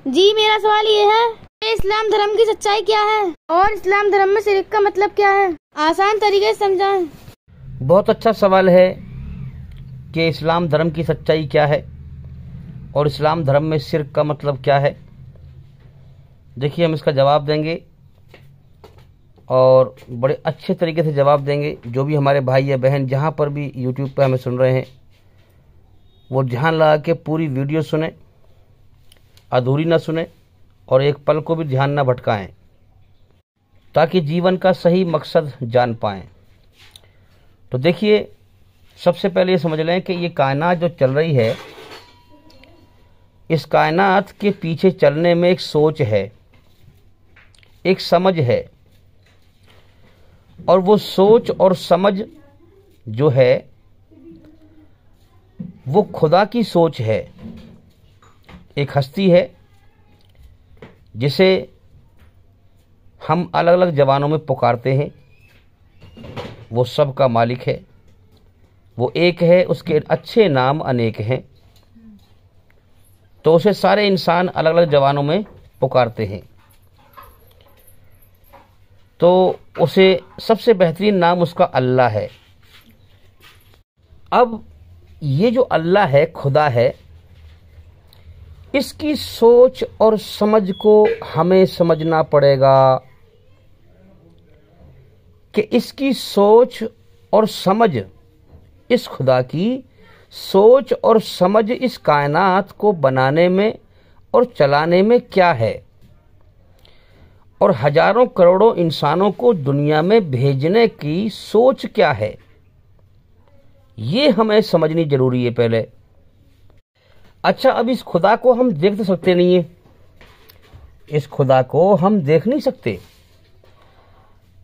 जी मेरा सवाल ये है कि इस्लाम धर्म की सच्चाई क्या है और इस्लाम धर्म में शिर्क का मतलब क्या है, आसान तरीके से समझाएं। बहुत अच्छा सवाल है कि इस्लाम धर्म की सच्चाई क्या है और इस्लाम धर्म में शिर्क का मतलब क्या है। देखिए, हम इसका जवाब देंगे और बड़े अच्छे तरीके से जवाब देंगे। जो भी हमारे भाई या बहन जहाँ पर भी यूट्यूब पर हमें सुन रहे हैं, वो ध्यान लगा के पूरी वीडियो सुने, अधूरी ना सुने और एक पल को भी ध्यान ना भटकाएं, ताकि जीवन का सही मकसद जान पाएं। तो देखिए, सबसे पहले ये समझ लें कि ये कायनात जो चल रही है, इस कायनात के पीछे चलने में एक सोच है, एक समझ है, और वो सोच और समझ जो है वो खुदा की सोच है। एक हस्ती है जिसे हम अलग अलग ज़बानों में पुकारते हैं। वो सब का मालिक है, वो एक है, उसके अच्छे नाम अनेक हैं, तो उसे सारे इंसान अलग अलग ज़बानों में पुकारते हैं। तो उसे सबसे बेहतरीन नाम उसका अल्लाह है। अब ये जो अल्लाह है, खुदा है, इसकी सोच और समझ को हमें समझना पड़ेगा कि इसकी सोच और समझ, इस खुदा की सोच और समझ इस कायनात को बनाने में और चलाने में क्या है, और हजारों करोड़ों इंसानों को दुनिया में भेजने की सोच क्या है, ये हमें समझनी जरूरी है पहले। अच्छा, अब इस खुदा को हम देख तो सकते नहीं है, इस खुदा को हम देख नहीं सकते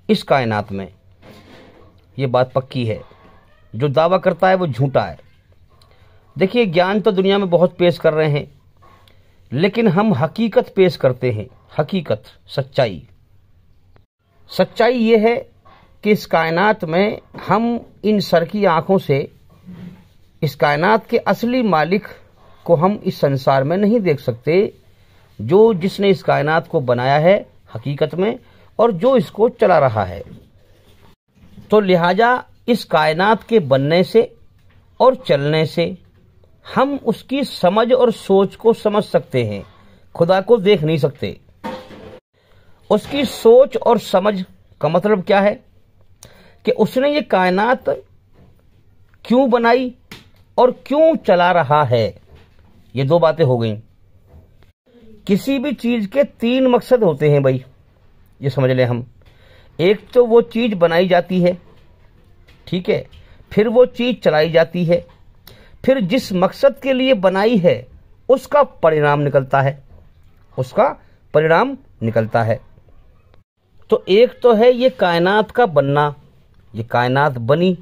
इस कायनात में, ये बात पक्की है। जो दावा करता है वो झूठा है। देखिए, ज्ञान तो दुनिया में बहुत पेश कर रहे हैं, लेकिन हम हकीकत पेश करते हैं। हकीकत, सच्चाई। सच्चाई ये है कि इस कायनात में हम इन सर की आंखों से इस कायनात के असली मालिक को हम इस संसार में नहीं देख सकते, जो जिसने इस कायनात को बनाया है हकीकत में, और जो इसको चला रहा है। तो लिहाजा इस कायनात के बनने से और चलने से हम उसकी समझ और सोच को समझ सकते हैं, खुदा को देख नहीं सकते। उसकी सोच और समझ का मतलब क्या है कि उसने ये कायनात क्यों बनाई और क्यों चला रहा है। ये दो बातें हो गई। किसी भी चीज के तीन मकसद होते हैं भाई, ये समझ लें हम। एक तो वो चीज बनाई जाती है, ठीक है, फिर वो चीज चलाई जाती है, फिर जिस मकसद के लिए बनाई है उसका परिणाम निकलता है, उसका परिणाम निकलता है। तो एक तो है ये कायनात का बनना, ये कायनात बनी।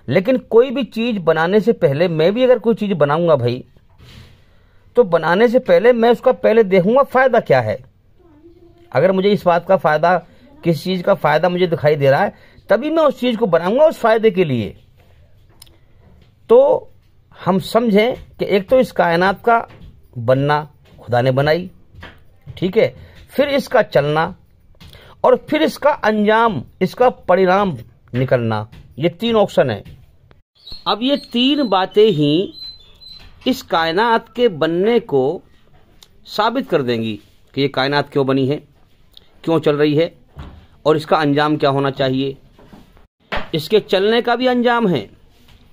लेकिन कोई भी चीज बनाने से पहले, मैं भी अगर कोई चीज बनाऊंगा भाई, तो बनाने से पहले मैं उसका पहले देखूंगा फायदा क्या है। अगर मुझे इस बात का फायदा, किसी चीज का फायदा मुझे दिखाई दे रहा है, तभी मैं उस चीज को बनाऊंगा उस फायदे के लिए। तो हम समझें कि एक तो इस कायनात का बनना खुदा ने बनाई, ठीक है, फिर इसका चलना, और फिर इसका अंजाम, इसका परिणाम निकलना। ये तीन ऑप्शन है। अब ये तीन बातें ही इस कायनात के बनने को साबित कर देंगी कि ये कायनात क्यों बनी है, क्यों चल रही है, और इसका अंजाम क्या होना चाहिए। इसके चलने का भी अंजाम है।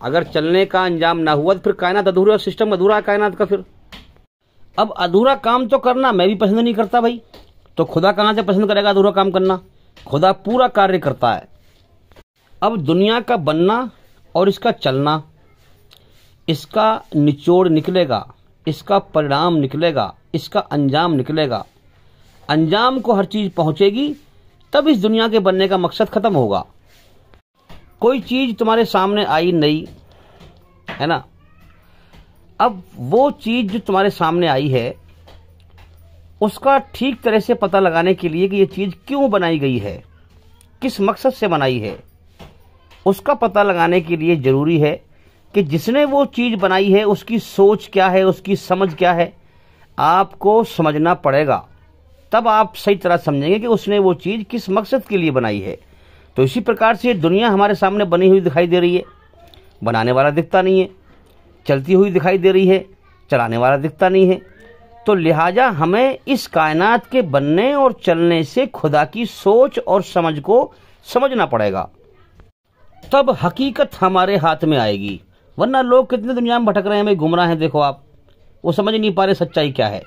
अगर चलने का अंजाम ना हुआ तो फिर कायनात अधूरा, सिस्टम अधूरा है कायनात का। फिर अब अधूरा काम तो करना मैं भी पसंद नहीं करता भाई, तो खुदा कहां से पसंद करेगा अधूरा काम करना। खुदा पूरा कार्य करता है। अब दुनिया का बनना और इसका चलना, इसका निचोड़ निकलेगा, इसका परिणाम निकलेगा, इसका अंजाम निकलेगा। अंजाम को हर चीज पहुंचेगी, तब इस दुनिया के बनने का मकसद खत्म होगा। कोई चीज तुम्हारे सामने आई नई, है ना, अब वो चीज जो तुम्हारे सामने आई है, उसका ठीक तरह से पता लगाने के लिए कि ये चीज क्यों बनाई गई है, किस मकसद से बनाई है, उसका पता लगाने के लिए जरूरी है कि जिसने वो चीज बनाई है उसकी सोच क्या है, उसकी समझ क्या है। आपको समझना पड़ेगा, तब आप सही तरह समझेंगे कि उसने वो चीज़ किस मकसद के लिए बनाई है। तो इसी प्रकार से दुनिया हमारे सामने बनी हुई दिखाई दे रही है, बनाने वाला दिखता नहीं है। चलती हुई दिखाई दे रही है, चलाने वाला दिखता नहीं है। तो लिहाजा हमें इस कायनात के बनने और चलने से खुदा की सोच और समझ को समझना पड़ेगा, तब हकीकत हमारे हाथ में आएगी। वरना लोग कितने दुनिया में भटक रहे हैं, हमें गुमराह हैं। देखो आप, वो समझ नहीं पा रहे सच्चाई क्या है।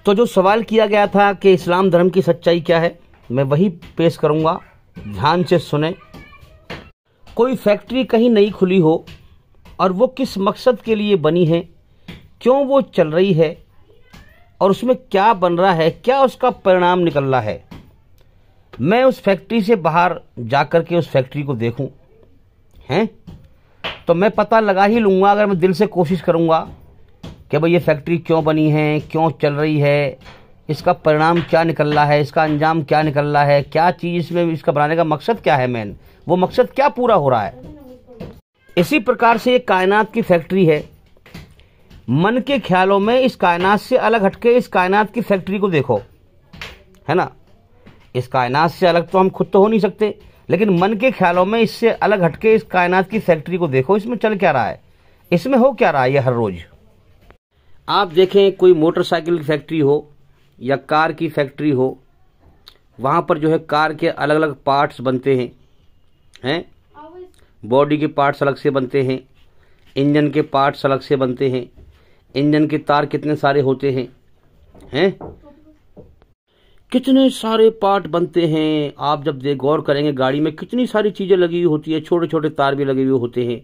तो जो सवाल किया गया था कि इस्लाम धर्म की सच्चाई क्या है, मैं वही पेश करूंगा, ध्यान से सुने। कोई फैक्ट्री कहीं नई खुली हो और वो किस मकसद के लिए बनी है, क्यों वो चल रही है और उसमें क्या बन रहा है, क्या उसका परिणाम निकल रहा है। मैं उस फैक्ट्री से बाहर जाकर के उस फैक्ट्री को देखूं हैं, तो मैं पता लगा ही लूँगा, अगर मैं दिल से कोशिश करूँगा कि भाई ये फैक्ट्री क्यों बनी है, क्यों चल रही है, इसका परिणाम क्या निकल रहा है, इसका अंजाम क्या निकल रहा है, क्या चीज़ इसमें इसका बनाने का मकसद क्या है, मेन वो मकसद क्या पूरा हो रहा है। इसी प्रकार से एक कायनात की फैक्ट्री है। मन के ख्यालों में इस कायनात से अलग हटके इस कायनात की फैक्ट्री को देखो, है ना। इस कायनात से अलग तो हम खुद तो हो नहीं सकते, लेकिन मन के ख्यालों में इससे अलग हटके इस कायनात की फैक्ट्री को देखो। इसमें चल क्या रहा है, इसमें हो क्या रहा है। ये हर रोज आप देखें, कोई मोटरसाइकिल की फैक्ट्री हो या कार की फैक्ट्री हो, वहाँ पर जो है कार के अलग अलग पार्ट्स बनते हैं, बॉडी के पार्ट्स अलग से बनते हैं, इंजन के पार्ट्स अलग से बनते हैं, इंजन के तार कितने सारे होते हैं, कितने सारे पार्ट बनते हैं। आप जब गौर करेंगे, गाड़ी में कितनी सारी चीज़ें लगी हुई होती है, छोटे छोटे तार भी लगे हुए होते हैं,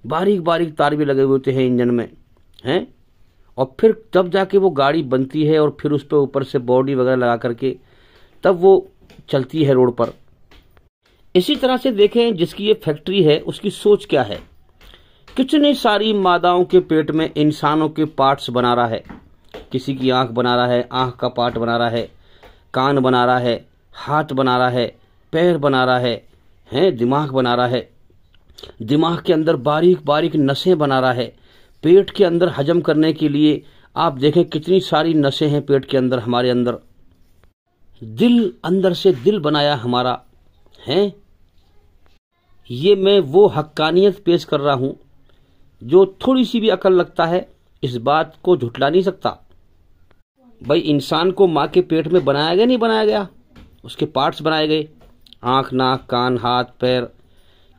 बारीक बारीक तार भी लगे हुए होते हैं इंजन में, हैं। और फिर तब जाके वो गाड़ी बनती है और फिर उस पर ऊपर से बॉडी वगैरह लगा करके तब वो चलती है रोड पर। इसी तरह से देखें, जिसकी ये फैक्ट्री है उसकी सोच क्या है। कितनी सारी मादाओं के पेट में इंसानों के पार्ट्स बना रहा है। किसी की आंख बना रहा है, आंख का पार्ट बना रहा है, कान बना रहा है, हाथ बना रहा है, पैर बना रहा है, दिमाग बना रहा है, दिमाग के अंदर बारीक बारीक नसें बना रहा है। पेट के अंदर हजम करने के लिए आप देखें कितनी सारी नसें हैं पेट के अंदर, हमारे अंदर दिल, अंदर से दिल बनाया हमारा है। ये मैं वो हक्कानियत पेश कर रहा हूं जो थोड़ी सी भी अकल लगता है इस बात को झुठला नहीं सकता। भाई इंसान को माँ के पेट में बनाया गया, नहीं बनाया गया, उसके पार्ट्स बनाए गए, आंख, नाक, कान, हाथ, पैर,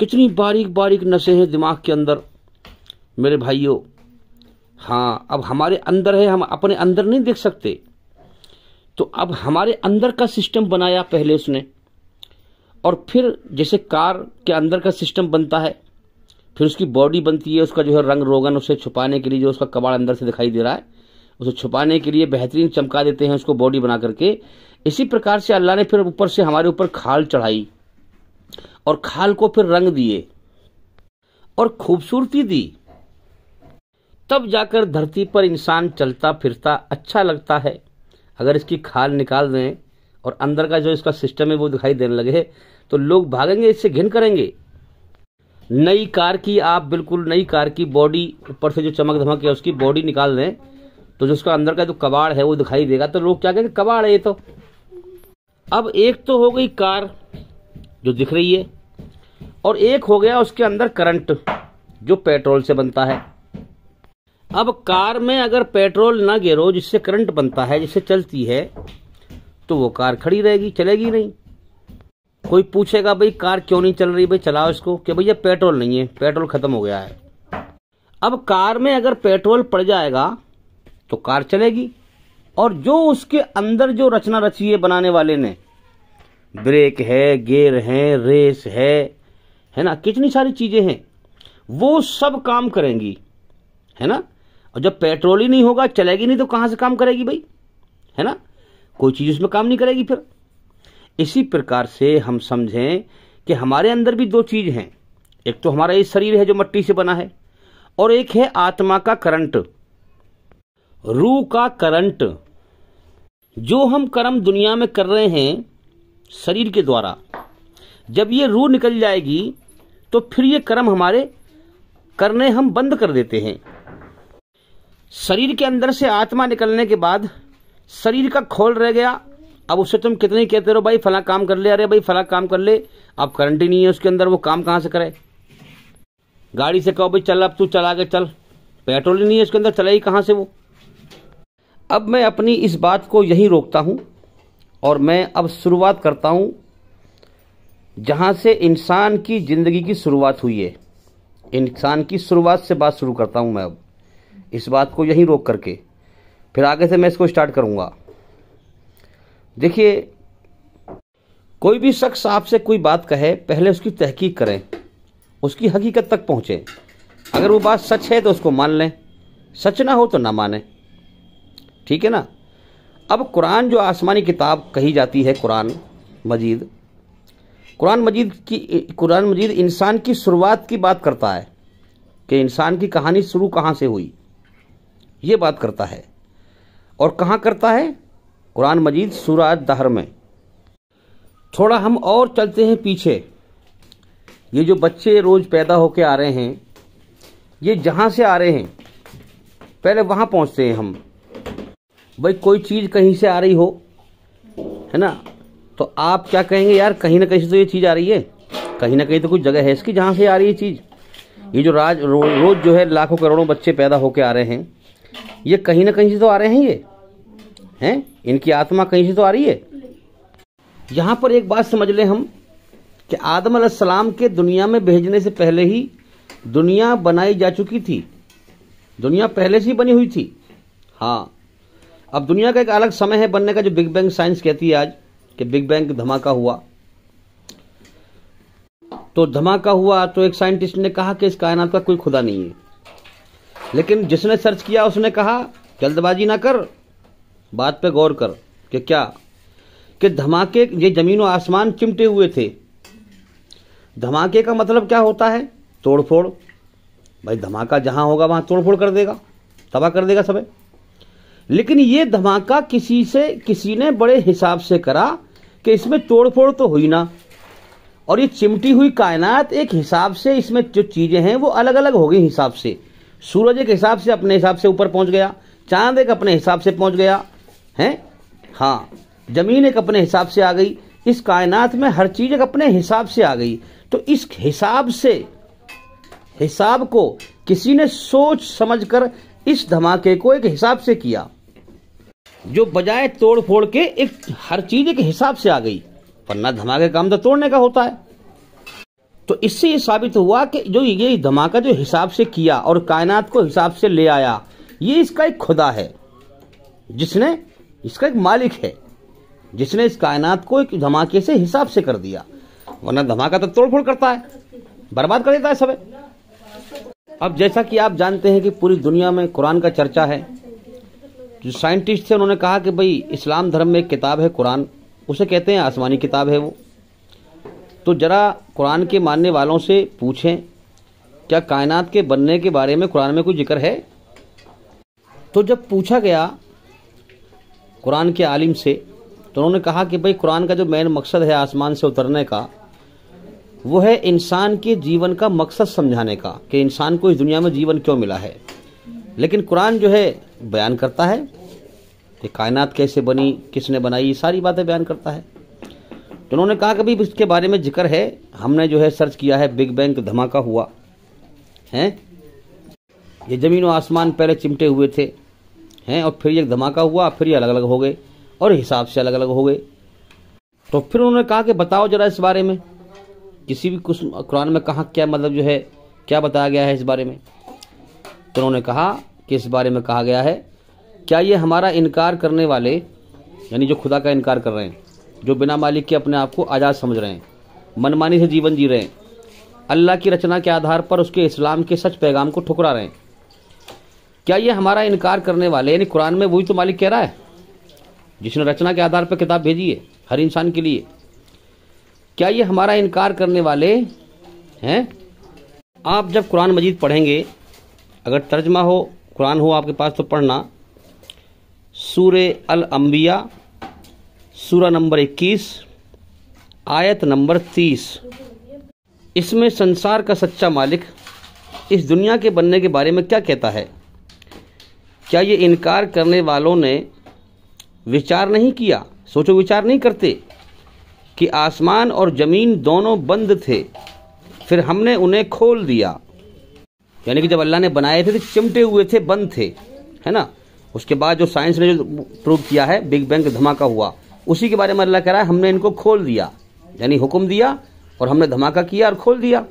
कितनी बारीक बारीक नसें हैं दिमाग के अंदर मेरे भाइयों। हाँ, अब हमारे अंदर है, हम अपने अंदर नहीं देख सकते, तो अब हमारे अंदर का सिस्टम बनाया पहले उसने, और फिर जैसे कार के अंदर का सिस्टम बनता है, फिर उसकी बॉडी बनती है, उसका जो है रंग रोगन, उसे छुपाने के लिए जो उसका कबाड़ अंदर से दिखाई दे रहा है उसे छुपाने के लिए बेहतरीन चमका देते हैं उसको बॉडी बना करके। इसी प्रकार से अल्लाह ने फिर ऊपर से हमारे ऊपर खाल चढ़ाई और खाल को फिर रंग दिए और खूबसूरती दी, तब जाकर धरती पर इंसान चलता फिरता अच्छा लगता है। अगर इसकी खाल निकाल दें और अंदर का जो इसका सिस्टम है वो दिखाई देने लगे तो लोग भागेंगे, इससे घिन करेंगे। नई कार की, आप बिल्कुल नई कार की बॉडी ऊपर से जो चमक धमक है उसकी बॉडी निकाल दें तो जो उसका अंदर का जो कबाड़ है वो दिखाई देगा, तो लोग क्या कहेंगे, कबाड़ है ये तो। अब एक तो हो गई कार जो दिख रही है, और एक हो गया उसके अंदर करंट जो पेट्रोल से बनता है। अब कार में अगर पेट्रोल ना गिरो, जिससे करंट बनता है, जिससे चलती है, तो वो कार खड़ी रहेगी, चलेगी नहीं। कोई पूछेगा भाई कार क्यों नहीं चल रही, भाई चलाओ इसको, कि भैया पेट्रोल नहीं है, पेट्रोल खत्म हो गया है। अब कार में अगर पेट्रोल पड़ जाएगा तो कार चलेगी, और जो उसके अंदर जो रचना रची है बनाने वाले ने, ब्रेक है, गियर है, रेस है ना, कितनी सारी चीजें हैं, वो सब काम करेंगी, है ना। और जब पेट्रोल ही नहीं होगा, चलेगी नहीं, तो कहां से काम करेगी भाई, है ना, कोई चीज उसमें काम नहीं करेगी फिर। इसी प्रकार से हम समझें कि हमारे अंदर भी दो चीज हैं, एक तो हमारा ये शरीर है जो मिट्टी से बना है, और एक है आत्मा का करंट, रूह का करंट। जो हम कर्म दुनिया में कर रहे हैं शरीर के द्वारा, जब ये रूह निकल जाएगी तो फिर ये कर्म हमारे करने हम बंद कर देते हैं। शरीर के अंदर से आत्मा निकलने के बाद शरीर का खोल रह गया। अब उससे तुम कितने ही कहते रहो भाई फला काम कर ले, अरे भाई फला काम कर ले, अब करंट ही नहीं है उसके अंदर, वो काम कहाँ से करे। गाड़ी से कहो भाई चल, अब तू चला के चल, पेट्रोल ही नहीं है उसके अंदर, चला ही कहाँ से वो। अब मैं अपनी इस बात को यहीं रोकता हूँ और मैं अब शुरुआत करता हूँ जहाँ से इंसान की ज़िंदगी की शुरुआत हुई है। इंसान की शुरुआत से बात शुरू करता हूँ मैं अब, इस बात को यहीं रोक करके फिर आगे से मैं इसको स्टार्ट करूँगा। देखिए, कोई भी शख्स आपसे कोई बात कहे, पहले उसकी तहकीक करें, उसकी हकीकत तक पहुँचें। अगर वो बात सच है तो उसको मान लें, सच ना हो तो ना माने, ठीक है ना। अब कुरान जो आसमानी किताब कही जाती है, कुरान मजीद इंसान की शुरुआत की बात करता है कि इंसान की कहानी शुरू कहाँ से हुई, ये बात करता है। और कहाँ करता है? कुरान मजीद सूरह दहर में। थोड़ा हम और चलते हैं पीछे। ये जो बच्चे रोज पैदा होके आ रहे हैं, ये जहाँ से आ रहे हैं पहले वहाँ पहुँचते हैं हम। भाई कोई चीज़ कहीं से आ रही हो, है ना, तो आप क्या कहेंगे, यार कहीं ना कहीं से तो ये चीज़ आ रही है, कहीं ना कहीं तो कुछ जगह है इसकी जहाँ से आ रही है चीज़। ये जो रोज जो है लाखों करोड़ों बच्चे पैदा होके आ रहे हैं, ये कहीं ना कहीं से तो आ रहे हैं, ये हैं, इनकी आत्मा कहीं से तो आ रही है। यहाँ पर एक बात समझ लें हम कि आदम अलैहिस्सलाम के दुनिया में भेजने से पहले ही दुनिया बनाई जा चुकी थी, दुनिया पहले से ही बनी हुई थी। हाँ, अब दुनिया का एक अलग समय है बनने का, जो बिग बैंग साइंस कहती है आज कि बिग बैंग धमाका हुआ। तो धमाका हुआ तो एक साइंटिस्ट ने कहा कि इस कायनात का कोई खुदा नहीं है, लेकिन जिसने सर्च किया उसने कहा जल्दबाजी ना कर, बात पे गौर कर कि क्या कि धमाके, ये जमीन और आसमान चिमटे हुए थे। धमाके का मतलब क्या होता है? तोड़फोड़। भाई धमाका जहां होगा वहां तोड़फोड़ कर देगा, तबाह कर देगा सब। लेकिन ये धमाका किसी ने बड़े हिसाब से करा कि इसमें तोड़फोड़ तो हुई ना, और ये चिमटी हुई कायनात एक हिसाब से, इसमें जो चीजें हैं वो अलग अलग हो गई हिसाब से। सूरज एक हिसाब से अपने हिसाब से ऊपर पहुंच गया, चांद एक अपने हिसाब से पहुंच गया है, हाँ, जमीन एक अपने हिसाब से आ गई। इस कायनात में हर चीज एक अपने हिसाब से आ गई। तो इस हिसाब को किसी ने सोच समझकर इस धमाके को एक हिसाब से किया, जो बजाय तोड़ फोड़ के एक हर चीज एक हिसाब से आ गई, वरना धमाके काम तो तोड़ने का होता है। तो इससे ये साबित हुआ कि जो ये धमाका जो हिसाब से किया और कायनात को हिसाब से ले आया, ये इसका एक खुदा है, जिसने इसका एक मालिक है, जिसने इस कायनात को एक धमाके से हिसाब से कर दिया, वरना धमाका तो तोड़फोड़ करता है, बर्बाद कर देता है सब। अब जैसा कि आप जानते हैं कि पूरी दुनिया में कुरान का चर्चा है। जो साइंटिस्ट थे उन्होंने कहा कि भाई इस्लाम धर्म में एक किताब है कुरान, उसे कहते हैं आसमानी किताब है वो। तो जरा कुरान के मानने वालों से पूछें क्या कायनात के बनने के बारे में कुरान में कोई जिक्र है। तो जब पूछा गया कुरान के आलिम से, तो उन्होंने कहा कि भाई कुरान का जो मेन मकसद है आसमान से उतरने का, वो है इंसान के जीवन का मकसद समझाने का, कि इंसान को इस दुनिया में जीवन क्यों मिला है। लेकिन कुरान जो है बयान करता है कि कायनात कैसे बनी, किसने बनाई, सारी बातें बयान करता है। तो उन्होंने कहा कि भाई इसके बारे में जिक्र है, हमने जो है सर्च किया है, बिग बैंग धमाका हुआ है, ये जमीन और आसमान पहले चिमटे हुए थे हैं, और फिर ये धमाका हुआ, फिर ये अलग अलग हो गए और हिसाब से अलग अलग हो गए। तो फिर उन्होंने कहा कि बताओ जरा इस बारे में, किसी भी कुछ कुरान में कहाँ क्या मतलब जो है क्या बताया गया है इस बारे में। तो उन्होंने कहा कि इस बारे में कहा गया है, क्या ये हमारा इनकार करने वाले, यानी जो खुदा का इनकार कर रहे हैं, जो बिना मालिक के अपने आप को आज़ाद समझ रहे हैं, मनमानी से जीवन जी रहे हैं, अल्लाह की रचना के आधार पर उसके इस्लाम के सच पैगाम को ठुकरा रहे हैं, क्या ये हमारा इनकार करने वाले, यानी कुरान में वही तो मालिक कह रहा है जिसने रचना के आधार पर किताब भेजी है हर इंसान के लिए, क्या ये हमारा इनकार करने वाले हैं। आप जब कुरान मजीद पढ़ेंगे, अगर तर्जमा हो कुरान हो आपके पास तो पढ़ना, सूरे अल अंबिया सूरा नंबर 21 आयत नंबर 30। इसमें संसार का सच्चा मालिक इस दुनिया के बनने के बारे में क्या कहता है। क्या ये इनकार करने वालों ने विचार नहीं किया, सोचो विचार नहीं करते कि आसमान और ज़मीन दोनों बंद थे, फिर हमने उन्हें खोल दिया। यानी कि जब अल्लाह ने बनाए थे तो चिमटे हुए थे, बंद थे, है ना। उसके बाद जो साइंस ने जो प्रूव किया है, बिग बैंग धमाका हुआ, उसी के बारे में अल्लाह कह रहा है हमने इनको खोल दिया, यानी हुक्म दिया और हमने धमाका किया और खोल दिया।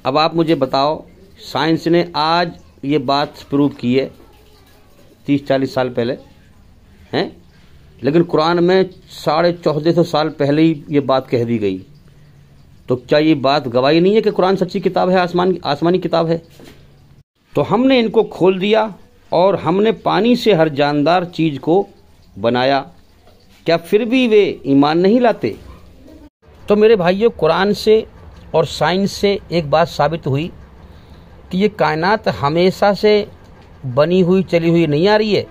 अब आप मुझे बताओ, साइंस ने आज ये बात प्रूव की है 30-40 साल पहले, हैं, लेकिन कुरान में 1450 साल पहले ही ये बात कह दी गई। तो क्या ये बात गवाही नहीं है कि कुरान सच्ची किताब है, आसमानी किताब है? तो हमने इनको खोल दिया और हमने पानी से हर जानदार चीज़ को बनाया, क्या फिर भी वे ईमान नहीं लाते? तो मेरे भाइयों, कुरान से और साइंस से एक बात साबित हुई कि ये कायनात हमेशा से बनी हुई चली हुई नहीं आ रही है,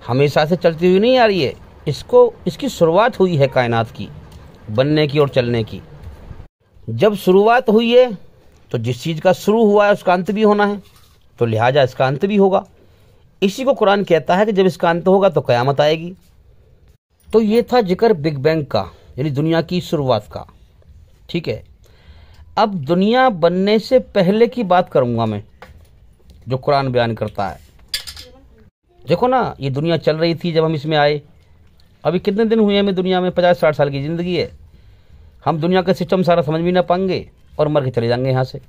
हमेशा से चलती हुई नहीं आ रही है। इसकी शुरुआत हुई है कायनात की बनने की और चलने की। जब शुरुआत हुई है तो जिस चीज़ का शुरू हुआ है उसका अंत भी होना है, तो लिहाजा इसका अंत भी होगा। इसी को कुरान कहता है कि जब इसका अंत होगा तो क़यामत आएगी। तो ये था जिक्र बिग बैंग का, यानी दुनिया की शुरुआत का। ठीक है, अब दुनिया बनने से पहले की बात करूंगा मैं, जो कुरान बयान करता है। देखो ना, ये दुनिया चल रही थी जब हम इसमें आए। अभी कितने दिन हुए हमें दुनिया में? 50-60 साल की ज़िंदगी है। हम दुनिया का सिस्टम सारा समझ भी ना पाएंगे और मर के चले जाएंगे यहाँ से।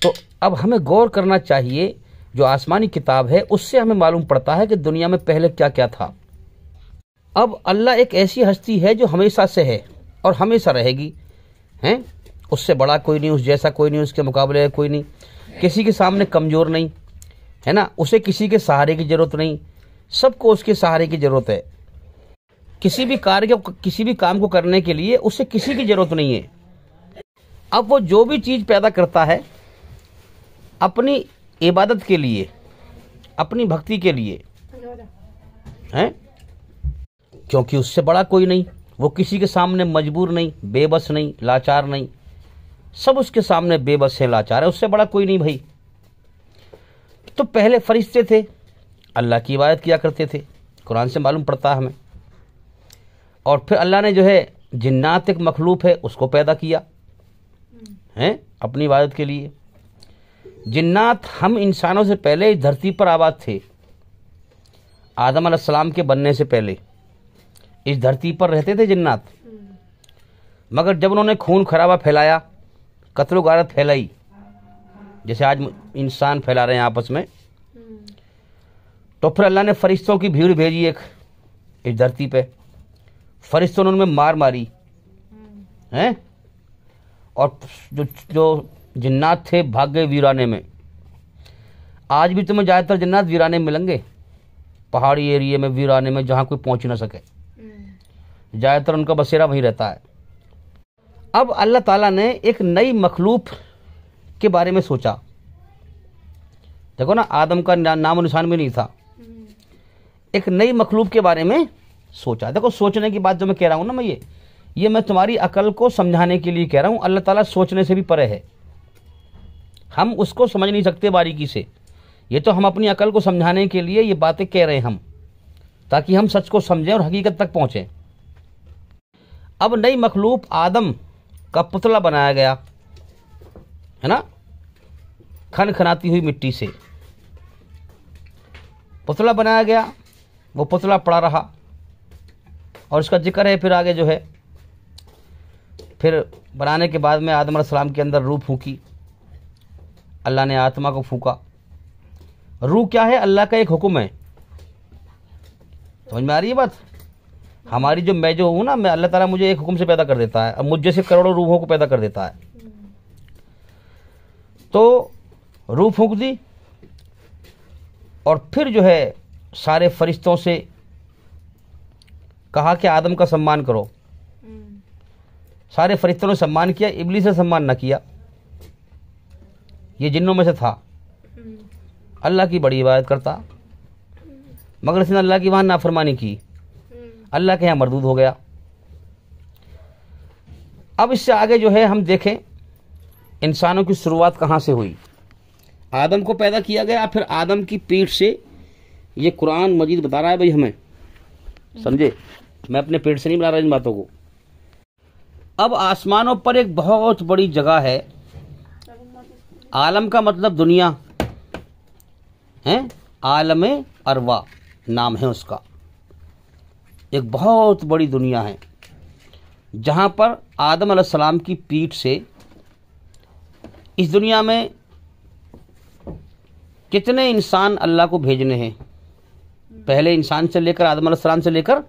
तो अब हमें गौर करना चाहिए, जो आसमानी किताब है उससे हमें मालूम पड़ता है कि दुनिया में पहले क्या क्या था। अब अल्लाह एक ऐसी हस्ती है जो हमेशा से है और हमेशा रहेगी, हैं। उससे बड़ा कोई नहीं, उस जैसा कोई नहीं, उसके मुकाबले कोई नहीं, किसी के सामने कमज़ोर नहीं, है ना। उसे किसी के सहारे की ज़रूरत नहीं, सबको उसके सहारे की ज़रूरत है। किसी भी काम को करने के लिए उसे किसी की ज़रूरत नहीं है। अब वो जो भी चीज़ पैदा करता है अपनी इबादत के लिए, अपनी भक्ति के लिए, हैं, क्योंकि उससे बड़ा कोई नहीं, वो किसी के सामने मजबूर नहीं, बेबस नहीं, लाचार नहीं, सब उसके सामने बेबस है, लाचार है, उससे बड़ा कोई नहीं भाई। तो पहले फरिश्ते थे, अल्लाह की इबादत किया करते थे, कुरान से मालूम पड़ता है हमें। और फिर अल्लाह ने जो है जिन्नात, एक मखलूक है, उसको पैदा किया है अपनी इबादत के लिए। जिन्नात हम इंसानों से पहले इस धरती पर आबाद थे। आदम अलैहिस्सलाम के बनने से पहले इस धरती पर रहते थे जिन्नात। मगर जब उन्होंने खून खराबा फैलाया, कत्ल गारत फैलाई, जैसे आज इंसान फैला रहे हैं आपस में, तो फिर अल्लाह ने फरिश्तों की भीड़ भेजी एक इस धरती पे। फरिश्तों ने उनमें मार मारी हैं, और जो जिन्नात थे भाग गए वीराने में। आज भी तुम्हें ज़्यादातर जिन्नात वीराने में मिलेंगे, पहाड़ी एरिया में, वीराने में, जहाँ कोई पहुँच ना सके। ज़्यादातर उनका बसेरा वहीं रहता है। अब अल्लाह ताला ने एक नई मखलूक के बारे में सोचा। देखो ना, आदम का नामो निशान भी नहीं था, एक नई मखलूक के बारे में सोचा। देखो, सोचने की बात जो मैं कह रहा हूँ ना, मैं ये मैं तुम्हारी अकल को समझाने के लिए कह रहा हूँ। अल्लाह ताला सोचने से भी परे है, हम उसको समझ नहीं सकते बारीकी से। ये तो हम अपनी अकल को समझाने के लिए ये बातें कह रहे हैं हम, ताकि हम सच को समझें और हकीकत तक पहुँचें। अब नई मखलूक आदम का पुतला बनाया गया, है ना, खनखनाती हुई मिट्टी से पुतला बनाया गया। वो पुतला पड़ा रहा और इसका जिक्र है फिर आगे जो है। फिर बनाने के बाद में आदम अलैहिस्सलाम के अंदर रूह फूंकी, अल्लाह ने आत्मा को फूंका। रूह क्या है? अल्लाह का एक हुक्म है। समझ में आ रही है बात? हमारी जो मैं जो हूँ ना, मैं, अल्लाह ताला मुझे एक हुक्म से पैदा कर देता है, अब मुझ जैसे करोड़ों रूहों को पैदा कर देता है। तो रूह फूंक दी और फिर जो है सारे फरिश्तों से कहा कि आदम का सम्मान करो। सारे फरिश्तों ने सम्मान किया, इब्लीस ने सम्मान न किया। ये जिन्नों में से था, अल्लाह की बड़ी इबादत करता, मगर इसने अल्लाह की वहाँ नाफरमानी की, अल्लाह के यहाँ मरदूद हो गया। अब इससे आगे जो है हम देखें इंसानों की शुरुआत कहाँ से हुई। आदम को पैदा किया गया, फिर आदम की पीठ से, ये कुरान मजीद बता रहा है भाई हमें, समझे। मैं अपने पेट से नहीं बना रहा इन बातों को। अब आसमानों पर एक बहुत बड़ी जगह है, आलम का मतलब दुनिया है, आलम अरवा नाम है उसका। एक बहुत बड़ी दुनिया है जहां पर आदम अलैहिस्सलाम की पीठ से इस दुनिया में कितने इंसान अल्लाह को भेजने हैं, पहले इंसान से लेकर आदम अलैहिस्सलाम से लेकर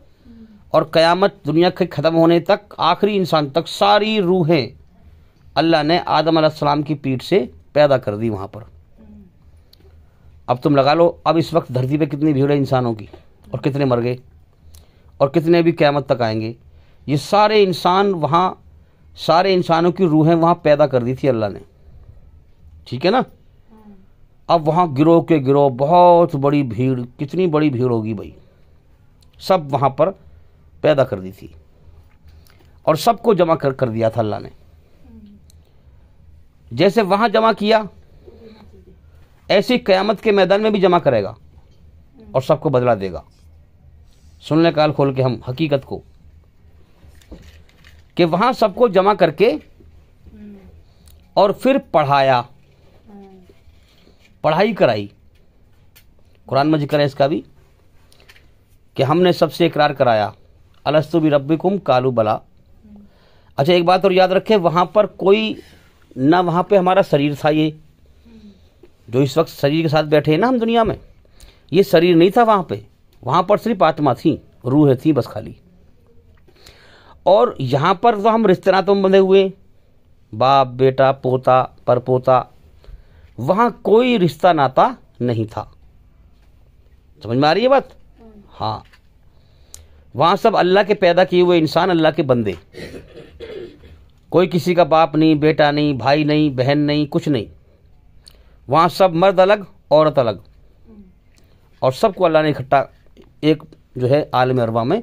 और क़यामत दुनिया के ख़त्म होने तक, आखिरी इंसान तक सारी रूहें अल्लाह ने आदम अलैहिस्सलाम की पीठ से पैदा कर दी वहाँ पर। अब तुम लगा लो, अब इस वक्त धरती पे कितनी भीड़ है इंसानों की, और कितने मर गए और कितने भी क़यामत तक आएंगे। ये सारे इंसान वहाँ, सारे इंसानों की रूहें वहाँ पैदा कर दी थी अल्लाह ने, ठीक है ना। अब वहाँ गिरोह के गिरोह, बहुत बड़ी भीड़, कितनी बड़ी भीड़ होगी भाई, सब वहाँ पर पैदा कर दी थी और सबको जमा कर दिया था अल्लाह ने। जैसे वहाँ जमा किया, ऐसी क़यामत के मैदान में भी जमा करेगा और सबको बदला देगा। सुन ले काल खोल के हम हकीकत को, कि वहाँ सबको जमा करके और फिर पढ़ाया, पढ़ाई कराई। कुरान में जिक्र है इसका भी कि हमने सबसे इकरार कराया, अलस्तु बि रब्बिकुम कालू बला। अच्छा एक बात और याद रखें, वहाँ पर कोई ना, वहाँ पे हमारा शरीर था, ये जो इस वक्त शरीर के साथ बैठे हैं ना हम दुनिया में, ये शरीर नहीं था वहाँ पर सिर्फ आत्मा थी, रूह थी बस खाली। और यहाँ पर तो हम रिश्ते नातों में बंधे हुए, बाप बेटा पोता परपोता, वहाँ कोई रिश्ता नाता नहीं था। समझ में आ रही है बात? हाँ, वहाँ सब अल्लाह के पैदा किए हुए इंसान, अल्लाह के बंदे, कोई किसी का बाप नहीं, बेटा नहीं, भाई नहीं, बहन नहीं, कुछ नहीं। वहाँ सब मर्द अलग, औरत अलग, और सबको अल्लाह ने इकट्ठा एक जो है आलम अरवा में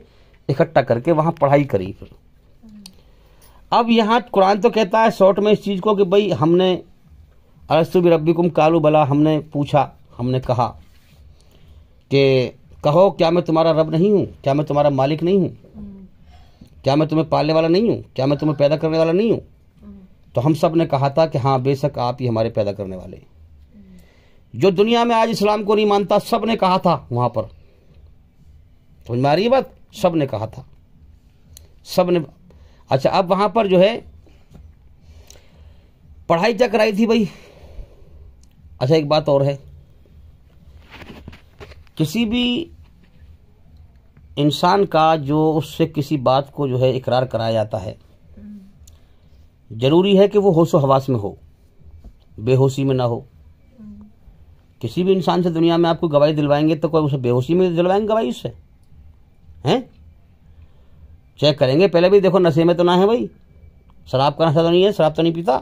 इकट्ठा करके वहाँ पढ़ाई करी। फिर अब यहाँ कुरान तो कहता है शॉर्ट में इस चीज़ को कि भाई हमने अलस्तु बि रब्बिकुम कालू बला, हमने पूछा, हमने कहा कि कहो क्या मैं तुम्हारा रब नहीं हूँ, क्या मैं तुम्हारा मालिक नहीं हूँ, क्या मैं तुम्हें पालने वाला नहीं हूँ, क्या मैं तुम्हें पैदा करने वाला नहीं हूँ। तो हम सब ने कहा था कि हाँ बेशक आप ही हमारे पैदा करने वाले। जो दुनिया में आज इस्लाम को नहीं मानता, सब ने कहा था वहाँ पर, समझ में आ रही है बात, सब ने कहा था, सब ने। अच्छा अब वहाँ पर जो है पढ़ाई क्या कराई थी भाई। अच्छा एक बात और है, किसी भी इंसान का जो उससे किसी बात को जो है इकरार कराया जाता है, जरूरी है कि वो होशो हवास में हो, बेहोशी में ना हो। किसी भी इंसान से दुनिया में आपको गवाही दिलवाएंगे तो कोई उसे बेहोशी में दिलवाएंगे गवाही उससे, हैं? चेक करेंगे पहले भी, देखो नशे में तो ना है भाई, शराब का नशा तो नहीं है, शराब तो नहीं पीता,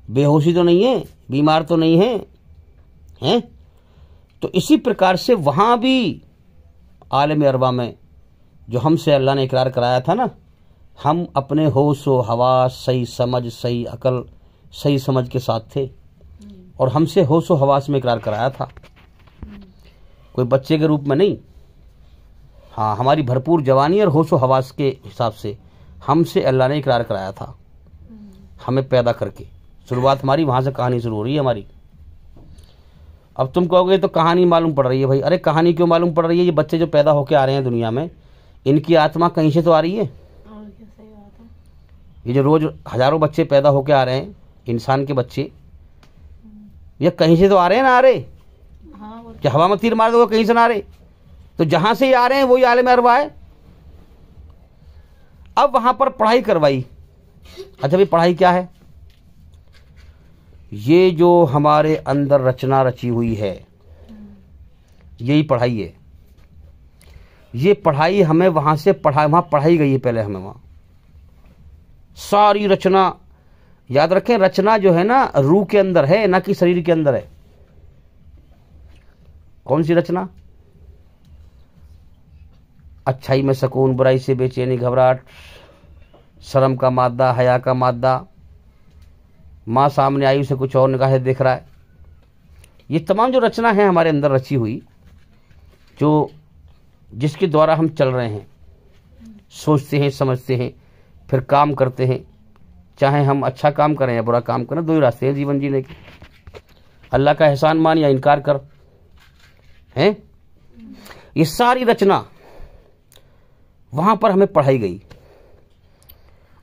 बेहोशी तो नहीं है, बीमार तो नहीं है, हैं? तो इसी प्रकार से वहाँ भी आलम अरवा में जो हमसे अल्लाह ने इकरार कराया था ना, हम अपने होश व हवास, सही समझ, सही अकल, सही समझ के साथ थे, और हमसे होश व हवास में इकरार कराया था, कोई बच्चे के रूप में नहीं। हाँ, हमारी भरपूर जवानी और होश व हवास के हिसाब से हमसे अल्लाह ने इकरार कराया था, हमें पैदा करके। शुरुआत हमारी वहाँ से कहानी शुरू हो रही है हमारी। अब तुम कहोगे तो कहानी मालूम पड़ रही है भाई। अरे कहानी क्यों मालूम पड़ रही है? ये बच्चे जो पैदा होके आ रहे हैं दुनिया में, इनकी आत्मा कहीं से तो आ रही है। ये जो रोज हजारों बच्चे पैदा होके आ रहे हैं, इंसान के बच्चे, ये कहीं से तो आ रहे हैं ना, आ रहे? क्या हवा में तीर मार दो कहीं से ना आ रहे? तो जहां से ही आ रहे हैं वही आलम अरवा है। अब वहां पर पढ़ाई करवाई। अच्छा भाई पढ़ाई क्या है? ये जो हमारे अंदर रचना रची हुई है, यही पढ़ाई है। ये पढ़ाई हमें वहां से वहां पढ़ाई गई है पहले हमें, वहां सारी रचना। याद रखें, रचना जो है ना रूह के अंदर है, ना कि शरीर के अंदर है। कौन सी रचना? अच्छाई में सुकून, बुराई से बेचैनी घबराहट, शर्म का मादा, हया का मादा, माँ सामने आई उसे कुछ और निगाहें देख रहा है, ये तमाम जो रचना है हमारे अंदर रची हुई, जो जिसके द्वारा हम चल रहे हैं, सोचते हैं, समझते हैं, फिर काम करते हैं, चाहे हम अच्छा काम करें या बुरा काम करें, दो ही रास्ते हैं जीवन जीने के, अल्लाह का एहसान मान या इनकार कर, हैं। ये सारी रचना वहां पर हमें पढ़ाई गई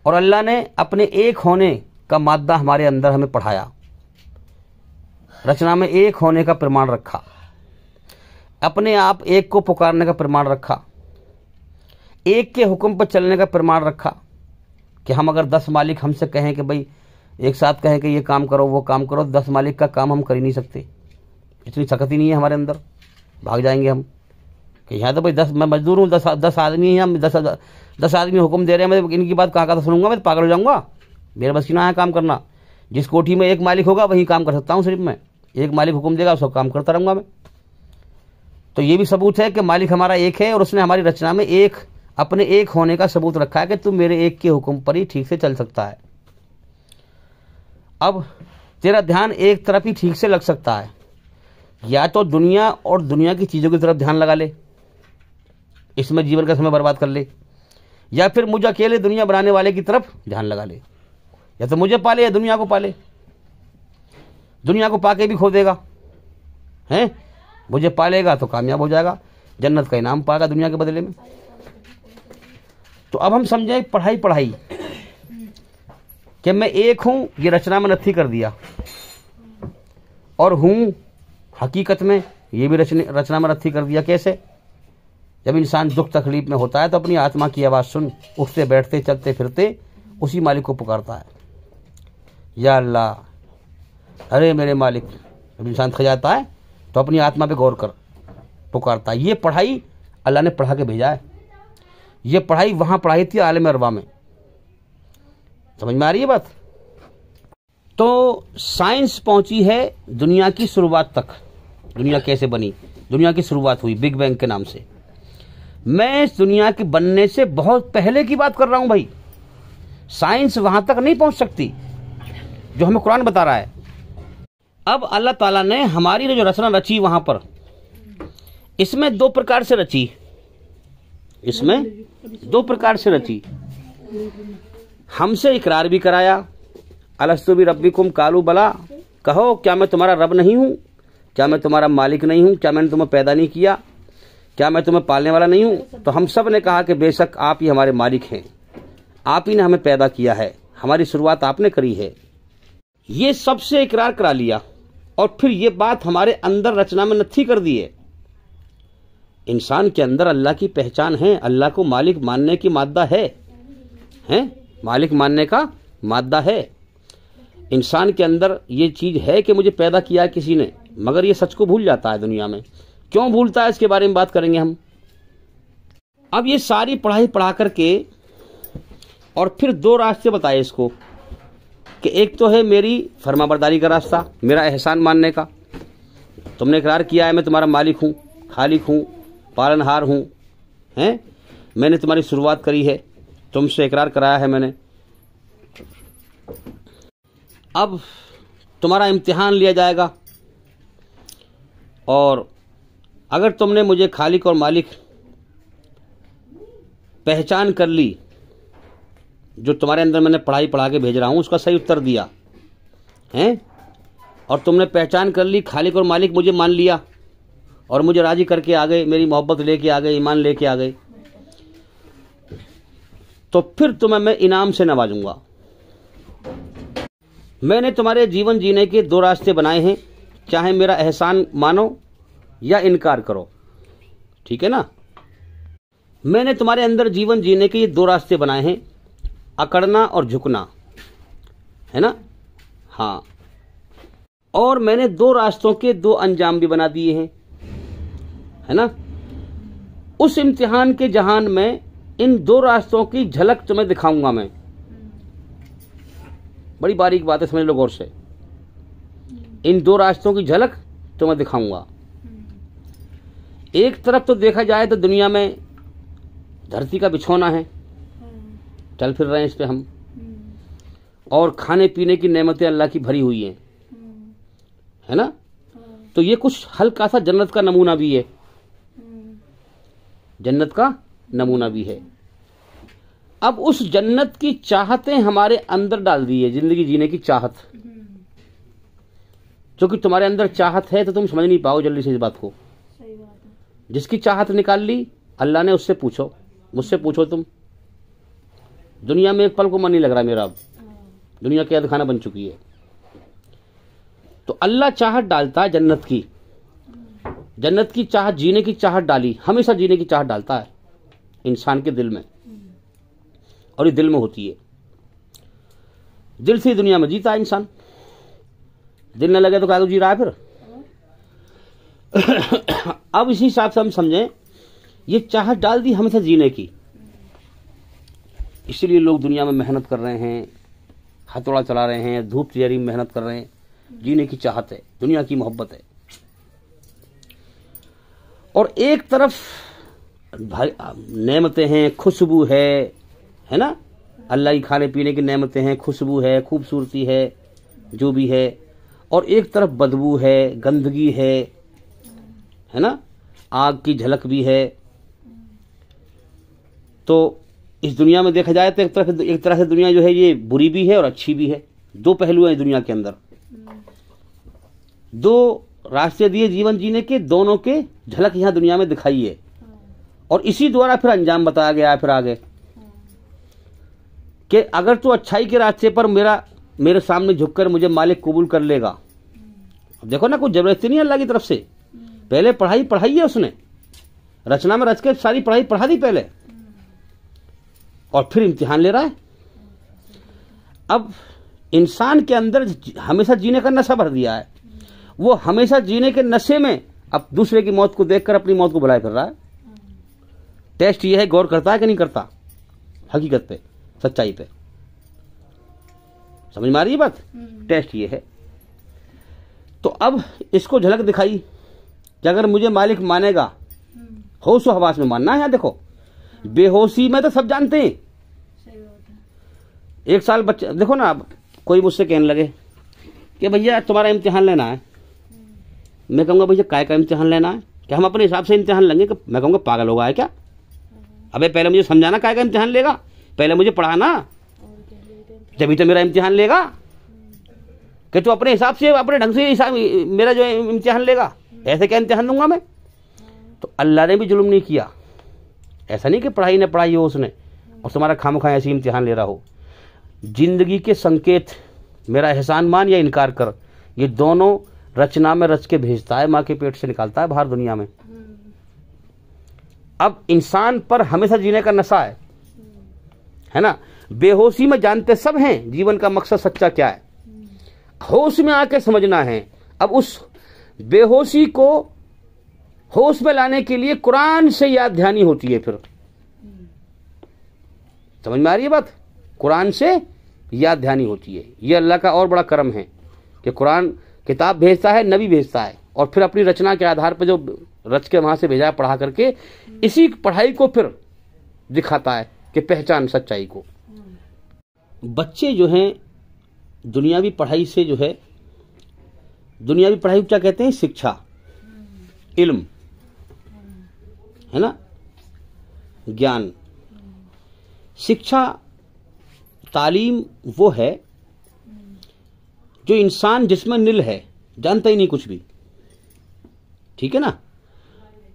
और अल्लाह ने अपने एक होने का मादा हमारे अंदर हमें पढ़ाया, रचना में एक होने का प्रमाण रखा, अपने आप एक को पुकारने का प्रमाण रखा, एक के हुक्म पर चलने का प्रमाण रखा कि हम अगर 10 मालिक हमसे कहें कि भाई एक साथ कहें कि ये काम करो वो काम करो, 10 मालिक का काम हम कर ही नहीं सकते, इतनी ताकत ही नहीं है हमारे अंदर, भाग जाएंगे हम कि यहाँ तो भाई 10 मैं मजदूर हूँ, 10 आदमी हैं हम, 10 आदमी हुक्म दे रहे हैं, मैं इनकी बात कहाँ सुनूंगा, मैं तो पागल हो जाऊंगा, मेरे बस की ना है काम करना। जिस कोठी में एक मालिक होगा वही काम कर सकता हूँ, सिर्फ मैं, एक मालिक हुक्म देगा सब काम करता रहूंगा मैं। तो ये भी सबूत है कि मालिक हमारा एक है और उसने हमारी रचना में एक अपने एक होने का सबूत रखा है कि तू मेरे एक के हुक्म पर ही ठीक से चल सकता है। अब तेरा ध्यान एक तरफ ही ठीक से लग सकता है, या तो दुनिया और दुनिया की चीज़ों की तरफ ध्यान लगा ले, इसमें जीवन का समय बर्बाद कर ले, या फिर मुझे अकेले दुनिया बनाने वाले की तरफ ध्यान लगा ले, या तो मुझे पाले या दुनिया को पाले। दुनिया को पाके भी खो देगा, हैं, मुझे पालेगा तो कामयाब हो जाएगा, जन्नत का इनाम पाएगा दुनिया के बदले में। तो अब हम समझें पढ़ाई कि मैं एक हूं, ये रचना में नथी कर दिया, और हूं हकीकत में ये भी रचना में नथी कर दिया। कैसे? जब इंसान दुख तकलीफ में होता है तो अपनी आत्मा की आवाज़ सुन, उठते बैठते चलते फिरते उसी मालिक को पुकारता है, या अल्लाह, अरे मेरे मालिक। जब इंसान थक जाता है तो अपनी आत्मा पे गौर कर पुकारता है। ये पढ़ाई अल्लाह ने पढ़ा के भेजा है, ये पढ़ाई वहाँ पढ़ाई थी आलम अरवा में। समझ में आ रही है बात? तो साइंस पहुंची है दुनिया की शुरुआत तक, दुनिया कैसे बनी, दुनिया की शुरुआत हुई बिग बैंग के नाम से। मैं इस दुनिया के बनने से बहुत पहले की बात कर रहा हूं भाई, साइंस वहां तक नहीं पहुंच सकती जो हमें कुरान बता रहा है। अब अल्लाह ताला ने हमारी जो रचना रची वहां पर, इसमें 2 प्रकार से रची, इसमें 2 प्रकार से रची। हमसे इकरार भी कराया, अलस्तु भी रब्बिकुम कालू बला, कहो क्या मैं तुम्हारा रब नहीं हूं, क्या मैं तुम्हारा मालिक नहीं हूं, क्या मैंने तुम्हें पैदा नहीं किया, क्या मैं तुम्हें पालने वाला नहीं हूं? तो हम सब ने कहा कि बेशक आप ही हमारे मालिक हैं, आप ही ने हमें पैदा किया है, हमारी शुरुआत आपने करी है। ये सबसे इकरार करा लिया और फिर ये बात हमारे अंदर रचना में नथी कर दी है। इंसान के अंदर अल्लाह की पहचान है, अल्लाह को मालिक मानने की मादा है, मालिक मानने का मादा है। इंसान के अंदर ये चीज है कि मुझे पैदा किया है किसी ने, मगर ये सच को भूल जाता है दुनिया में। क्यों भूलता है इसके बारे में बात करेंगे हम। अब ये सारी पढ़ाई पढ़ा करके और फिर 2 रास्ते बताए इसको कि एक तो है मेरी फरमाबरदारी का रास्ता, मेरा एहसान मानने का। तुमने इकरार किया है मैं तुम्हारा मालिक हूँ, खालिक हूँ, पालनहार हूँ, हैं, मैंने तुम्हारी शुरुआत करी है, तुमसे इकरार कराया है मैंने। अब तुम्हारा इम्तिहान लिया जाएगा और अगर तुमने मुझे खालिक और मालिक पहचान कर ली, जो तुम्हारे अंदर मैंने पढ़ाई पढ़ा के भेज रहा हूं उसका सही उत्तर दिया हैं, और तुमने पहचान कर ली खालिक और मालिक, मुझे मान लिया और मुझे राजी करके आ गए, मेरी मोहब्बत लेके आ गए, ईमान लेके आ गए, तो फिर तुम्हें मैं इनाम से नवाजूंगा। मैंने तुम्हारे जीवन जीने के 2 रास्ते बनाए हैं, चाहे मेरा एहसान मानो या इनकार करो, ठीक है ना। मैंने तुम्हारे अंदर जीवन जीने के ये 2 रास्ते बनाए हैं, अकड़ना और झुकना, है ना। हाँ, और मैंने 2 रास्तों के 2 अंजाम भी बना दिए हैं, है ना। उस इम्तिहान के जहान में इन 2 रास्तों की झलक तुम्हें दिखाऊंगा मैं। बड़ी बारीक बात है, समझ लो गौर से। इन 2 रास्तों की झलक तुम्हें दिखाऊंगा। एक तरफ तो देखा जाए तो दुनिया में धरती का बिछौना है, चल फिर रहे हैं इस पे हम, और खाने पीने की नेमतें अल्लाह की भरी हुई हैं, है ना। तो ये कुछ हल्का सा जन्नत का नमूना भी है, जन्नत का नमूना भी है। अब उस जन्नत की चाहतें हमारे अंदर डाल दी है, जिंदगी जीने की चाहत। क्योंकि तुम्हारे अंदर चाहत है तो तुम समझ नहीं पाओ जल्दी से इस बात को। जिसकी चाहत निकाल ली अल्लाह ने, उससे पूछो, मुझसे पूछो तुम। दुनिया में एक पल को मन नहीं लग रहा मेरा, अब दुनिया कैद खाना बन चुकी है। तो अल्लाह चाहत डालता है जन्नत की, जन्नत की चाहत, जीने की चाहत डाली, हमेशा जीने की चाहत डालता है इंसान के दिल में, और ये दिल में होती है। दिल से ही दुनिया में जीता है इंसान, दिल न लगे तो क्या जी रहा है फिर। अब इसी हिसाब से हम समझें, ये चाहत डाल दी हमेशा जीने की, इसलिए लोग दुनिया में मेहनत कर रहे हैं, हथौड़ा चला रहे हैं, धूप तैयारी में मेहनत कर रहे हैं। जीने की चाहत है, दुनिया की मोहब्बत है। और एक तरफ नेमतें हैं, खुशबू है ना, अल्लाह की खाने पीने की नेमतें हैं, खुशबू है, खूबसूरती है, जो भी है। और एक तरफ बदबू है, गंदगी है ना, आग की झलक भी है। तो इस दुनिया में देखा जाए तो एक तरह से दुनिया जो है ये बुरी भी है और अच्छी भी है। दो पहलू हैं दुनिया के अंदर, दो रास्ते दिए जीवन जीने के, दोनों के झलक यहाँ दुनिया में दिखाई है। और इसी द्वारा फिर अंजाम बताया गया है फिर आगे कि अगर तू अच्छाई के रास्ते पर मेरे सामने झुककर मुझे मालिक कबूल कर लेगा। अब देखो ना, कोई जबरदस्ती नहीं अल्लाह की तरफ से। पहले पढ़ाई है उसने, रचना में रच के सारी पढ़ाई पढ़ा दी पहले, और फिर इम्तिहान ले रहा है। अब इंसान के अंदर हमेशा जीने का नशा भर दिया है, वो हमेशा जीने के नशे में अब दूसरे की मौत को देखकर अपनी मौत को बुलाए फिर रहा है। टेस्ट ये है, गौर करता है कि नहीं करता हकीकत पे, सच्चाई पे। समझ में आ रही है बात? टेस्ट ये है। तो अब इसको झलक दिखाई कि अगर मुझे मालिक मानेगा, होश हवास में मानना है। यहाँ देखो, बेहोशी में तो सब जानते हैं। एक साल बच्चे देखो ना, अब कोई मुझसे कहने लगे कि भैया तुम्हारा इम्तिहान लेना है। मैं कहूँगा भैया काय का इम्तिहान लेना है? क्या हम अपने हिसाब से इम्तिहान लेंगे? मैं कहूँगा पागल होगा है क्या? अबे पहले मुझे समझाना काय का इम्तिहान लेगा, पहले मुझे पढ़ाना, जब तो मेरा इम्तिहान लेगा। कि तू अपने हिसाब से, अपने ढंग से मेरा जो इम्तिहान लेगा, ऐसे क्या इम्तिहान दूंगा मैं? तो अल्लाह ने भी जुल्म नहीं किया। ऐसा नहीं कि पढ़ाई ने पढ़ाई हो उसने और तुम्हारा खामखा ऐसे इम्तिहान ले रहा हो। जिंदगी के संकेत, मेरा एहसान मान या इनकार कर, ये दोनों रचना में रच के भेजता है, माँ के पेट से निकालता है बाहर दुनिया में। अब इंसान पर हमेशा जीने का नशा है ना। बेहोशी में जानते सब हैं जीवन का मकसद सच्चा क्या है, होश में आके समझना है। अब उस बेहोशी को होश में लाने के लिए कुरान से याद ध्यानी होती है। फिर समझ में आ रही है बात? कुरान से याद ध्यानी होती है। ये अल्लाह का और बड़ा करम है कि कुरान किताब भेजता है, नबी भेजता है, और फिर अपनी रचना के आधार पर जो रच के वहां से भेजा है पढ़ा करके, इसी पढ़ाई को फिर दिखाता है कि पहचान सच्चाई को। बच्चे जो हैं दुनियावी पढ़ाई से जो है, दुनियावी पढ़ाई क्या कहते हैं? शिक्षा, इल्म, है ना, ज्ञान। शिक्षा, तालीम वो है जो इंसान जिसमें निल है, जानता ही नहीं कुछ भी, ठीक है ना।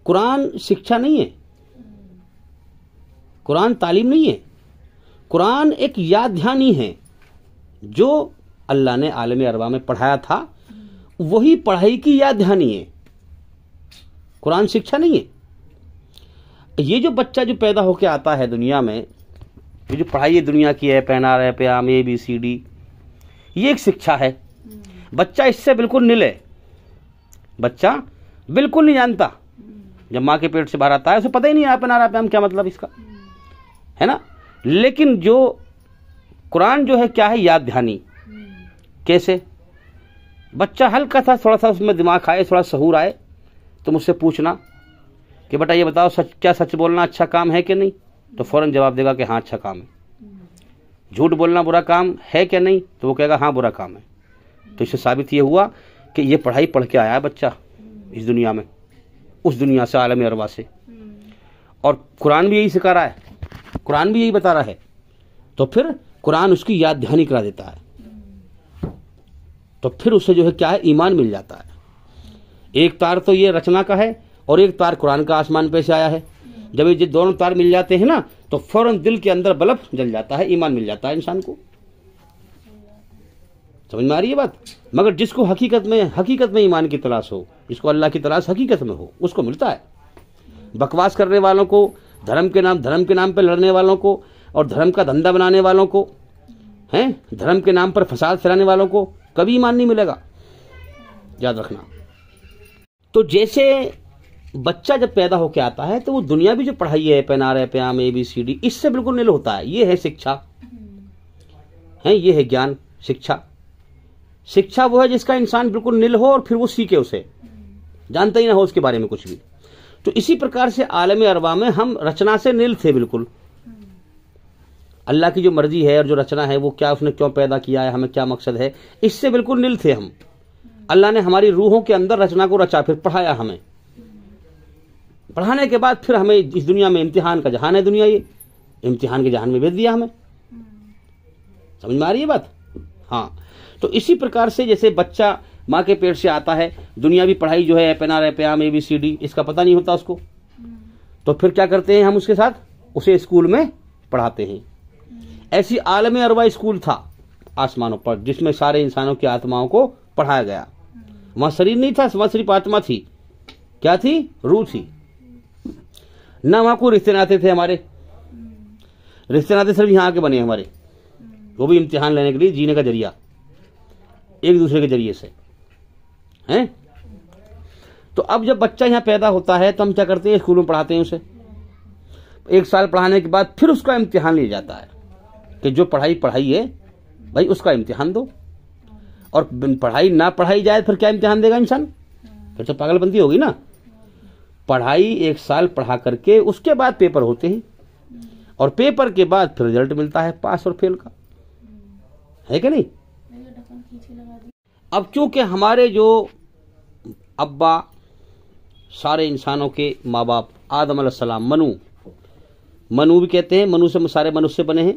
कुरान शिक्षा नहीं है, कुरान तालीम नहीं है, कुरान एक याद ध्यानी है जो अल्लाह ने आलम अरबा में पढ़ाया था, वही पढ़ाई की याद ध्यानी है। कुरान शिक्षा नहीं है। ये जो बच्चा जो पैदा होके आता है दुनिया में, ये जो पढ़ाई दुनिया की है, पहना रहे प्याम ABCD, ये एक शिक्षा है। बच्चा इससे बिल्कुल निल है, बच्चा बिल्कुल नहीं जानता। जब माँ के पेट से बाहर आता है उसे पता ही नहीं है पहना रहा प्याम क्या मतलब इसका, है ना। लेकिन जो कुरान जो है क्या है? याद ध्यानी। कैसे? बच्चा हल्का सा थोड़ा सा उसमें दिमाग आए, थोड़ा सहूर आए, तो मुझसे पूछना कि बेटा ये बताओ क्या सच बोलना अच्छा काम है कि नहीं? तो फौरन जवाब देगा कि हाँ अच्छा काम है। झूठ बोलना बुरा काम है क्या नहीं? तो वो कहेगा हाँ बुरा काम है। तो इससे साबित ये हुआ कि ये पढ़ाई पढ़ के आया है बच्चा, इस दुनिया में, उस दुनिया से, आलम अरवा से। और कुरान भी यही सिखा रहा है, कुरान भी यही बता रहा है। तो फिर कुरान उसकी याद दहानी करा देता है, तो फिर उससे जो है क्या है, ईमान मिल जाता है। एक तार तो ये रचना का है और एक तार कुरान का आसमान पे से आया है। जब ये दोनों तार मिल जाते हैं ना, तो फौरन दिल के अंदर बल्ब जल जाता है, ईमान मिल जाता है इंसान को। समझ में आ रही है बात? मगर जिसको हकीकत में ईमान की तलाश हो, जिसको अल्लाह की तलाश हकीकत में हो, उसको मिलता है। बकवास करने वालों को, धर्म के नाम पे लड़ने वालों को और धर्म का धंधा बनाने वालों को, हैं, धर्म के नाम पर फसाद फैलाने वालों को कभी ईमान नहीं मिलेगा, याद रखना। तो जैसे बच्चा जब पैदा होकर आता है तो वो दुनिया भी जो पढ़ाई है, पेनार प्याम ABCD, इससे बिल्कुल निल होता है। ये है शिक्षा, है ये है ज्ञान। शिक्षा वो है जिसका इंसान बिल्कुल निल हो और फिर वो सीखे, उसे जानता ही ना हो उसके बारे में कुछ भी। तो इसी प्रकार से आलम अरवा में हम रचना से निल थे बिल्कुल। अल्लाह की जो मर्जी है और जो रचना है, वो क्या, उसने क्यों पैदा किया है, हमें क्या मकसद है, इससे बिल्कुल निल थे हम। अल्लाह ने हमारी रूहों के अंदर रचना को रचा, फिर पढ़ाया हमें। पढ़ाने के बाद फिर हमें इस दुनिया में, इम्तिहान का जहान है दुनिया, ये इम्तिहान के जहान में भेज दिया हमें। समझ में आ रही है बात? हाँ। तो इसी प्रकार से जैसे बच्चा माँ के पेट से आता है, दुनियावी पढ़ाई जो है, पेनार प्याम ABCD, इसका पता नहीं होता उसको, तो फिर क्या करते हैं हम उसके साथ, उसे स्कूल में पढ़ाते हैं। ऐसी आलम अरवा स्कूल था आसमानों पर, जिसमें सारे इंसानों की आत्माओं को पढ़ाया गया। वहां शरीर नहीं था, वहां सिर्फ आत्मा थी। क्या थी? रूह थी। ना वहां कोई रिश्ते नाते थे हमारे, रिश्ते नाते सिर्फ यहाँ आके बने हमारे, वो भी इम्तिहान लेने के लिए, जीने का जरिया एक दूसरे के जरिए से, हैं। तो अब जब बच्चा यहाँ पैदा होता है तो हम क्या करते हैं, स्कूल में पढ़ाते हैं उसे। 1 साल पढ़ाने के बाद फिर उसका इम्तिहान लिया जाता है कि जो पढ़ाई है भाई, उसका इम्तिहान दो। और पढ़ाई ना पढ़ाई जाए फिर क्या इम्तिहान देगा इंसान? फिर तो पागलबंदी होगी ना। पढ़ाई 1 साल पढ़ा करके उसके बाद पेपर होते हैं, और पेपर के बाद फिर रिजल्ट मिलता है पास और फेल का, है कि नहीं? अब क्योंकि हमारे जो अब्बा, सारे इंसानों के माँ बाप, आदम अलैहिस्सलाम, मनु भी कहते हैं, मनु से सारे मनुष्य बने हैं,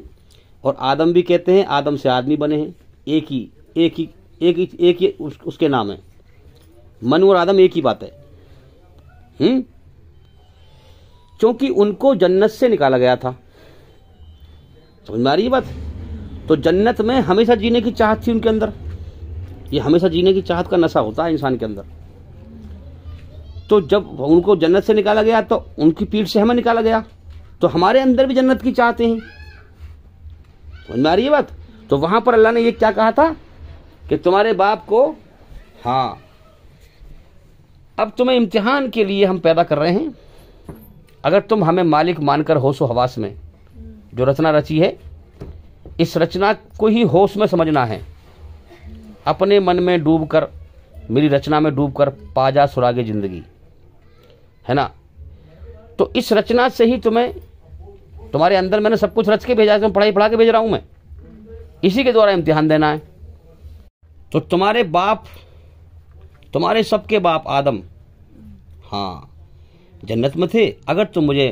और आदम भी कहते हैं, आदम से आदमी बने हैं। एक ही उसके नाम है। मनु और आदम एक ही बात है। क्योंकि उनको जन्नत से निकाला गया था। समझ में आ रही है बात? तो जन्नत में हमेशा जीने की चाहत थी उनके अंदर। ये हमेशा जीने की चाहत का नशा होता है इंसान के अंदर। तो जब उनको जन्नत से निकाला गया तो उनकी पीठ से हमें निकाला गया, तो हमारे अंदर भी जन्नत की चाहते हैं। समझ में आ रही है बात? तो वहां पर अल्लाह ने ये क्या कहा था कि तुम्हारे बाप को, हाँ, अब तुम्हें इम्तिहान के लिए हम पैदा कर रहे हैं। अगर तुम हमें मालिक मानकर होशो हवास में जो रचना रची है, इस रचना को ही होश में समझना है। अपने मन में डूबकर, मेरी रचना में डूबकर पा जा सुरागे जिंदगी, है ना। तो इस रचना से ही तुम्हारे अंदर मैंने सब कुछ रच के भेजा है, पढ़ाई पढ़ा के भेज रहा हूं मैं। इसी के द्वारा इम्तिहान देना है। तो तुम्हारे बाप, तुम्हारे सबके बाप आदम, हाँ, जन्नत में थे। अगर तुम मुझे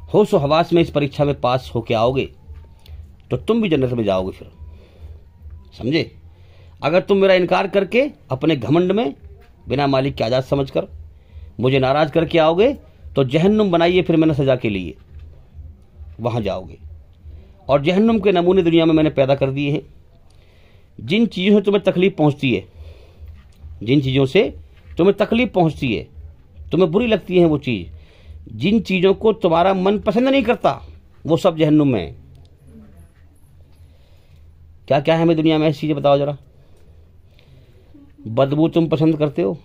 होश और हवास में इस परीक्षा में पास होके आओगे तो तुम भी जन्नत में जाओगे। फिर समझे? अगर तुम मेरा इनकार करके अपने घमंड में बिना मालिक के आजाद समझकर मुझे नाराज करके आओगे तो जहन्नुम बनाइए फिर मैंने सजा के लिए, वहां जाओगे। और जहन्नुम के नमूने दुनिया में मैंने पैदा कर दिए हैं। जिन चीज़ों से तुम्हें तकलीफ पहुंचती है, जिन चीज़ों से तुम्हें तकलीफ पहुंचती है, तुम्हें बुरी लगती है वो चीज़, जिन चीज़ों को तुम्हारा मन पसंद नहीं करता, वो सब जहन्नुम में है। क्या क्या है हमें दुनिया में ऐसी चीज़ें बताओ जरा। बदबू तुम पसंद करते हो?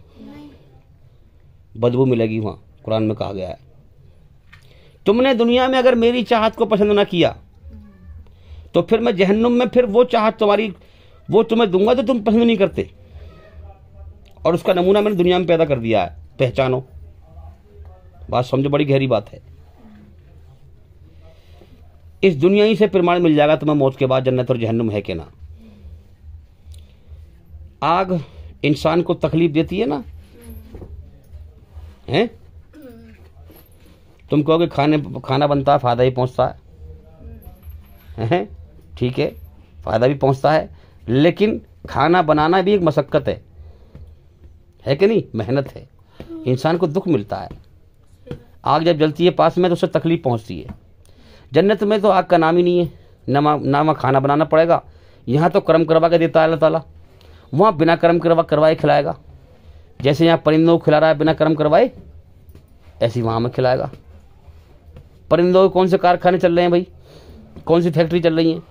बदबू मिलेगी वहाँ, कुरान में कहा गया है। तुमने दुनिया में अगर मेरी चाहत को पसंद ना किया तो फिर मैं जहन्नुम में फिर वो चाहत तुम्हारी, वो तुम्हें दूंगा तो तुम पसंद नहीं करते, और उसका नमूना मैंने दुनिया में पैदा कर दिया है। पहचानो, बात समझो, बड़ी गहरी बात है। इस दुनिया ही से प्रमाण मिल जाएगा तुम्हें मौत के बाद जन्नत और जहन्नुम है कि ना। आग इंसान को तकलीफ देती है ना, हैं? तुम कहोगे खाना बनता है, फायदा ही पहुंचता है, ठीक है, फायदा भी पहुंचता है, लेकिन खाना बनाना भी एक मशक्कत है कि नहीं? मेहनत है, इंसान को दुख मिलता है। आग जब जलती है पास में तो उससे तकलीफ पहुंचती है। जन्नत में तो आग का नाम ही नहीं है, ना खाना बनाना पड़ेगा। यहाँ तो कर्म करवा के देता है अल्लाह ताला, वहाँ बिना कर्म करवाए खिलाएगा। जैसे यहाँ परिंदों को खिला रहा है बिना कर्म करवाए, ऐसी वहाँ में खिलाएगा। परिंदों के कौन से कारखाने चल रहे हैं भाई, कौन सी फैक्ट्री चल रही है,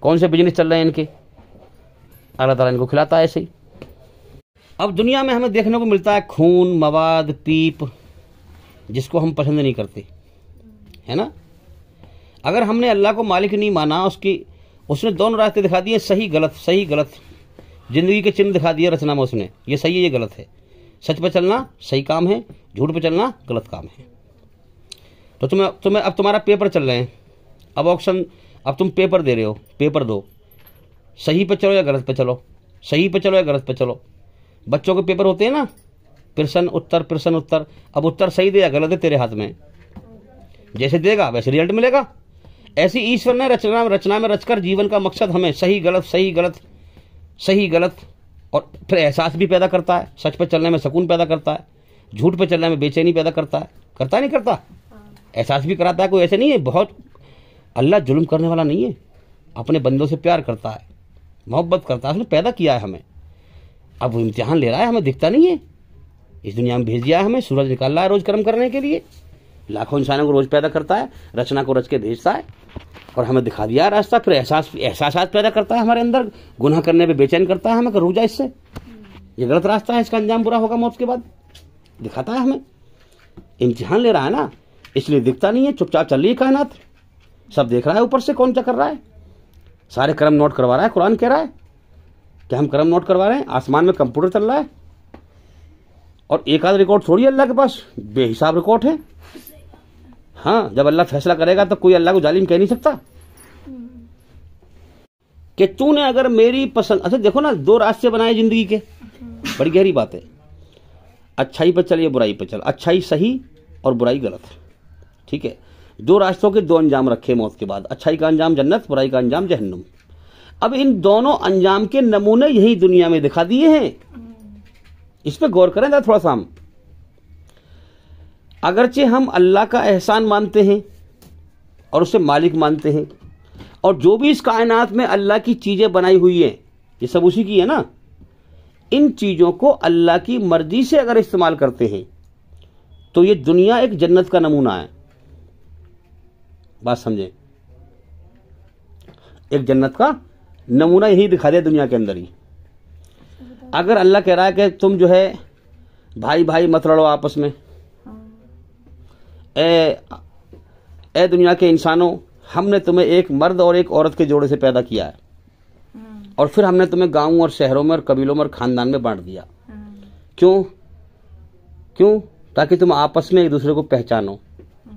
कौन से बिजनेस चल रहे हैं इनके, अल्लाह ताला इनको खिलाता है ऐसे ही। अब दुनिया में हमें देखने को मिलता है खून, मवाद, पीप, जिसको हम पसंद नहीं करते, है ना। अगर हमने अल्लाह को मालिक नहीं माना, उसने दोनों रास्ते दिखा दिए, सही गलत, जिंदगी के चिन्ह दिखा दिए रचना में उसने, ये सही है ये गलत है, सच पे चलना सही काम है, झूठ पे चलना गलत काम है। तो तुम्हें अब तुम्हारा पेपर चल रहे हैं, अब ऑप्शन, अब तुम पेपर दे रहे हो, पेपर दो, सही पे चलो या गलत पे चलो, सही पे चलो या गलत पे चलो। बच्चों के पेपर होते हैं ना, प्रश्न उत्तर, अब उत्तर सही दे या गलत है तेरे हाथ में, जैसे देगा वैसे रिजल्ट मिलेगा। ऐसी ईश्वर ने रचना में रचकर जीवन का मकसद हमें सही गलत और फिर एहसास भी पैदा करता है। सच पे चलने में सुकून पैदा करता है, झूठ पे चलने में बेचैनी पैदा करता है, नहीं करता, एहसास भी कराता है। कोई ऐसे नहीं है, बहुत अल्लाह जुल्म करने वाला नहीं है, अपने बंदों से प्यार करता है, मोहब्बत करता है, उसने पैदा किया है हमें। अब वो इम्तिहान ले रहा है, हमें दिखता नहीं है, इस दुनिया में भेज दिया है हमें, सूरज निकाल रहा है रोज कर्म करने के लिए, लाखों इंसानों को रोज पैदा करता है, रचना को रच के भेजता है और हमें दिखा दिया रास्ता। फिर एहसास पैदा करता है हमारे अंदर, गुनाह करने पे बेचैन करता है हमें, रुक जा इससे, ये गलत रास्ता है, इसका अंजाम बुरा होगा मौत के बाद, दिखाता है हमें। इम्तिहान ले रहा है ना, इसलिए दिखता नहीं है, चुपचाप चल रही है कायनात, सब देख रहा है ऊपर से कौन क्या कर रहा है, सारे कर्म नोट करवा रहा है। कुरान कह रहा है कि हम कर्म नोट करवा रहे हैं, आसमान में कंप्यूटर चल रहा है, और एक आध रिकॉर्ड थोड़ी अल्लाह के पास, बेहिसाब रिकॉर्ड है। हाँ, जब अल्लाह फैसला करेगा तो कोई अल्लाह को जालिम कह नहीं सकता कि तूने अगर मेरी पसंद। अच्छा देखो ना, दो रास्ते बनाए जिंदगी के, बड़ी गहरी बात है, अच्छाई पर चल या बुराई पर चल, अच्छाई सही और बुराई गलत, ठीक है। दो रास्तों के दो अंजाम रखे मौत के बाद, अच्छाई का अंजाम जन्नत, बुराई का अंजाम जहन्नुम। अब इन दोनों अंजाम के नमूने यही दुनिया में दिखा दिए हैं, इस पर गौर करें थोड़ा सा। हम अगरचे हम अल्लाह का एहसान मानते हैं और उसे मालिक मानते हैं, और जो भी इस कायनात में अल्लाह की चीजें बनाई हुई है ये सब उसी की है ना, इन चीजों को अल्लाह की मर्जी से अगर इस्तेमाल करते हैं तो ये दुनिया एक जन्नत का नमूना है। बात समझे, एक जन्नत का नमूना यही दिखा दे दुनिया के अंदर ही। अगर अल्लाह कह रहा है कि तुम जो है भाई भाई मत लड़ो आपस में, ए दुनिया के इंसानों, हमने तुम्हें एक मर्द और एक औरत के जोड़े से पैदा किया है, और फिर हमने तुम्हें गांवों और शहरों में और कबीलों में और खानदान में बांट दिया। क्यों? ताकि तुम आपस में एक दूसरे को पहचानो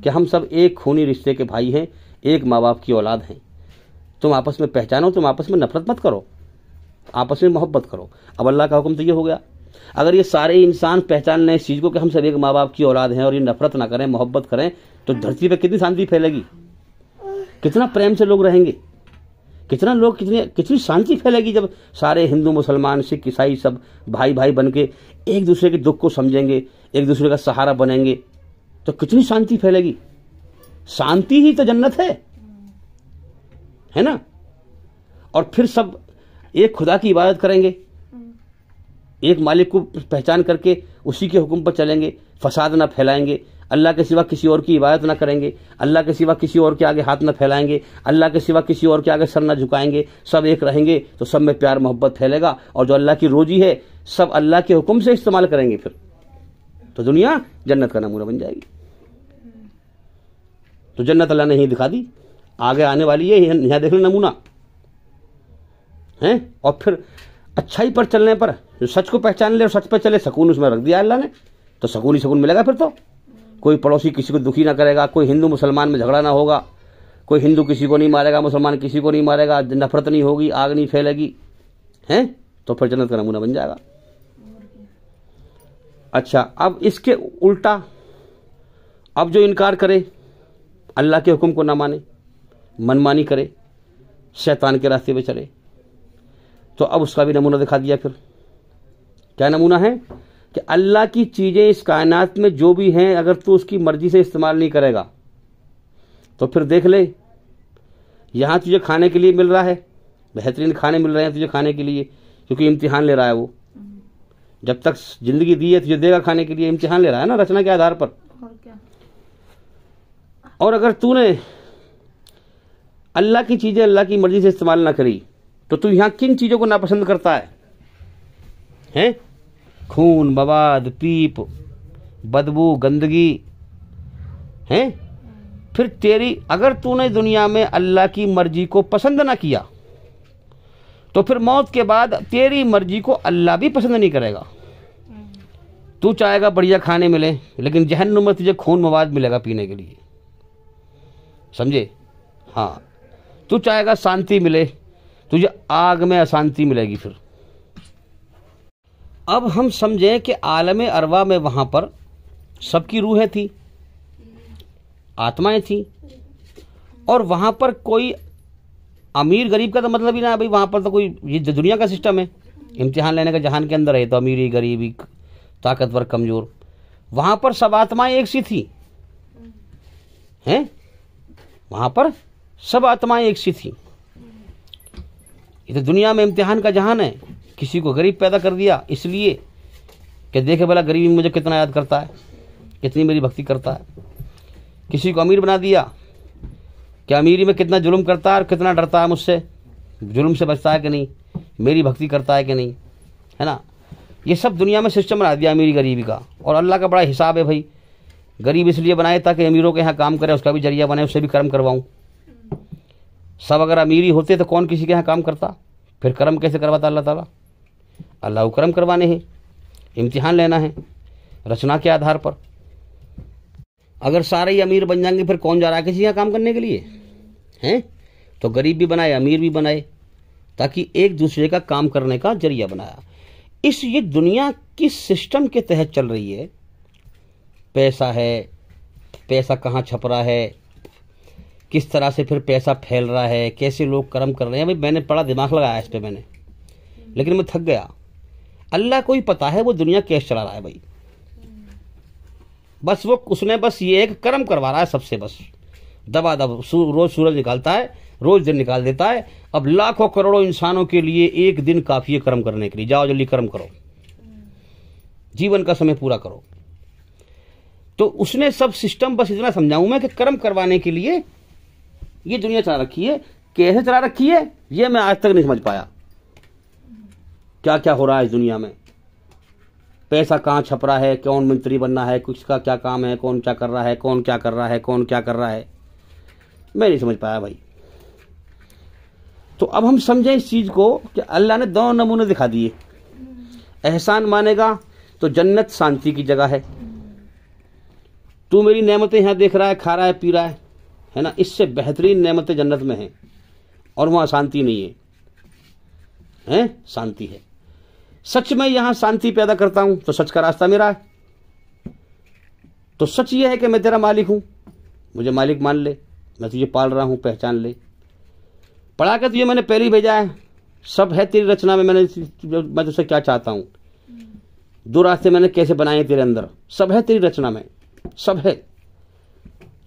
कि हम सब एक खूनी रिश्ते के भाई हैं, एक माँ बाप की औलाद हैं। तुम आपस में पहचानो, तुम आपस में नफरत मत करो, आपस में मोहब्बत करो। अब अल्लाह का हुक्म तो ये हो गया, अगर ये सारे इंसान पहचान लें इस चीज को कि हम सब एक माँ बाप की औलाद हैं और ये नफरत ना करें, मोहब्बत करें, तो धरती पर कितनी शांति फैलेगी, कितना प्रेम से लोग रहेंगे, कितनी शांति फैलेगी जब सारे हिंदू मुसलमान सिख ईसाई सब भाई भाई बन के एक दूसरे के दुख को समझेंगे, एक दूसरे का सहारा बनेंगे, तो कितनी शांति फैलेगी। शांति ही तो जन्नत है ना। और फिर सब एक खुदा की इबादत करेंगे, एक मालिक को पहचान करके उसी के हुक्म पर चलेंगे, फसाद ना फैलाएंगे, अल्लाह के सिवा किसी और की इबादत ना करेंगे, अल्लाह के सिवा किसी और के आगे हाथ ना फैलाएंगे, अल्लाह के सिवा किसी और के आगे सर ना झुकाएंगे, सब एक रहेंगे, तो सब में प्यार मोहब्बत फैलेगा, और जो अल्लाह की रोजी है सब अल्लाह के हुक्म से इस्तेमाल करेंगे, फिर तो दुनिया जन्नत का नमूना बन जाएगी। तो जन्नत अल्लाह ने ही दिखा दी, आगे आने वाली है, यहाँ देख लो नमूना है। और फिर अच्छाई पर चलने पर, जो सच को पहचान ले और सच पर चले, सुकून उसमें रख दिया अल्लाह ने, तो सुकून ही सुकून मिलेगा। फिर तो कोई पड़ोसी किसी को दुखी ना करेगा, कोई हिंदू मुसलमान में झगड़ा ना होगा, कोई हिंदू किसी को नहीं मारेगा, मुसलमान किसी को नहीं मारेगा, नफरत नहीं होगी, आग नहीं फैलेगी, हैं, तो फिर जन्नत का नमूना बन जाएगा। अच्छा, अब इसके उल्टा, अब जो इनकार करे, अल्लाह के हुक्म को ना माने, मनमानी करे, शैतान के रास्ते पे चले, तो अब उसका भी नमूना दिखा दिया। फिर क्या नमूना है कि अल्लाह की चीज़ें इस कायनात में जो भी हैं, अगर तू उसकी मर्जी से इस्तेमाल नहीं करेगा तो फिर देख ले, यहाँ तुझे खाने के लिए मिल रहा है, बेहतरीन खाने मिल रहे हैं तुझे खाने के लिए, क्योंकि इम्तिहान ले रहा है वो। जब तक जिंदगी दी है तुझे देगा खाने के लिए, इम्तिहान ले रहा है ना, रचना के आधार पर। और अगर तूने अल्लाह की चीज़ें अल्लाह की मर्जी से इस्तेमाल ना करी तो तू यहाँ किन चीज़ों को नापसंद करता है? हैं? खून, मवाद, पीप, बदबू, गंदगी, हैं? फिर तेरी, अगर तूने दुनिया में अल्लाह की मर्जी को पसंद ना किया तो फिर मौत के बाद तेरी मर्जी को अल्लाह भी पसंद नहीं करेगा। तू चाहेगा बढ़िया खाने मिले, लेकिन जहन्नुम में तुझे खून मवाद मिलेगा पीने के लिए, समझे? हाँ, तू चाहेगा शांति मिले, तुझे आग में अशांति मिलेगी। फिर अब हम समझें कि आलम अरवा में वहां पर सबकी रूहें थी, आत्माएं थी, और वहां पर कोई अमीर गरीब का तो मतलब ही ना है भाई। वहां पर तो कोई, ये दुनिया का सिस्टम है, इम्तिहान लेने का जहान के अंदर है, तो अमीरी गरीबी, ताकतवर कमजोर, वहां पर सब आत्माएं एक सी थी, हैं? वहां पर सब आत्माएं एक सी थी। ये तो दुनिया में इम्तिहान का जहान है। किसी को गरीब पैदा कर दिया इसलिए कि देखे भला गरीबी मुझे कितना याद करता है, कितनी मेरी भक्ति करता है। किसी को अमीर बना दिया कि अमीरी में कितना जुल्म करता है और कितना डरता है मुझसे, जुल्म से बचता है कि नहीं, मेरी भक्ति करता है कि नहीं, है ना। ये सब दुनिया में सिस्टम बना दिया अमीरी गरीबी का। और अल्लाह का बड़ा हिसाब है भाई, गरीब इसलिए बनाए ताकि अमीरों के यहाँ काम करे, उसका भी जरिया बने, उससे भी कर्म करवाऊँ। सब अगर अमीरी होते तो कौन किसी के यहाँ काम करता? फिर कर्म कैसे करवाता अल्लाह ताला? अल्लाह को कर्म करवाने हैं, इम्तिहान लेना है रचना के आधार पर। अगर सारे ही अमीर बन जाएंगे फिर कौन जा रहा है किसी का काम करने के लिए? हैं? तो गरीब भी बनाए, अमीर भी बनाए, ताकि एक दूसरे का काम करने का जरिया बनाया। ये दुनिया किस सिस्टम के तहत चल रही है? पैसा है, पैसा कहाँ छप रहा है, किस तरह से फिर पैसा फैल रहा है, कैसे लोग कर्म कर रहे हैं। भाई मैंने बड़ा दिमाग लगाया इस पे मैंने, लेकिन मैं थक गया। अल्लाह को ही पता है वो दुनिया कैसे चला रहा है भाई। बस वो उसने बस ये एक कर्म करवा रहा है सबसे, बस दबा दब रोज सूरज निकालता है, रोज दिन निकाल देता है। अब लाखों करोड़ों इंसानों के लिए एक दिन काफी है कर्म करने के लिए। जाओ जल्दी कर्म करो, जीवन का समय पूरा करो। तो उसने सब सिस्टम बस इतना समझाऊं मैं कि कर्म करवाने के लिए ये दुनिया चला रखी है। कैसे चला रखी है ये मैं आज तक नहीं समझ पाया। क्या क्या हो रहा है इस दुनिया में, पैसा कहाँ छप रहा है, कौन मंत्री बनना है, किसका क्या काम है, कौन क्या कर रहा है, कौन क्या कर रहा है, कौन क्या कर रहा है, मैं नहीं समझ पाया भाई। तो अब हम समझें इस चीज को कि अल्लाह ने दो नमूने दिखा दिए। एहसान मानेगा तो जन्नत शांति की जगह है। तू मेरी नेमतें यहां देख रहा है, खा रहा है, पी रहा है ना, इससे बेहतरीन नेमतें जन्नत में हैं और वहां शांति नहीं है, हैं? शांति है। सच में यहां शांति पैदा करता हूं तो सच का रास्ता मेरा है। तो सच ये है कि मैं तेरा मालिक हूं, मुझे मालिक मान ले, मैं तुझे पाल रहा हूं, पहचान ले। पढ़ा के तुझे मैंने पहले ही भेजा है, सब है तेरी रचना में। मैं तुझसे क्या चाहता हूं, दो रास्ते मैंने कैसे बनाए तेरे अंदर, सब है तेरी रचना में, सब है।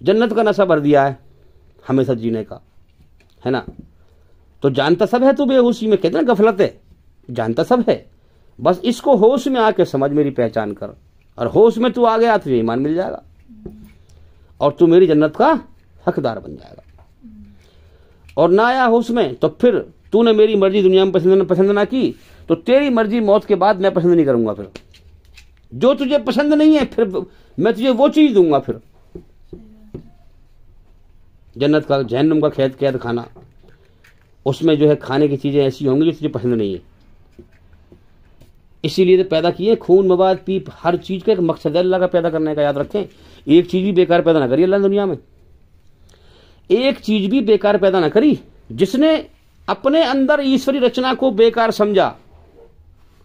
जन्नत का नशा भर दिया है हमेशा जीने का, है ना। तो जानता सब है तू बेहोशी में, कहते ना गफलत है, जानता सब है। बस इसको होश में आके समझ, मेरी पहचान कर, और होश में तू आ गया तुझे ईमान मिल जाएगा और तू मेरी जन्नत का हकदार बन जाएगा। और ना आया होश में तो फिर तूने मेरी मर्जी दुनिया में पसंद ना की तो तेरी मर्जी मौत के बाद मैं पसंद नहीं करूंगा। फिर जो तुझे पसंद नहीं है फिर मैं तुझे वो चीज दूंगा। फिर जन्नत का, जहन्नुम का कैद खाना, उसमें जो है खाने की चीजें ऐसी होंगी जो तुझे पसंद नहीं है। इसीलिए तो पैदा किए, खून मवाद पीप, हर चीज का एक मकसद है अल्लाह का पैदा करने का। याद रखें, एक चीज भी बेकार पैदा ना करी अल्लाह ने दुनिया में, एक चीज भी बेकार पैदा ना करी। जिसने अपने अंदर ईश्वरी रचना को बेकार समझा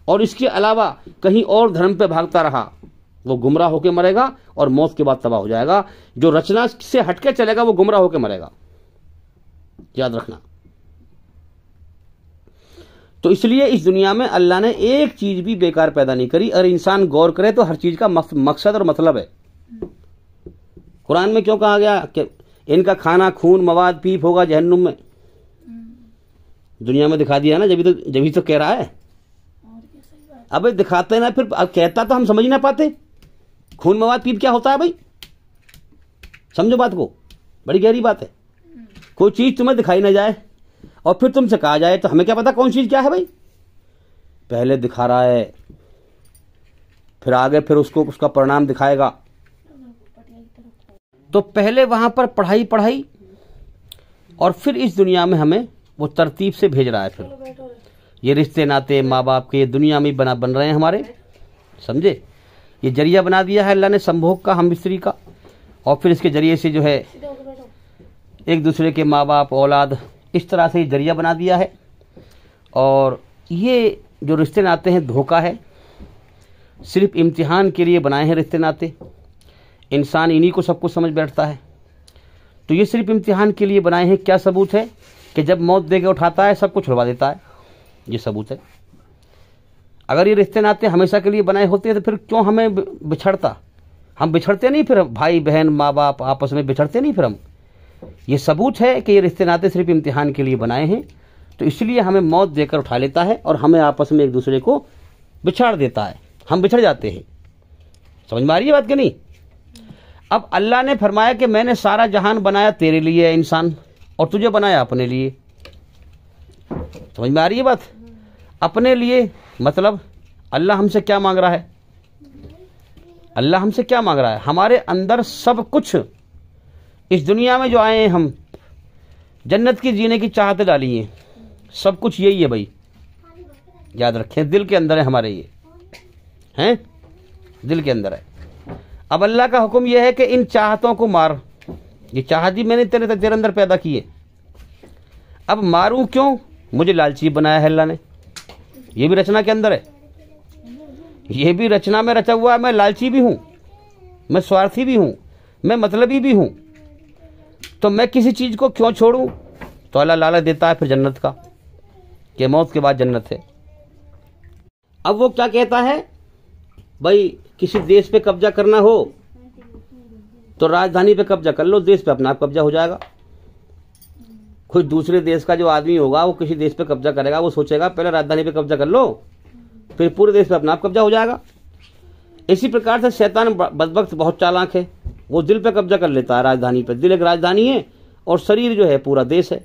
और इसके अलावा कहीं और धर्म पे भागता रहा वो गुमराह होकर मरेगा और मौत के बाद तबाह हो जाएगा। जो रचना से हटके चलेगा वो गुमराह होकर मरेगा, याद रखना। तो इसलिए इस दुनिया में अल्लाह ने एक चीज भी बेकार पैदा नहीं करी। और इंसान गौर करे तो हर चीज का मकसद और मतलब है। कुरान में क्यों कहा गया कि इनका खाना खून मवाद पीप होगा जहन्नुम में? दुनिया में दिखा दिया ना, जभी तो कह रहा है। अबे दिखाते ना, फिर अब कहता तो हम समझ ही ना पाते। खून मवाद पीप क्या होता है भाई? समझो बात को, बड़ी गहरी बात है। कोई चीज तुम्हें दिखाई ना जाए और फिर तुमसे कहा जाए तो हमें क्या पता कौन चीज क्या है भाई? पहले दिखा रहा है, फिर आगे फिर उसको उसका परिणाम दिखाएगा। तो पहले वहां पर पढ़ाई और फिर इस दुनिया में हमें वो तरतीब से भेज रहा है। फिर ये रिश्ते नाते माँ बाप के ये दुनिया में बन रहे हैं हमारे, समझे? ये जरिया बना दिया है अल्लाह ने संभोग का, हम स्त्री का। और फिर इसके जरिए से जो है एक दूसरे के माँ बाप औलाद, इस तरह से ये जरिया बना दिया है। और ये जो रिश्ते नाते हैं धोखा है, सिर्फ इम्तिहान के लिए बनाए हैं रिश्ते नाते। इंसान इन्हीं को सब कुछ समझ बैठता है। तो ये सिर्फ इम्तिहान के लिए बनाए हैं। क्या सबूत है कि जब मौत दे के उठाता है सब कुछ छुड़वा देता है? ये सबूत है। अगर ये रिश्ते नाते हमेशा के लिए बनाए होते हैं तो फिर क्यों हमें बिछड़ता? हम बिछड़ते नहीं, फिर भाई बहन माँ बाप आपस में बिछड़ते नहीं फिर हम। ये सबूत है कि ये रिश्ते नाते सिर्फ इम्तिहान के लिए बनाए हैं। तो इसलिए हमें मौत देकर उठा लेता है और हमें आपस में एक दूसरे को बिछाड़ देता है, हम बिछड़ जाते हैं। समझ में आ रही है बात कि नहीं? अब अल्लाह ने फरमाया कि मैंने सारा जहान बनाया तेरे लिए इंसान, और तुझे बनाया अपने लिए। समझ में आ रही है बात? अपने लिए मतलब अल्लाह हमसे क्या मांग रहा है? अल्लाह हमसे क्या मांग रहा है? हमारे अंदर सब कुछ, इस दुनिया में जो आए हैं हम, जन्नत की जीने की चाहत डाली है, सब कुछ यही है भाई। याद रखें, दिल के अंदर है हमारे, ये हैं दिल के अंदर है। अब अल्लाह का हुक्म यह है कि इन चाहतों को मार। ये चाहत ही मैंने तेरे अंदर पैदा की है। अब मारूं क्यों? मुझे लालची बनाया है अल्लाह ने। ये भी रचना के अंदर है, ये भी रचना में रचा हुआ है। मैं लालची भी हूं, मैं स्वार्थी भी हूं, मैं मतलबी भी हूं। तो मैं किसी चीज को क्यों छोड़ूं? तो अल्लाह लालच देता है फिर जन्नत का, कि मौत के बाद जन्नत है। अब वो क्या कहता है भाई, किसी देश पे कब्जा करना हो तो राजधानी पे कब्जा कर लो, देश पे अपना आप कब्जा हो जाएगा। कोई दूसरे देश का जो आदमी होगा वो किसी देश पे कब्जा करेगा, वो सोचेगा पहले राजधानी पे कब्जा कर लो, फिर पूरे देश पे अपना आप कब्जा हो जाएगा। इसी प्रकार से शैतान बदबख्त बहुत चालाक है, वो दिल पे कब्जा कर लेता है, राजधानी पे। दिल एक राजधानी है और शरीर जो है पूरा देश है।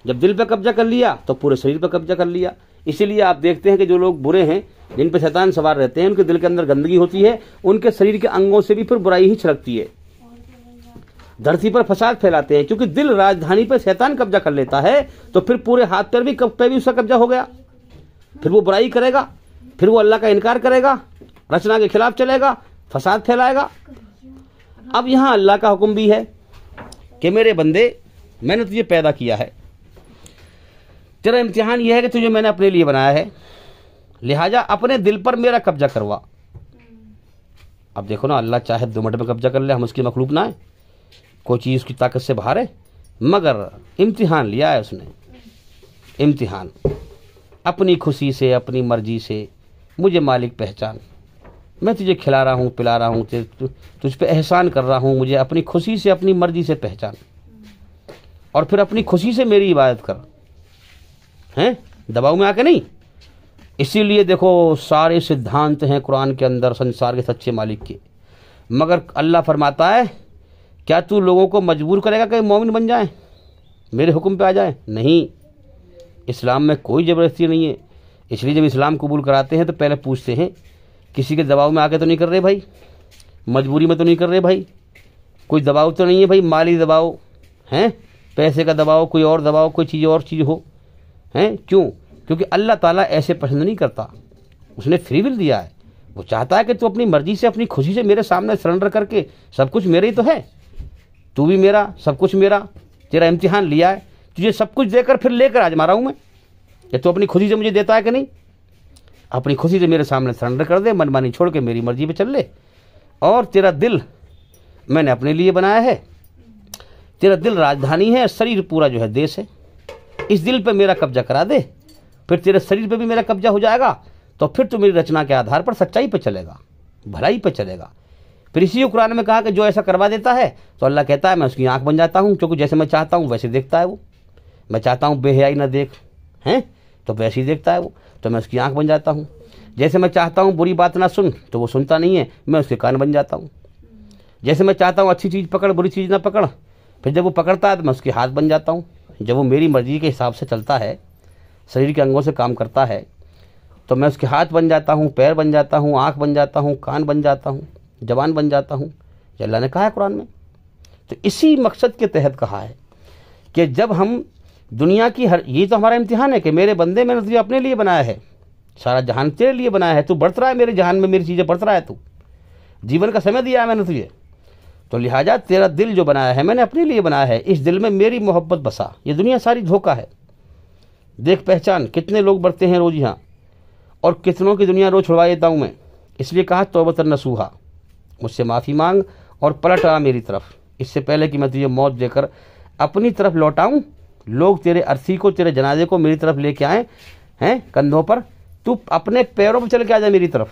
जब दिल पे कब्जा कर लिया तो पूरे शरीर पे कब्जा कर लिया। इसीलिए आप देखते हैं कि जो लोग बुरे हैं, जिन पे शैतान सवार रहते हैं, उनके दिल के अंदर गंदगी होती है, उनके शरीर के अंगों से भी फिर बुराई ही छिड़कती है, धरती पर फसाद फैलाते हैं। क्योंकि दिल राजधानी पर शैतान कब्जा कर लेता है तो फिर पूरे हाथ पैर भी उसका कब्जा हो गया। फिर वो बुराई करेगा, फिर वो अल्लाह का इनकार करेगा, रचना के खिलाफ चलेगा, फसाद फैलाएगा। अब यहां अल्लाह का हुक्म भी है कि मेरे बंदे, मैंने तुझे पैदा किया है, तेरा इम्तिहान यह है कि तुझे मैंने अपने लिए बनाया है, लिहाजा अपने दिल पर मेरा कब्जा करवा। अब देखो ना, अल्लाह चाहे 2 मिनट में कब्जा कर ले, हम उसकी मखलूक ना है, कोई चीज़ उसकी ताकत से बाहर है। मगर इम्तिहान लिया है उसने, इम्तिहान अपनी खुशी से, अपनी मर्जी से। मुझे मालिक पहचान, मैं तुझे खिला रहा हूँ, पिला रहा हूँ, तुझ पे एहसान कर रहा हूँ, मुझे अपनी खुशी से, अपनी मर्जी से पहचान, और फिर अपनी खुशी से मेरी इबादत कर, हैं दबाव में आके नहीं। इसीलिए देखो सारे सिद्धांत हैं कुरान के अंदर संसार के सच्चे मालिक के। मगर अल्लाह फरमाता है, क्या तू लोगों को मजबूर करेगा कि मोमिन बन जाए, मेरे हुक्म पे आ जाए? नहीं, इस्लाम में कोई ज़बरदस्ती नहीं है। इसलिए जब इस्लाम कबूल कराते हैं तो पहले पूछते हैं, किसी के दबाव में आके तो नहीं कर रहे भाई, मजबूरी में तो नहीं कर रहे भाई, कोई दबाव तो नहीं है भाई, माली दबाव हैं, पैसे का दबाव, कोई और दबाव, कोई चीज़ और चीज़ हो, हैं? क्यों? क्योंकि अल्लाह ताला ऐसे पसंद नहीं करता। उसने फ्री विल दिया है, वो चाहता है कि तू अपनी मर्जी से, अपनी खुशी से मेरे सामने सरेंडर करके, सब कुछ मेरे ही तो है, तू भी मेरा, सब कुछ मेरा, तेरा इम्तिहान लिया है, तुझे सब कुछ देकर फिर लेकर आज मारा हूं मैं, कि तू अपनी खुशी से मुझे देता है कि नहीं। अपनी खुशी से मेरे सामने सरेंडर कर दे, मनमानी छोड़ के मेरी मर्जी पे चल ले। और तेरा दिल मैंने अपने लिए बनाया है, तेरा दिल राजधानी है, शरीर पूरा जो है देश है। इस दिल पे मेरा कब्जा करा दे, फिर तेरे शरीर पे भी मेरा कब्जा हो जाएगा, तो फिर तू मेरी रचना के आधार पर सच्चाई पे चलेगा, भलाई पे चलेगा। फिर इसी कुरान में कहा कि जो ऐसा करवा देता है तो अल्लाह कहता है मैं उसकी आंख बन जाता हूँ, क्योंकि जैसे मैं चाहता हूँ वैसे देखता है वो। मैं चाहता हूँ बेहयाई ना देख हैं तो वैसे ही देखता है वो, तो मैं उसकी आंख बन जाता हूँ। जैसे मैं चाहता हूँ बुरी बात ना सुन तो वो सुनता नहीं है, मैं उसके कान बन जाता हूँ। जैसे मैं चाहता हूँ अच्छी चीज़ पकड़, बुरी चीज़ ना पकड़, फिर जब वो पकड़ता है तो मैं उसके हाथ बन जाता हूँ। जब वो मेरी मर्जी के हिसाब से चलता है, शरीर के अंगों से काम करता है, तो मैं उसके हाथ बन जाता हूँ, पैर बन जाता हूँ, आँख बन जाता हूँ, कान बन जाता हूँ, जबान बन जाता हूँ। ये अल्लाह ने कहा है कुरान में। तो इसी मकसद के तहत कहा है कि जब हम दुनिया की ये तो हमारा इम्तिहान है कि मेरे बंदे मैंने तुझे अपने लिए बनाया है, सारा जहान तेरे लिए बनाया है, तू बढ़त रहा है मेरे जहान में, मेरी चीज़ें बढ़त रहा है, तू जीवन का समय दिया है मैंने तुझे, तो लिहाजा तेरा दिल जो बनाया है मैंने अपने लिए बनाया है। इस दिल में मेरी मोहब्बत बसा। ये दुनिया सारी धोखा है, देख पहचान कितने लोग बढ़ते हैं रोज़ यहाँ, और कितनों की दुनिया रोज़ छुड़वा देता हूँ मैं। इसलिए कहा तौबतन नसूहा, मुझसे माफ़ी मांग और पलट आ मेरी तरफ, इससे पहले कि मैं तुझे मौत देकर अपनी तरफ लौटाऊं। लोग तेरे अर्थी को, तेरे जनाजे को मेरी तरफ लेके आए हैं कंधों पर, तू अपने पैरों पर चल के आ जा मेरी तरफ,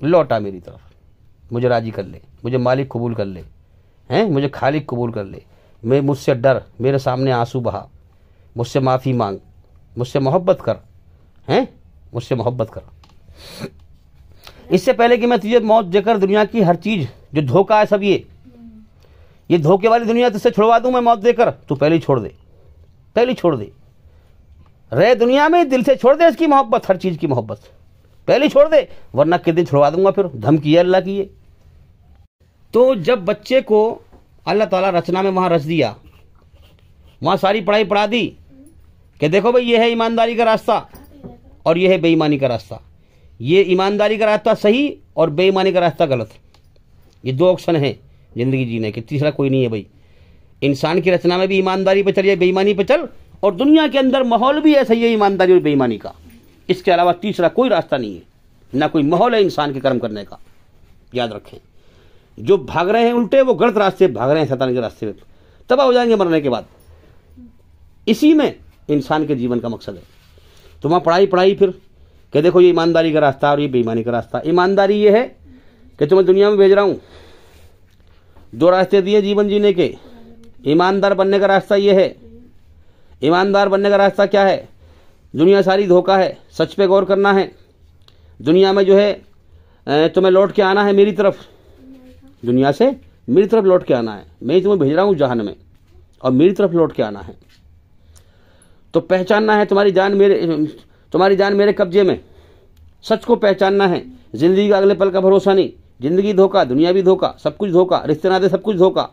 लौटा मेरी तरफ, मुझे राजी कर ले, मुझे मालिक कबूल कर ले, हैं मुझे खालिक कबूल कर ले। मैं मुझसे डर, मेरे सामने आंसू बहा, मुझसे माफ़ी मांग, मुझसे मोहब्बत कर, हैं मुझसे मोहब्बत कर। इससे पहले कि मैं तुझे मौत देकर दुनिया की हर चीज़ जो धोखा है सब ये धोखे वाली दुनिया तुझसे छुड़वा दूं मैं मौत देकर, तू पहले ही छोड़ दे, पहले छोड़ दे। रहे दुनिया में दिल से छोड़ दे इसकी मोहब्बत, हर चीज़ की मोहब्बत पहले छोड़ दे, वरना किस दिन छुड़वा दूंगा। फिर धमकी है अल्लाह की ये। तो जब बच्चे को अल्लाह ताला रचना में वहाँ रच दिया, वहाँ सारी पढ़ाई पढ़ा दी कि देखो भाई ये है ईमानदारी का रास्ता और ये है बेईमानी का रास्ता, ये ईमानदारी का रास्ता सही और बेईमानी का रास्ता गलत, ये दो ऑप्शन है ज़िंदगी जीने के, तीसरा कोई नहीं है भाई। इंसान की रचना में भी ईमानदारी पे चल या बेईमानी पे चल, और दुनिया के अंदर माहौल भी ऐसा ही है ईमानदारी और बेईमानी का, इसके अलावा तीसरा कोई रास्ता नहीं है, ना कोई माहौल है इंसान के कर्म करने का। याद रखें, जो भाग रहे हैं उल्टे वो गलत रास्ते भाग रहे हैं, शैतान के रास्ते में तबाह हो जाएंगे मरने के बाद। इसी में इंसान के जीवन का मकसद है। तो वहाँ पढ़ाई फिर कि देखो ये ईमानदारी का रास्ता और ये बेईमानी का रास्ता। ईमानदारी ये है कि तुम्हें दुनिया में भेज रहा हूँ, दो रास्ते दिए जीवन जीने के। ईमानदार बनने का रास्ता ये है। ईमानदार बनने का रास्ता क्या है? दुनिया सारी धोखा है, सच पे गौर करना है। दुनिया में जो है तुम्हें लौट के आना है मेरी तरफ, दुनिया से मेरी तरफ लौट के आना है। मैं ही तुम्हें भेज रहा हूँ जहान में, और मेरी तरफ लौट के आना है। तो पहचानना है तुम्हारी जान मेरे कब्जे में, सच को पहचानना है। जिंदगी का अगले पल का भरोसा नहीं, जिंदगी धोखा, दुनिया भी धोखा, सब कुछ धोखा, रिश्ते नाते सब कुछ धोखा,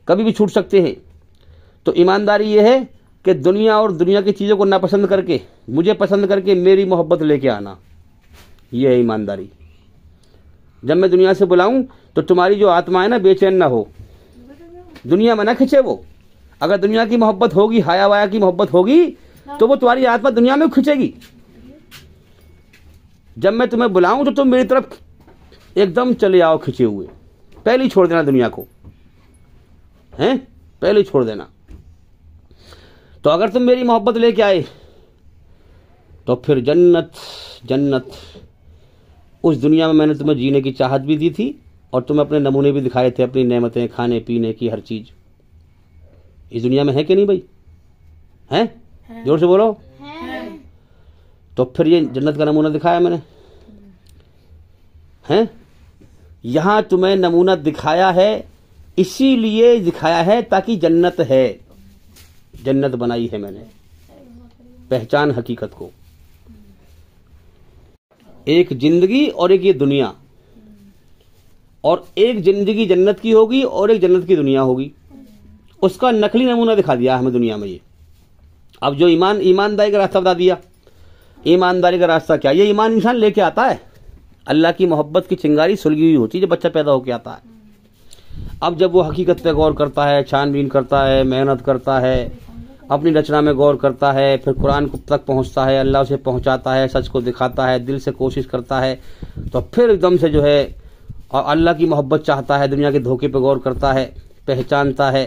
कभी भी छूट सकते हैं। तो ईमानदारी ये है कि दुनिया और दुनिया की चीज़ों को नापसंद करके मुझे पसंद करके मेरी मोहब्बत लेके आना, ये है ईमानदारी। जब मैं दुनिया से बुलाऊं तो तुम्हारी जो आत्मा है ना बेचैन ना हो, दुनिया में ना खिंचे वो। अगर दुनिया की मोहब्बत होगी, हाया वाया की मोहब्बत होगी, तो वो तुम्हारी आत्मा दुनिया में खिंचेगी। जब मैं तुम्हें बुलाऊं तो तुम मेरी तरफ एकदम चले आओ खिंचे हुए। पहले ही छोड़ देना दुनिया को, हैं पहले ही छोड़ देना। तो अगर तुम मेरी मोहब्बत लेके आए तो फिर जन्नत जन्नत, उस दुनिया में मैंने तुम्हें जीने की चाहत भी दी थी और तुम्हें अपने नमूने भी दिखाए थे, अपनी नेमतें, खाने पीने की हर चीज इस दुनिया में है कि नहीं भाई? हैं? जोर से बोलो। तो फिर ये जन्नत का नमूना दिखाया मैंने, हैं? यहां तुम्हें नमूना दिखाया है, इसीलिए दिखाया है ताकि जन्नत है, जन्नत बनाई है मैंने। पहचान हकीकत को, एक जिंदगी और एक ये दुनिया, और एक जिंदगी जन्नत की होगी और एक जन्नत की दुनिया होगी। उसका नकली नमूना दिखा दिया हमें दुनिया में ये। अब जो ईमानदारी का रास्ता बता दिया। ईमानदारी का रास्ता क्या? ये ईमान इंसान लेके आता है। अल्लाह की मोहब्बत की चिंगारी सुलगी हुई होती है जब बच्चा पैदा होके आता है। अब जब वो हकीकत पे गौर करता है, छानबीन करता है, मेहनत करता है, अपनी रचना में गौर करता है, फिर कुरान को तक पहुंचता है, अल्लाह उसे पहुंचाता है, सच को दिखाता है, दिल से कोशिश करता है, तो फिर एकदम से जो है और अल्लाह की मोहब्बत चाहता है, दुनिया के धोखे पे गौर करता है, पहचानता है,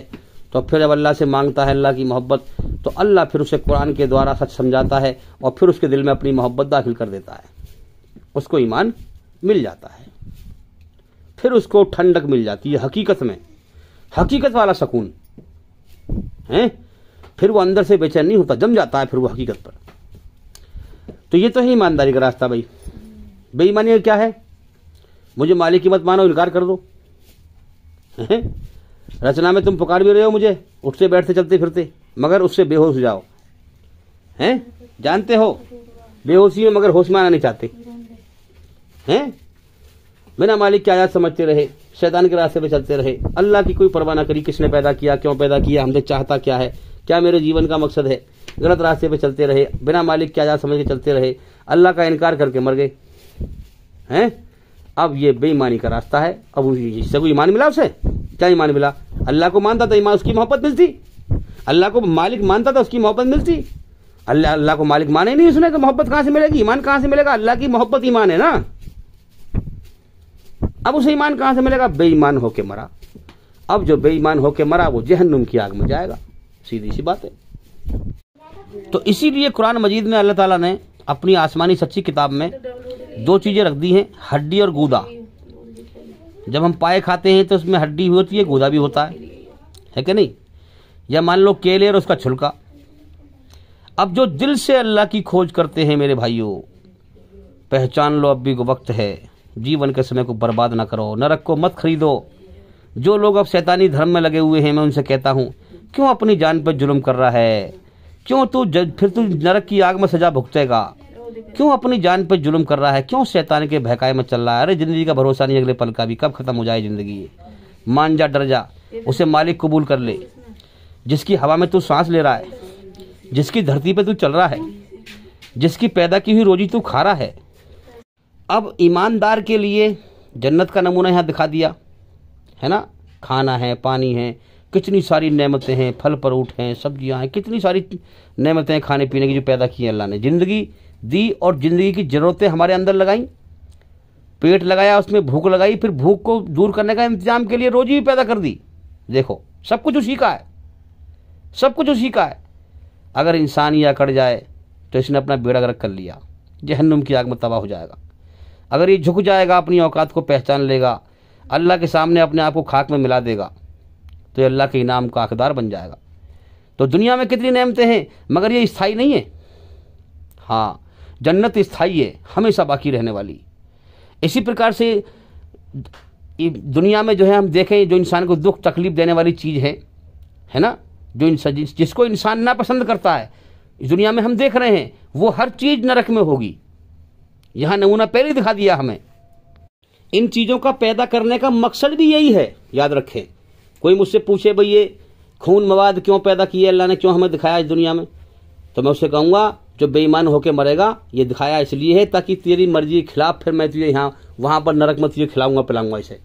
तो फिर जब अल्लाह से मांगता है अल्लाह की मोहब्बत, तो अल्लाह फिर उसे कुरान के द्वारा सच समझाता है और फिर उसके दिल में अपनी मोहब्बत दाखिल कर देता है, उसको ईमान मिल जाता है, फिर उसको ठंडक मिल जाती है, हकीकत में हकीकत वाला सुकून है, फिर वो अंदर से बेचैन नहीं होता, जम जाता है फिर वो हकीकत पर। तो ये तो है ईमानदारी का रास्ता भाई। बेईमानी क्या है? मुझे मालिक की मत मानो, इनकार कर दो। रचना में तुम पुकार भी रहे हो मुझे, उठते बैठते चलते फिरते, मगर उससे बेहोश हो जाओ, हैं? जानते हो बेहोशी में, मगर होश में आना नहीं चाहते हैं। बिना मालिक की आजाद समझते रहे, शैतान के रास्ते पे चलते रहे, अल्लाह की कोई परवाह ना करी, किसने पैदा किया, क्यों पैदा किया, हमसे चाहता क्या है, क्या मेरे जीवन का मकसद है। गलत रास्ते पे चलते रहे, बिना मालिक की आजाद समझ के चलते रहे, अल्लाह का इनकार करके मर गए हैं। अब ये बेईमानी का रास्ता है। अब उससे कोई ईमान मिला? उसे क्या ईमान मिला? अल्लाह को मानता था, ईमान उसकी मोहब्बत मिलती। अल्लाह को मालिक मानता था, उसकी मोहब्बत मिलती। अल्लाह को मालिक माने नहीं उसने, तो मोहब्बत कहां से मिलेगी, ईमान कहां से मिलेगा? अल्लाह की मोहब्बत ईमान है ना। अब उसे ईमान कहां से मिलेगा? बेईमान होके मरा। अब जो बेईमान होके मरा वो जहन्नुम की आग में जाएगा, सीधी सी बात है। तो इसीलिए कुरान मजीद में अल्लाह ताला ने अपनी आसमानी सच्ची किताब में दो चीजें रख दी हैं, हड्डी और गूदा। जब हम पाए खाते हैं तो उसमें हड्डी भी होती है, गूदा भी होता है कि नहीं? या मान लो केले और उसका छिलका। अब जो दिल से अल्लाह की खोज करते हैं मेरे भाइयों, पहचान लो अब भी वक्त है, जीवन के समय को बर्बाद ना करो, नरक को मत खरीदो। जो लोग अब शैतानी धर्म में लगे हुए हैं, मैं उनसे कहता हूं, क्यों अपनी जान पर जुल्म कर रहा है? क्यों फिर तू नरक की आग में सजा भुगतेगा? क्यों अपनी जान पर जुल्म कर रहा है? क्यों शैतान के बहकाए में चल रहा है? अरे जिंदगी का भरोसा नहीं, अगले पल का भी, कब खत्म हो जाए जिंदगी। मान जा, डर जा, उसे मालिक कबूल कर ले, जिसकी हवा में तू सांस ले रहा है, जिसकी धरती पे तू चल रहा है, जिसकी पैदा की हुई रोजी तू खा रहा है। अब ईमानदार के लिए जन्नत का नमूना यहाँ दिखा दिया है ना। खाना है, पानी है, कितनी सारी नेमतें हैं, फल फ्रूट हैं, सब्जियां हैं, कितनी सारी नेमतें हैं खाने पीने की जो पैदा की है अल्लाह ने। जिंदगी दी और जिंदगी की जरूरतें हमारे अंदर लगाई, पेट लगाया, उसमें भूख लगाई, फिर भूख को दूर करने का इंतजाम के लिए रोजी भी पैदा कर दी। देखो सब कुछ उसी का है, सब कुछ उसी का है। अगर इंसान ये अकड़ जाए तो इसने अपना बेड़ा गर्क कर लिया, जहन्नुम की आग में तबाह हो जाएगा। अगर ये झुक जाएगा, अपनी औकात को पहचान लेगा, अल्लाह के सामने अपने आप को खाक में मिला देगा, तो अल्लाह के इनाम का हकदार बन जाएगा। तो दुनिया में कितनी नेमतें हैं, मगर ये स्थायी नहीं है। हाँ, जन्नत स्थायी है, हमेशा बाकी रहने वाली। इसी प्रकार से दुनिया में जो है हम देखें, जो इंसान को दुख तकलीफ देने वाली चीज़ है ना, जिसको इंसान नापसंद करता है, इस दुनिया में हम देख रहे हैं, वो हर चीज़ नरक में होगी। यहाँ नमूना पहले दिखा दिया हमें। इन चीज़ों का पैदा करने का मकसद भी यही है, याद रखें। कोई मुझसे पूछे भाई ये खून मवाद क्यों पैदा किए अल्लाह ने, क्यों हमें दिखाया इस दुनिया में, तो मैं उससे कहूँगा जो बेईमान होकर मरेगा, ये दिखाया इसलिए है ताकि तेरी मर्जी के खिलाफ फिर मैं तुझे यहाँ वहाँ पर नरक में तुझे खिलाऊंगा पिलाऊंगा इसे।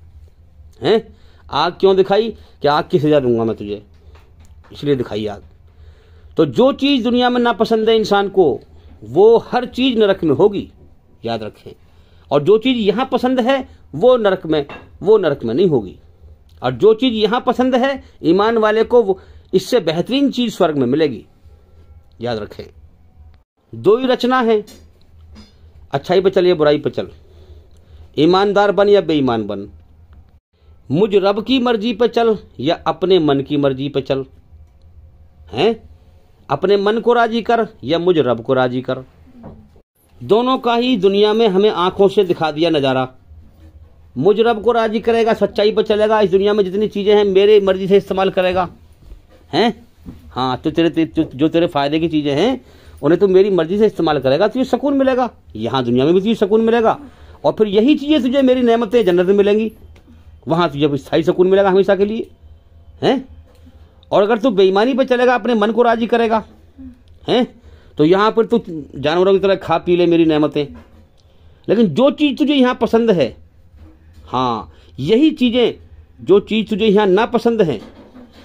हैं, आग क्यों दिखाई? कि आग की सजा दूंगा मैं तुझे, इसलिए दिखाई आग। तो जो चीज़ दुनिया में नापसंद है इंसान को, वो हर चीज़ नरक में होगी, याद रखें। और जो चीज़ यहाँ पसंद है वो नरक में नहीं होगी। और जो चीज़ यहाँ पसंद है ईमान वाले को, वो इससे बेहतरीन चीज़ स्वर्ग में मिलेगी, याद रखें। दो ही रचना है, अच्छाई पे चल या बुराई पे चल, ईमानदार बन या बेईमान बन, मुझ रब की मर्जी पे चल या अपने मन की मर्जी पे चल। हैं, अपने मन को राजी कर या मुझ रब को राजी कर। दोनों का ही दुनिया में हमें आंखों से दिखा दिया नजारा। मुझ रब को राजी करेगा, सच्चाई पर चलेगा, इस दुनिया में जितनी चीजें हैं मेरे मर्जी से इस्तेमाल करेगा। हैं, हाँ, तो जो तेरे फायदे की चीजें हैं उन्हें तो मेरी मर्जी से इस्तेमाल करेगा, तुझे सुकून मिलेगा, यहाँ दुनिया में भी तुझे सुकून मिलेगा। और फिर यही चीजें तुझे मेरी नेमतें जन्नत में मिलेंगी, वहां तुझे स्थायी सुकून मिलेगा हमेशा के लिए। हैं, और अगर तू बेईमानी पे चलेगा, अपने मन को राजी करेगा, हैं, तो यहाँ पर तू जानवरों की तरह खा पी ले मेरी नेमतें। लेकिन जो चीज़ तुझे यहाँ पसंद है, हाँ, यही चीज़ें, जो चीज़ तुझे यहाँ नापसंद है,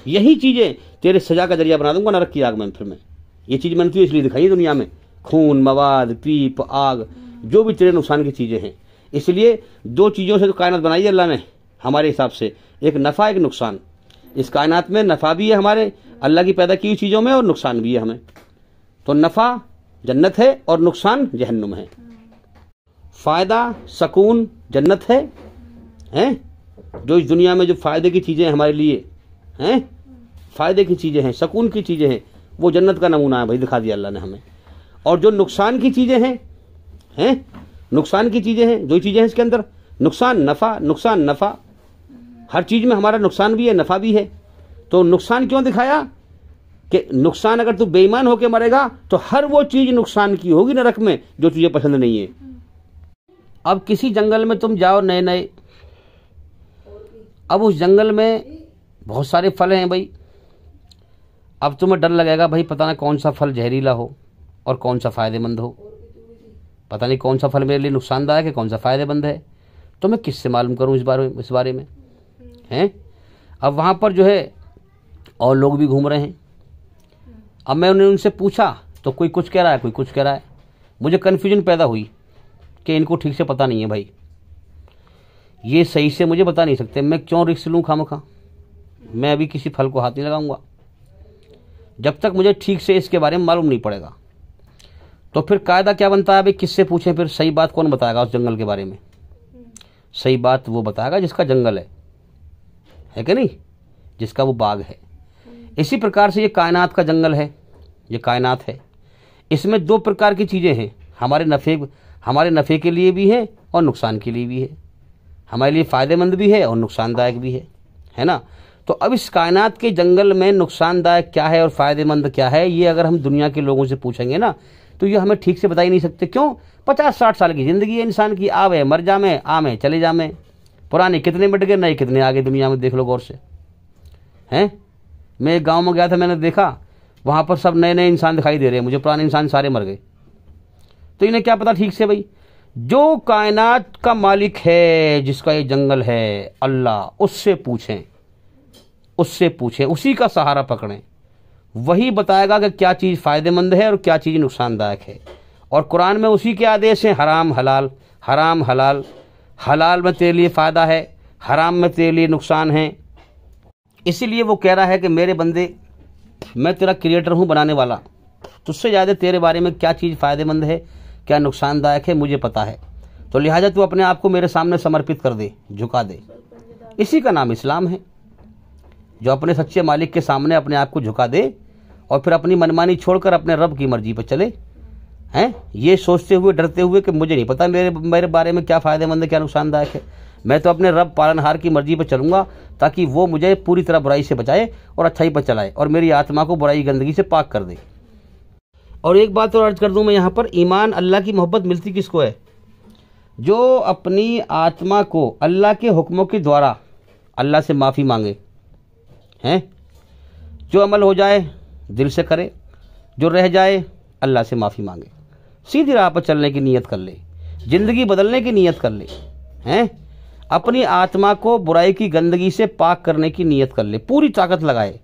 यही चीज़ें तेरे सजा का जरिया बना दूंगा नरक की आग में। फिर मैं ये चीज़ मैंने तुझे इसलिए दिखाई है दुनिया में, खून, मवाद, पीप, आग, जो भी तेरे नुकसान की चीज़ें हैं। इसलिए दो चीज़ों से तो कायनात बनाई है अल्लाह ने हमारे हिसाब से, एक नफ़ा एक नुकसान। इस कायनात में नफ़ा भी है हमारे अल्लाह की पैदा की हुई चीज़ों में, और नुकसान भी है हमें। तो नफ़ा जन्नत है और नुकसान जहन्नुम है। फ़ायदा सकून जन्नत है, हैं जो इस दुनिया में जो फ़ायदे की चीज़ें हमारे लिए हैं, फ़ायदे की चीज़ें हैं, सकून की चीज़ें हैं, वो जन्नत का नमूना है भाई, दिखा दिया अल्लाह ने हमें। और जो नुकसान की चीज़ें हैं नुकसान की चीज़ें हैं, जो चीज़ें हैं इसके अंदर नुकसान नफ़ा, नुकसान नफ़ा, हर चीज़ में हमारा नुकसान भी है नफ़ा भी है। तो नुकसान क्यों दिखाया कि नुकसान, अगर तू बेईमान होकर मरेगा तो हर वो चीज़ नुकसान की होगी नरक में जो तुझे पसंद नहीं है। अब किसी जंगल में तुम जाओ नए नए, अब उस जंगल में बहुत सारे फल हैं भाई। अब तुम्हें डर लगेगा भाई, पता ना कौन सा फल जहरीला हो और कौन सा फ़ायदेमंद हो, पता नहीं कौन सा फल मेरे लिए नुकसानदायक है, कौन सा फ़ायदेमंद है। तो मैं किससे मालूम करूं इस बारे में हैं। अब वहाँ पर जो है और लोग भी घूम रहे हैं। अब मैंने उनसे पूछा तो कोई कुछ कह रहा है, कोई कुछ कह रहा है। मुझे कन्फ्यूजन पैदा हुई कि इनको ठीक से पता नहीं है भाई, ये सही से मुझे बता नहीं सकते। मैं क्यों रिस्क लूँ खामखा, मैं अभी किसी फल को हाथ नहीं लगाऊंगा जब तक मुझे ठीक से इसके बारे में मालूम नहीं पड़ेगा। तो फिर कायदा क्या बनता है भाई, किससे पूछें? फिर सही बात कौन बताएगा उस जंगल के बारे में? सही बात वो बताएगा जिसका जंगल है कि नहीं, जिसका वो बाग है। इसी प्रकार से ये कायनात का जंगल है, ये कायनात है। इसमें दो प्रकार की चीज़ें हैं, हमारे नफ़े के लिए भी है और नुकसान के लिए भी है, हमारे लिए फ़ायदेमंद भी है और नुकसानदायक भी है ना। तो अब इस कायनात के जंगल में नुकसानदायक क्या है और फ़ायदेमंद क्या है, ये अगर हम दुनिया के लोगों से पूछेंगे ना तो ये हमें ठीक से बता ही नहीं सकते। क्यों? 50-60 साल की ज़िंदगी है इंसान की, आवे मर जामे, आमे चले जामे। पुराने कितने मिट गए, नए कितने आगे दुनिया में, देख लो गौर से। हैं, मैं एक गाँव में गया था, मैंने देखा वहाँ पर सब नए नए इंसान दिखाई दे रहे हैं मुझे, पुराने इंसान सारे मर गए। तो इन्हें क्या पता ठीक से भाई? जो कायनात का मालिक है, जिसका ये जंगल है, अल्लाह, उससे पूछें, उसी का सहारा पकड़ें, वही बताएगा कि क्या चीज़ फ़ायदेमंद है और क्या चीज़ नुकसानदायक है। और कुरान में उसी के आदेश हैं, हराम हलाल, हराम हलाल, हलाल में तेरे लिए फ़ायदा है, हराम में तेरे लिए नुकसान है। इसीलिए वो कह रहा है कि मेरे बंदे, मैं तेरा क्रिएटर हूँ, बनाने वाला, तुझसे ज़्यादा तेरे बारे में क्या चीज़ फ़ायदेमंद है, क्या नुकसानदायक है, मुझे पता है। तो लिहाजा तू अपने आप को मेरे सामने समर्पित कर दे, झुका दे। इसी का नाम इस्लाम है, जो अपने सच्चे मालिक के सामने अपने आप को झुका दे और फिर अपनी मनमानी छोड़कर अपने रब की मर्जी पर चले, हैं, ये सोचते हुए, डरते हुए कि मुझे नहीं पता मेरे बारे में क्या फ़ायदेमंद है, क्या नुकसानदायक है। मैं तो अपने रब पालनहार की मर्जी पर चलूँगा ताकि वो मुझे पूरी तरह बुराई से बचाए और अच्छाई पर चलाए और मेरी आत्मा को बुराई गंदगी से पाक कर दे। और एक बात और अर्ज कर दूं मैं यहाँ पर, ईमान, अल्लाह की मोहब्बत मिलती किसको है? जो अपनी आत्मा को अल्लाह के हुक्मों के द्वारा अल्लाह से माफ़ी मांगे, हैं, जो अमल हो जाए दिल से करे, जो रह जाए अल्लाह से माफ़ी मांगे, सीधी राह पर चलने की नीयत कर ले, ज़िंदगी बदलने की नीयत कर ले, हैं, अपनी आत्मा को बुराई की गंदगी से पाक करने की नीयत कर ले, पूरी ताकत लगाए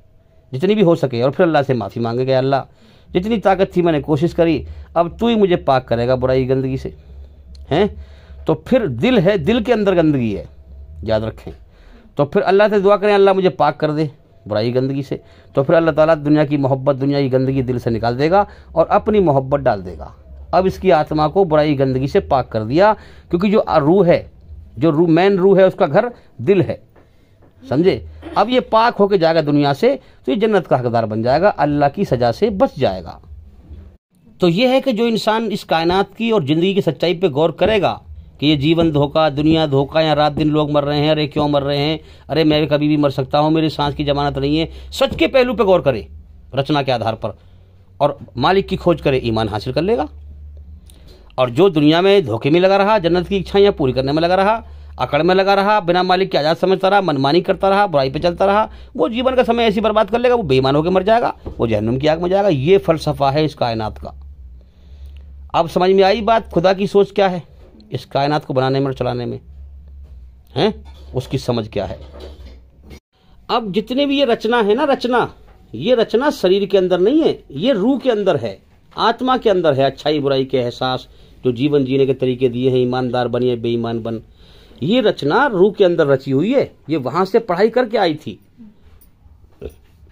जितनी भी हो सके, और फिर अल्लाह से माफ़ी मांगे, अल्लाह जितनी ताकत थी मैंने कोशिश करी, अब तू ही मुझे पाक करेगा बुराई गंदगी से, हैं। तो फिर दिल है, दिल के अंदर गंदगी है, याद रखें। तो फिर अल्लाह से दुआ करें, अल्लाह मुझे पाक कर दे बुराई गंदगी से। तो फिर अल्लाह ताला दुनिया की मोहब्बत, दुनिया की गंदगी दिल से निकाल देगा और अपनी मोहब्बत डाल देगा। अब इसकी आत्मा को बुराई गंदगी से पाक कर दिया, क्योंकि जो रूह है, जो मेन रूह है, उसका घर दिल है, समझे। अब ये पाक होके जाएगा दुनिया से तो ये जन्नत का हकदार बन जाएगा, अल्लाह की सजा से बच जाएगा। तो ये है कि जो इंसान इस कायनात की और ज़िंदगी की सच्चाई पे गौर करेगा कि ये जीवन धोखा, दुनिया धोखा, या रात दिन लोग मर रहे हैं, अरे क्यों मर रहे हैं, अरे मैं कभी भी मर सकता हूँ, मेरी सांस की जमानत नहीं है, सच के पहलू पे गौर करे रचना के आधार पर और मालिक की खोज करे, ईमान हासिल कर लेगा। और जो दुनिया में धोखे में लगा रहा, जन्नत की इच्छाएं पूरी करने में लगा रहा, अकड़ में लगा रहा, बिना मालिक के आज़ाद समझता रहा, मनमानी करता रहा, बुराई पे चलता रहा, वो जीवन का समय ऐसी बर्बाद कर लेगा, वो बेईमान होकर मर जाएगा, वो जहन्नुम की आग में जाएगा। ये फलसफा है इस कायनात का। अब समझ में आई बात, खुदा की सोच क्या है इस कायनात को बनाने में और चलाने में, हैं, उसकी समझ क्या है। अब जितने भी ये रचना है ना, रचना ये रचना शरीर के अंदर नहीं है, ये रूह के अंदर है, आत्मा के अंदर है। अच्छाई बुराई के एहसास, जो जीवन जीने के तरीके दिए हैं, ईमानदार बनिए बेईमान बन, ये रचना रूह के अंदर रची हुई है। ये वहां से पढ़ाई करके आई थी।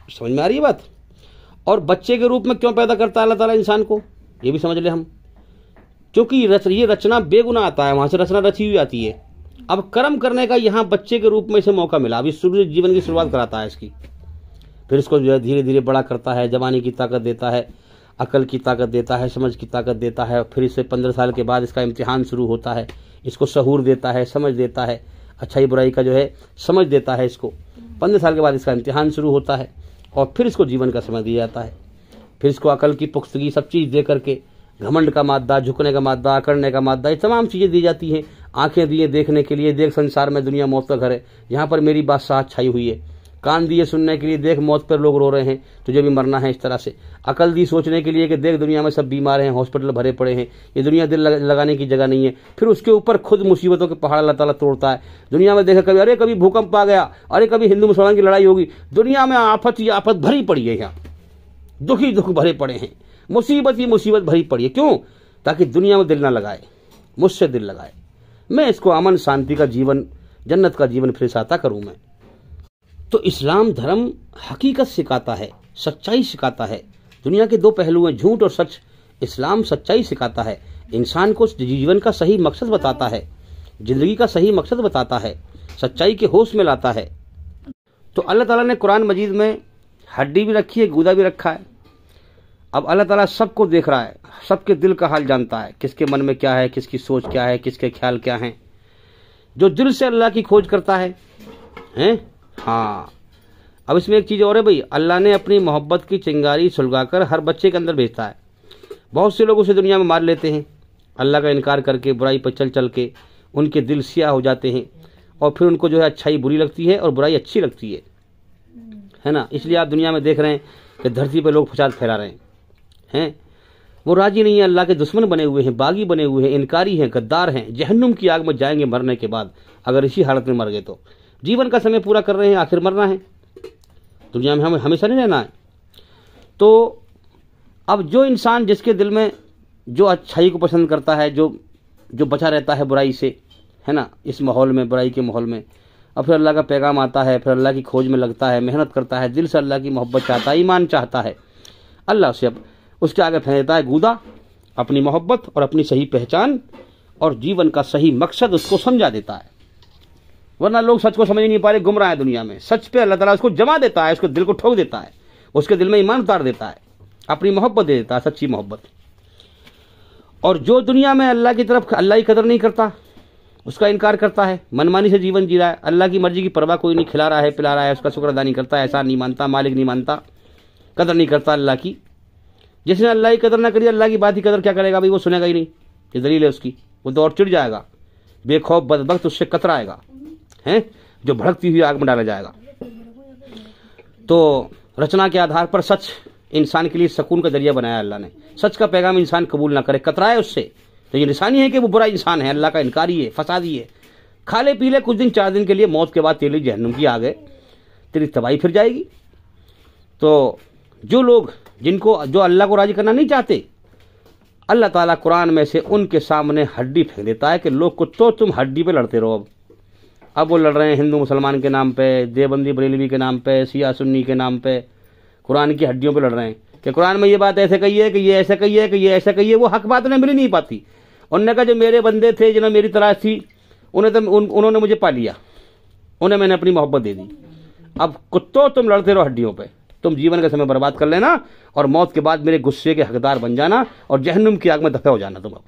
समझ में आ रही है बात? और बच्चे के रूप में क्यों पैदा करता है अल्लाह ताला इंसान को, ये भी समझ ले हम। क्योंकि ये रचना बेगुनाह आता है, वहां से रचना रची हुई आती है। अब कर्म करने का यहाँ बच्चे के रूप में इसे मौका मिला। अभी जीवन की शुरुआत कराता है इसकी, फिर इसको जो है धीरे धीरे बड़ा करता है, जवानी की ताकत देता है, अकल की ताकत देता है, समझ की ताकत देता है। फिर इसे 15 साल के बाद इसका इम्तिहान शुरू होता है, इसको शहूर देता है, समझ देता है, अच्छाई बुराई का जो है समझ देता है इसको। 15 साल के बाद इसका इम्तिहान शुरू होता है और फिर इसको जीवन का समझ दिया जाता है। फिर इसको अकल की पुख्तगी सब चीज़ दे करके, घमंड का मादा, झुकने का मादा, अकड़ने का मादा, ये तमाम चीज़ें दी जाती हैं। आंखें दिए देखने के लिए, देख संसार में दुनिया मौत का घर है, यहाँ पर मेरी बात साथ छाई हुई है। कान दिए सुनने के लिए, देख मौत पर लोग रो रहे हैं, तुझे भी मरना है इस तरह से। अकल दी सोचने के लिए कि देख दुनिया में सब बीमार हैं, हॉस्पिटल भरे पड़े हैं, ये दुनिया दिल लगाने की जगह नहीं है। फिर उसके ऊपर खुद मुसीबतों के पहाड़ अल्लाह ताला तोड़ता है। दुनिया में देखा कभी, अरे कभी भूकंप आ गया, अरे कभी हिंदू मुसलमान की लड़ाई होगी। दुनिया में आफत ही आफत भरी पड़ी है, यहाँ दुख ही दुख भरे पड़े हैं, मुसीबत ही मुसीबत भरी पड़ी है। क्यों? ताकि दुनिया में दिल ना लगाए, मुझसे दिल लगाए, मैं इसको अमन शांति का जीवन, जन्नत का जीवन फिर से अता करूं मैं। तो इस्लाम धर्म हकीकत सिखाता है, सच्चाई सिखाता है। दुनिया के दो पहलू हैं, झूठ और सच। इस्लाम सच्चाई सिखाता है, इंसान को जीवन का सही मकसद बताता है, जिंदगी का सही मकसद बताता है, सच्चाई के होश में लाता है। तो अल्लाह ताला ने कुरान मजीद में हड्डी भी रखी है, गूदा भी रखा है। अब अल्लाह ताला सबको देख रहा है, सबके दिल का हाल जानता है, किसके मन में क्या है, किसकी सोच क्या है, किसके ख्याल क्या हैं। जो दिल से अल्लाह की खोज करता है, हैं? हाँ, अब इसमें एक चीज़ और है भाई, अल्लाह ने अपनी मोहब्बत की चिंगारी सुलगाकर हर बच्चे के अंदर भेजता है। बहुत से लोग उसे दुनिया में मार लेते हैं, अल्लाह का इनकार करके, बुराई पर चल चल के उनके दिल सियाह हो जाते हैं और फिर उनको जो है अच्छाई बुरी लगती है और बुराई अच्छी लगती है ना। इसलिए आप दुनिया में देख रहे हैं कि धरती पर लोग फसाद फैला रहे हैं। वो राजी नहीं है, अल्लाह के दुश्मन बने हुए हैं, बागी बने हुए हैं, इनकारी हैं, गद्दार हैं, जहन्नुम की आग में जाएंगे मरने के बाद। अगर इसी हालत में मर गए तो जीवन का समय पूरा कर रहे हैं, आखिर मरना है, दुनिया में हमें हमेशा नहीं रहना है। तो अब जो इंसान जिसके दिल में जो अच्छाई को पसंद करता है, जो बचा रहता है बुराई से, है ना, इस माहौल में, बुराई के माहौल में, अब फिर अल्लाह का पैगाम आता है, फिर अल्लाह की खोज में लगता है, मेहनत करता है, दिल से अल्लाह की मोहब्बत चाहता है, ईमान चाहता है, अल्लाह से अब उसके आगे फेंक देता है गूदा, अपनी मोहब्बत और अपनी सही पहचान और जीवन का सही मकसद उसको समझा देता है। वरना लोग सच को समझ नहीं पा रहे, गुमराह है दुनिया में। सच पे अल्लाह ताला उसको जमा देता है, उसके दिल को ठोक देता है, उसके दिल में ईमान उतार देता है, अपनी मोहब्बत दे देता है, सच्ची मोहब्बत। और जो दुनिया में अल्लाह की तरफ, अल्लाह की कदर नहीं करता, उसका इनकार करता है, मनमानी से जीवन जी रहा है, अल्लाह की मर्जी की परवाह कोई नहीं, खिला रहा है, पिला रहा है, उसका शुक्र अदा नहीं करता, एहसान नहीं मानता, मालिक नहीं मानता, कदर नहीं करता अल्लाह की। जिसने अल्लाह की कदर ना करी, अल्लाह की बात की कदर क्या करेगा भाई? वो सुनेगा ही नहीं, ये दलील है उसकी। वो तो और चिढ़ जाएगा, बेखौफ बदबख्त उससे कतराएगा, हैं, जो भड़कती हुई आग में डाला जाएगा। तो रचना के आधार पर सच इंसान के लिए सुकून का जरिया बनाया अल्लाह ने। सच का पैगाम इंसान कबूल ना करे, कतराए उससे, तो ये निशानी है कि वो बुरा इंसान है, अल्लाह का इनकारी है, फसादी है। खा ले पी ले कुछ दिन, 4 दिन के लिए, मौत के बाद तेरी जहन्नुम की आग है, तेरी तबाही फिर जाएगी। तो जो लोग, जो अल्लाह को राजी करना नहीं चाहते, अल्लाह ताला कुरान में से उनके सामने हड्डी फेंक देता है कि लोग को तो तुम हड्डी पे लड़ते रहो। अब वो लड़ रहे हैं हिंदू मुसलमान के नाम पे, देवबंदी बरेलवी के नाम पे, शिया सुन्नी के नाम पे, कुरान की हड्डियों पे लड़ रहे हैं कि कुरान में ये बात ऐसे कही है, कि ये ऐसे कही है, कि ये ऐसे कही है। वो हक बात उन्हें मिल नहीं पाती। उन्होंने कहा जो मेरे बंदे थे, जिन्हें मेरी तलाश थी, उन्होंने मुझे पा लिया, उन्हें मैंने अपनी मोहब्बत दे दी। अब कुत्तों तुम लड़ते रहो हड्डियों पे, तुम जीवन का समय बर्बाद कर लेना और मौत के बाद मेरे गुस्से के हकदार बन जाना और जहन्नुम की आग में दफे हो जाना। तुम अब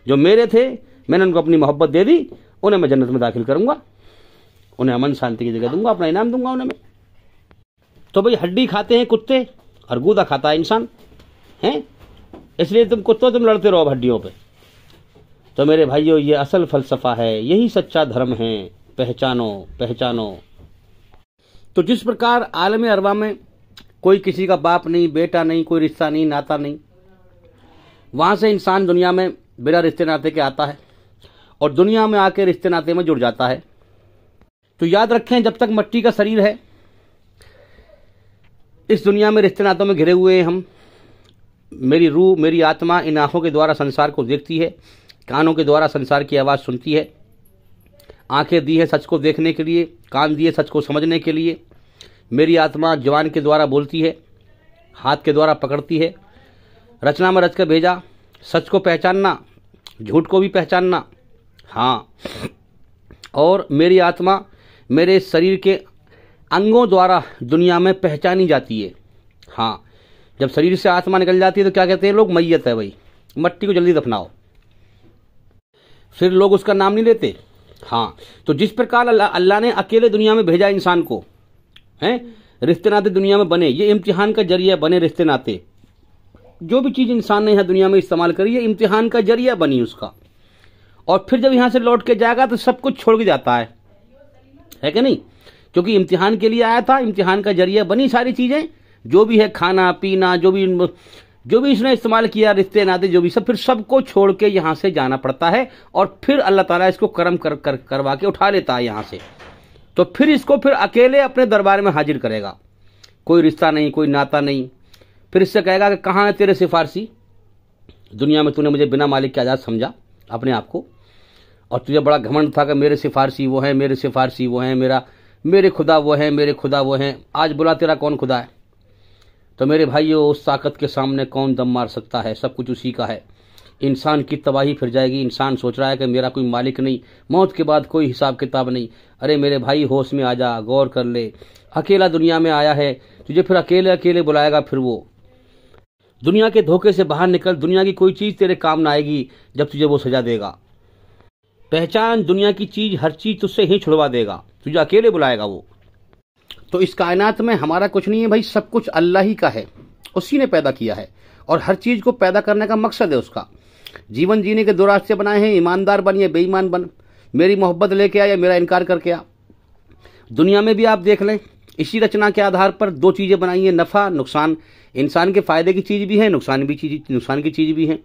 जो मेरे थे, मैंने उनको अपनी मोहब्बत दे दी, उन्हें मैं जन्नत में दाखिल करूंगा, उन्हें अमन शांति की जगह दूंगा, अपना इनाम दूंगा उन्हें मैं। तो भाई हड्डी खाते हैं कुत्ते और गूदा खाता है इंसान, हैं, इसलिए तुम लड़ते रहो हड्डियों पे। तो मेरे भाइयों, ये असल फलसफा है, यही सच्चा धर्म है, पहचानो पहचानो। तो जिस प्रकार आलम अरवा में कोई किसी का बाप नहीं, बेटा नहीं, कोई रिश्ता नहीं, नाता नहीं, वहां से इंसान दुनिया में बिना रिश्ते नाते के आता है और दुनिया में आके रिश्ते नाते में जुड़ जाता है। तो याद रखें, जब तक मिट्टी का शरीर है, इस दुनिया में रिश्ते नातों में घिरे हुए हैं हम। मेरी रूह, मेरी आत्मा इन आँखों के द्वारा संसार को देखती है, कानों के द्वारा संसार की आवाज़ सुनती है। आंखें दी है सच को देखने के लिए, कान दिए सच को समझने के लिए। मेरी आत्मा जवान के द्वारा बोलती है, हाथ के द्वारा पकड़ती है। रचना में रच कर भेजा, सच को पहचानना, झूठ को भी पहचानना। हाँ, और मेरी आत्मा मेरे शरीर के अंगों द्वारा दुनिया में पहचानी जाती है। हाँ, जब शरीर से आत्मा निकल जाती है तो क्या कहते हैं लोग? मैयत है भाई, मट्टी को जल्दी दफनाओ। फिर लोग उसका नाम नहीं लेते। हाँ, तो जिस प्रकार अल्लाह ने अकेले दुनिया में भेजा इंसान को, हैं, रिश्ते नाते दुनिया में बने, ये इम्तिहान का जरिया बने रिश्ते नाते। जो भी चीज़ इंसान ने यहाँ दुनिया में इस्तेमाल करी है, इम्तिहान का जरिया बनी उसका। और फिर जब यहाँ से लौट के जाएगा तो सब कुछ छोड़ के जाता है कि नहीं? क्योंकि इम्तिहान के लिए आया था, इम्तिहान का जरिया बनी सारी चीज़ें, जो भी है, खाना पीना, जो भी इसने इस्तेमाल किया, रिश्ते नाते जो भी सब, फिर सबको छोड़ के यहाँ से जाना पड़ता है। और फिर अल्लाह ताला इसको कर्म करवा के उठा लेता है यहाँ से। तो फिर इसको फिर अकेले अपने दरबार में हाजिर करेगा। कोई रिश्ता नहीं, कोई नाता नहीं। फिर इससे कहेगा कि कहाँ है तेरे सिफारसी? दुनिया में तूने मुझे बिना मालिक के आज़ाद समझा अपने आप को, और तुझे बड़ा घमंड था कि मेरे सिफारसी वो हैं, मेरे सिफारसी वो हैं, मेरे खुदा वो हैं, मेरे खुदा वो हैं। आज बुला तेरा कौन खुदा है? तो मेरे भाइयों, उस ताकत के सामने कौन दम मार सकता है? सब कुछ उसी का है। इंसान की तबाही फिर जाएगी। इंसान सोच रहा है कि मेरा कोई मालिक नहीं, मौत के बाद कोई हिसाब किताब नहीं। अरे मेरे भाई, होश में आ जा, गौर कर ले। अकेला दुनिया में आया है, तुझे फिर अकेले अकेले बुलाएगा। फिर वो दुनिया के धोखे से बाहर निकल। दुनिया की कोई चीज़ तेरे काम ना आएगी जब तुझे वो सजा देगा। पहचान, दुनिया की चीज़, हर चीज़ तुझसे ही छुड़वा देगा, तुझे अकेले बुलाएगा वो। तो इस कायनात में हमारा कुछ नहीं है भाई, सब कुछ अल्लाह ही का है, उसी ने पैदा किया है। और हर चीज़ को पैदा करने का मकसद है उसका। जीवन जीने के दो रास्ते बनाए हैं, ईमानदार बन या बेईमान बन, मेरी मोहब्बत लेके आ या मेरा इनकार करके आ। दुनिया में भी आप देख लें, इसी रचना के आधार पर दो चीज़ें बनाई हैं, नफ़ा नुकसान। इंसान के फ़ायदे की चीज़ भी है, नुकसान की चीज़ भी है।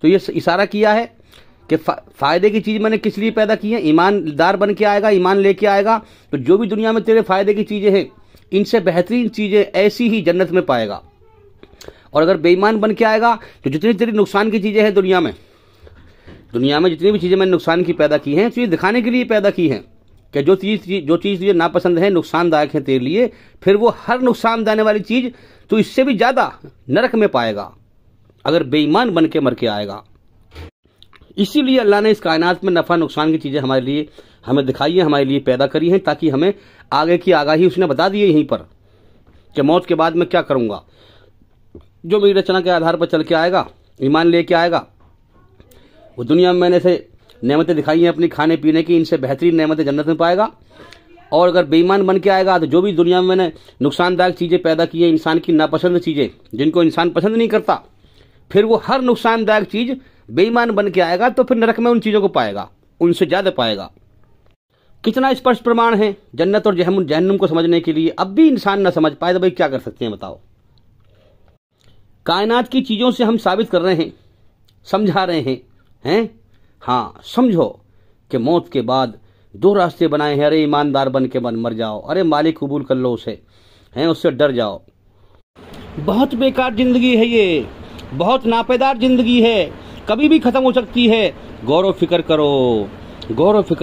तो ये इशारा किया है कि फ़ायदे की चीज़ मैंने किस लिए पैदा की है? ईमानदार बन के आएगा, ईमान लेके आएगा, तो जो भी दुनिया में तेरे फ़ायदे की चीज़ें हैं, इनसे बेहतरीन चीज़ें ऐसी ही जन्नत में पाएगा। और अगर बेईमान बन के आएगा तो जितनी तेरी नुकसान की चीज़ें हैं दुनिया में जितनी भी चीज़ें मैंने नुकसान की पैदा की हैं, तो ये दिखाने के लिए पैदा की हैं कि जो चीज़ तुझे नापसंद है, नुकसानदायक है तेरे लिए, फिर वो हर नुकसान देने वाली चीज़ तो इससे भी ज़्यादा नरक में पाएगा अगर बेईमान बन के मर के आएगा। इसीलिए अल्लाह ने इस कायनात में नफ़ा नुकसान की चीज़ें हमारे लिए हमें दिखाई है, हमारे लिए पैदा करी हैं, ताकि हमें आगे की आगाही उसने बता दी है यहीं पर कि मौत के बाद मैं क्या करूँगा। जो मेरी रचना के आधार पर चल के आएगा, ईमान लेके आएगा, वो दुनिया में मैंने से नेमतें दिखाई हैं अपनी खाने पीने की, इनसे बेहतरीन नेमतें जन्नत में पाएगा। और अगर बेईमान बन के आएगा तो जो भी दुनिया में मैंने नुकसानदायक चीज़ें पैदा की हैं, इंसान की नापसंद चीज़ें जिनको इंसान पसंद नहीं करता, फिर वो हर नुकसानदायक चीज़ बेईमान बन के आएगा, तो फिर नरक में उन चीज़ों को पाएगा, उनसे ज़्यादा पाएगा। कितना स्पष्ट प्रमाण है जन्नत और जहन्नुम को समझने के लिए। अब भी इंसान ना समझ पाए तो भाई क्या कर सकते हैं बताओ? कायनात की चीज़ों से हम साबित कर रहे हैं, समझा रहे हैं। हाँ, समझो कि मौत के बाद दो रास्ते बनाए हैं। अरे ईमानदार बन के मर जाओ, अरे मालिक कबूल कर लो उसे, उससे डर जाओ। बहुत बेकार जिंदगी है ये, बहुत नापेदार जिंदगी है, कभी भी खत्म हो सकती है। गौर फिक्र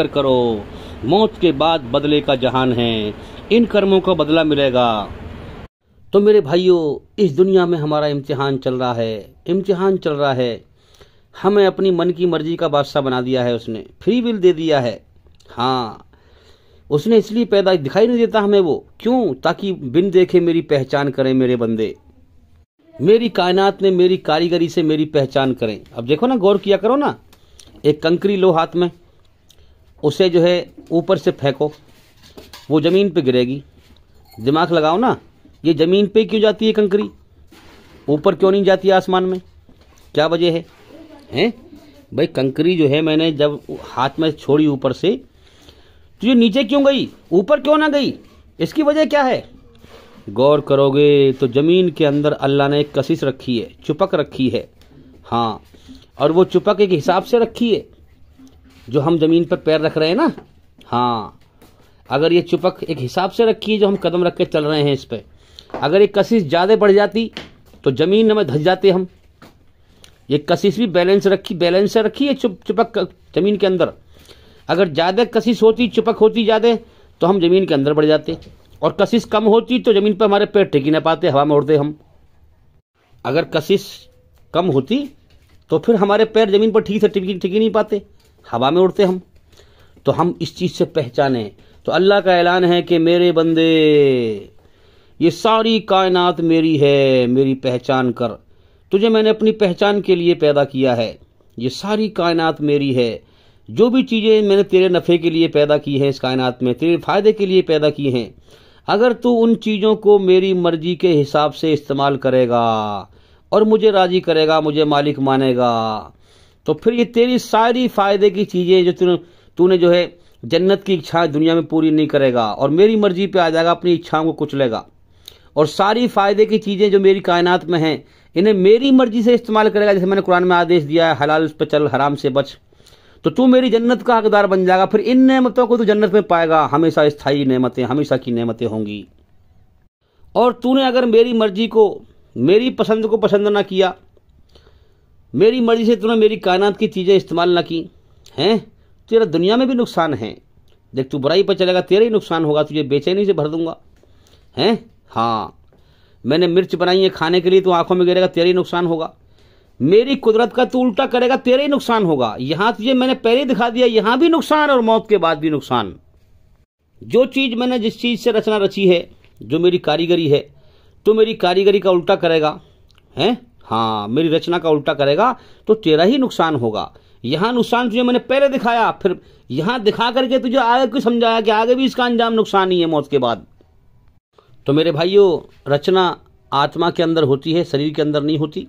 करो, मौत के बाद बदले का जहान है, इन कर्मों का बदला मिलेगा। तो मेरे भाइयों, इस दुनिया में हमारा इम्तिहान चल रहा है। हमें अपनी मन की मर्जी का बादशाह बना दिया है उसने, फ्री विल दे दिया है। हाँ, उसने इसलिए पैदा दिखाई नहीं देता हमें वो, क्यों? ताकि बिन देखे मेरी पहचान करें मेरे बंदे, मेरी कायनात में मेरी कारीगरी से मेरी पहचान करें। अब देखो ना, गौर किया करो ना, एक कंकरी लो हाथ में, उसे जो है ऊपर से फेंको, वो ज़मीन पे गिरेगी। दिमाग लगाओ ना, ये ज़मीन पे क्यों जाती है कंकरी, ऊपर क्यों नहीं जाती आसमान में? क्या वजह है भाई? कंकरी जो है मैंने जब हाथ में छोड़ी ऊपर से, तो ये नीचे क्यों गई, ऊपर क्यों ना गई? इसकी वजह क्या है? गौर करोगे तो ज़मीन के अंदर अल्लाह ने एक कशिश रखी है, चुपक रखी है। हाँ, और वो चुपक एक हिसाब से रखी है, जो हम ज़मीन पर पैर रख रहे हैं ना। हाँ, अगर ये चुपक एक हिसाब से रखी है, जो हम कदम रख के चल रहे हैं इस पर, अगर एक कशिश ज़्यादा बढ़ जाती तो ज़मीन में धंस जाते हम। ये कशिश भी बैलेंस से रखी है चिपक ज़मीन के अंदर। अगर ज़्यादा कशिश होती, चिपक होती ज़्यादा, तो हम ज़मीन के अंदर बढ़ जाते, और कशिश कम होती तो ज़मीन पर हमारे पैर टिक ही ना पाते, हवा में उड़ते हम। अगर कशिश कम होती तो फिर हमारे पैर ज़मीन पर ठीक से टिक ही नहीं पाते, हवा में उड़ते हम। तो हम इस चीज़ से पहचाने। तो अल्लाह का ऐलान है कि मेरे बंदे, ये सारी कायनात मेरी है, मेरी पहचान कर। तुझे मैंने अपनी पहचान के लिए पैदा किया है। ये सारी कायनात मेरी है। जो भी चीज़ें मैंने तेरे नफ़े के लिए पैदा की हैं, इस कायनात में तेरे फ़ायदे के लिए पैदा की हैं, अगर तू उन चीज़ों को मेरी मर्जी के हिसाब से इस्तेमाल करेगा और मुझे राज़ी करेगा, मुझे मालिक मानेगा, तो फिर ये तेरी सारी फ़ायदे की चीज़ें जो तूने जो है जन्नत की इच्छाएं दुनिया में पूरी नहीं करेगा और मेरी मर्जी पे आ जाएगा, अपनी इच्छाओं को कुचलेगा, और सारी फ़ायदे की चीज़ें जो मेरी कायनात में हैं इन्हें मेरी मर्जी से इस्तेमाल करेगा। जैसे मैंने कुरान में आदेश दिया है, हलाल पे चल, हराम से बच, तो तू मेरी जन्नत का हकदार बन जाएगा। फिर इन नेमतों को तू जन्नत में पाएगा, हमेशा स्थायी नेमतें, हमेशा की नेमतें होंगी। और तूने अगर मेरी मर्जी को, मेरी पसंद को पसंद ना किया, मेरी मर्जी से तूने मेरी कायनात की चीज़ें इस्तेमाल ना की हैं, तेरा दुनिया में भी नुकसान है। देख, तू बुराई पर चलेगा, तेरा ही नुकसान होगा, तुझे बेचैनी से भर दूंगा हैं। हाँ, मैंने मिर्च बनाई है खाने के लिए, तो आंखों में गिरेगा, तेरा ही नुकसान होगा। मेरी कुदरत का तू उल्टा करेगा, तेरा ही नुकसान होगा। यहां तुझे मैंने पहले दिखा दिया, यहां भी नुकसान और मौत के बाद भी नुकसान। जो चीज मैंने, जिस चीज से रचना रची है, जो मेरी कारीगरी है, तो मेरी कारीगरी का उल्टा करेगा हैं। हाँ, मेरी रचना का उल्टा करेगा तो तेरा ही नुकसान होगा। यहां नुकसान तुझे मैंने पहले दिखाया, फिर यहां दिखा करके तुझे आगे को समझाया कि आगे भी इसका अंजाम नुकसान ही है मौत के बाद। तो मेरे भाइयों, रचना आत्मा के अंदर होती है, शरीर के अंदर नहीं होती।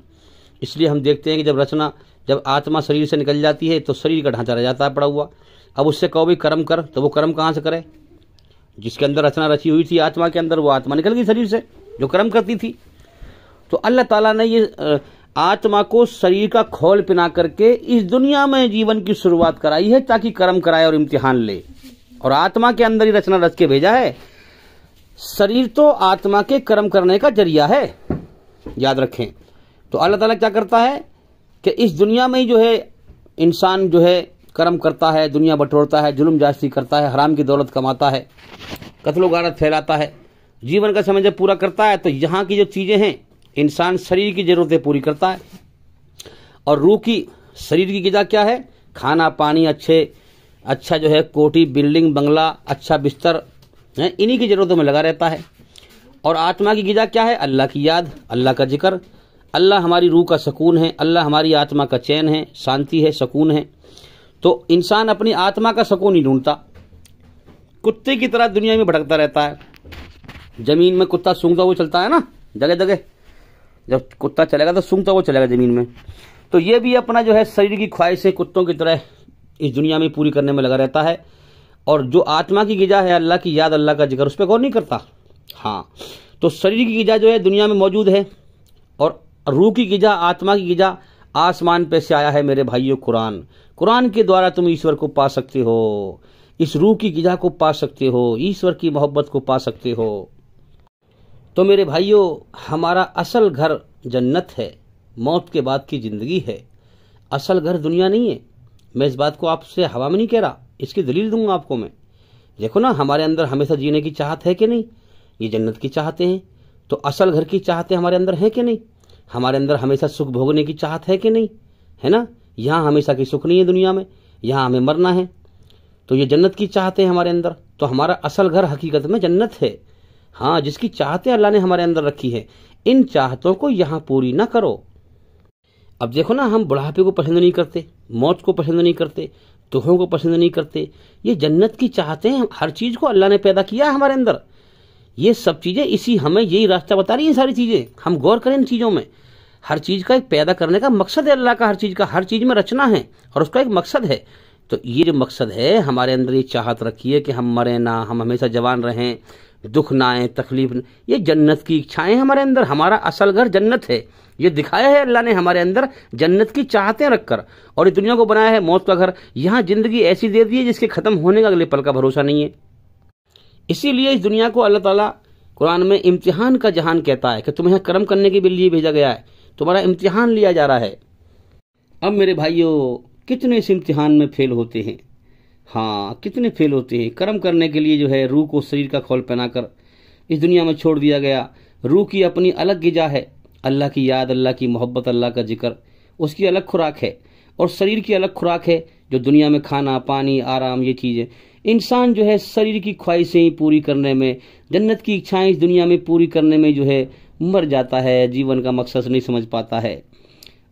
इसलिए हम देखते हैं कि जब आत्मा शरीर से निकल जाती है तो शरीर का ढांचा रह जाता है पड़ा हुआ। अब उससे कहो भी कर्म कर, तो वो कर्म कहाँ से करे? जिसके अंदर रचना रची हुई थी आत्मा के अंदर, वो आत्मा निकल गई शरीर से, जो कर्म करती थी। तो अल्लाह ताला ने ये आत्मा को शरीर का खोल पिना करके इस दुनिया में जीवन की शुरुआत कराई है, ताकि कर्म कराए और इम्तिहान ले। और आत्मा के अंदर ही रचना रच के भेजा है। शरीर तो आत्मा के कर्म करने का जरिया है, याद रखें। तो अल्लाह ताला क्या करता है कि इस दुनिया में ही जो है इंसान जो है कर्म करता है, दुनिया बटोरता है, जुल्म जास्ती करता है, हराम की दौलत कमाता है, कत्लो गारत फैलाता है, जीवन का समय जब पूरा करता है तो यहाँ की जो चीज़ें हैं, इंसान शरीर की ज़रूरतें पूरी करता है। और रूह की, शरीर की ग़िज़ा क्या है? खाना पानी, अच्छा जो है कोठी, बिल्डिंग, बंगला, अच्छा बिस्तर है, इन्हीं की ज़रूरतों में लगा रहता है। और आत्मा की ग़िज़ा क्या है? अल्लाह की याद, अल्लाह का जिक्र। अल्लाह हमारी रूह का सुकून है, अल्लाह हमारी आत्मा का चैन है, शांति है, सुकून है। तो इंसान अपनी आत्मा का सुकून ही ढूंढता, कुत्ते की तरह दुनिया में भटकता रहता है। जमीन में कुत्ता सूंघता हुआ चलता है ना, जगह जगह जब कुत्ता चलेगा तो सूंघता हुआ चलेगा जमीन में। तो ये भी अपना जो है शरीर की ख्वाहिशें कुत्तों की तरह इस दुनिया में पूरी करने में लगा रहता है। और जो आत्मा की ग़िज़ा है, अल्लाह की याद, अल्लाह का जिक्र, उस पर गौर नहीं करता। हाँ, तो शरीर की ग़िज़ा जो है दुनिया में मौजूद है, और रूह की ग़िज़ा, आत्मा की ग़िज़ा आसमान पे से आया है मेरे भाइयों कुरान के द्वारा तुम ईश्वर को पा सकते हो, इस रूह की ग़िज़ा को पा सकते हो, ईश्वर की मोहब्बत को पा सकते हो। तो मेरे भाइयों, हमारा असल घर जन्नत है, मौत के बाद की ज़िंदगी है। असल घर दुनिया नहीं है। मैं इस बात को आपसे हवा में नहीं कह रहा, इसकी दलील दूंगा आपको मैं। देखो ना, हमारे अंदर हमेशा जीने की चाहत है कि नहीं? ये जन्नत की चाहते हैं। तो असल घर की चाहते हमारे अंदर है कि नहीं? हमारे अंदर हमेशा सुख भोगने की चाहत है कि नहीं? है ना? यहाँ हमेशा की सुख नहीं है दुनिया में, यहाँ हमें मरना है। तो ये जन्नत की चाहते हैं हमारे अंदर। तो हमारा असल घर हकीकत में जन्नत है। हाँ, जिसकी चाहतें अल्लाह ने हमारे अंदर रखी है, इन चाहतों को यहाँ पूरी ना करो। अब देखो ना, हम बुढ़ापे को पसंद नहीं करते, मौत को पसंद नहीं करते, दुखों को पसंद नहीं करते। ये जन्नत की चाहते हैं। हर चीज को अल्लाह ने पैदा किया है हमारे अंदर। ये सब चीजें इसी, हमें यही रास्ता बता रही है सारी चीजें। हम गौर करें इन चीजों में। हर चीज का एक पैदा करने का मकसद है अल्लाह का, हर चीज में रचना है और उसका एक मकसद है। तो ये जो मकसद है, हमारे अंदर ये चाहत रखी है कि हम मरे ना, हम हमेशा जवान रहें, दुख ना आए, तकलीफ न। ये जन्नत की इच्छाएं हमारे अंदर। हमारा असल घर जन्नत है। ये दिखाया है अल्लाह ने हमारे अंदर जन्नत की चाहतें रखकर, और इस दुनिया को बनाया है मौत का घर। यहाँ जिंदगी ऐसी दे दी है जिसके खत्म होने का अगले पल का भरोसा नहीं है। इसीलिए इस दुनिया को अल्लाह ताला कुरान में इम्तिहान का जहान कहता है कि तुम्हें कर्म करने के लिए भेजा गया है, तुम्हारा इम्तिहान लिया जा रहा है। अब मेरे भाइयों, कितने इस इम्तिहान में फेल होते हैं। हाँ, कितने फेल होते हैं। कर्म करने के लिए जो है रूह को शरीर का खोल पहनाकर इस दुनिया में छोड़ दिया गया। रूह की अपनी अलग ग़िज़ा है, अल्लाह की याद, अल्लाह की मोहब्बत, अल्लाह का जिक्र, उसकी अलग खुराक है। और शरीर की अलग खुराक है, जो दुनिया में खाना, पानी, आराम, ये चीज़ें। इंसान जो है शरीर की ख्वाहिशें ही पूरी करने में, जन्नत की इच्छाएं इस दुनिया में पूरी करने में जो है मर जाता है, जीवन का मकसद नहीं समझ पाता है।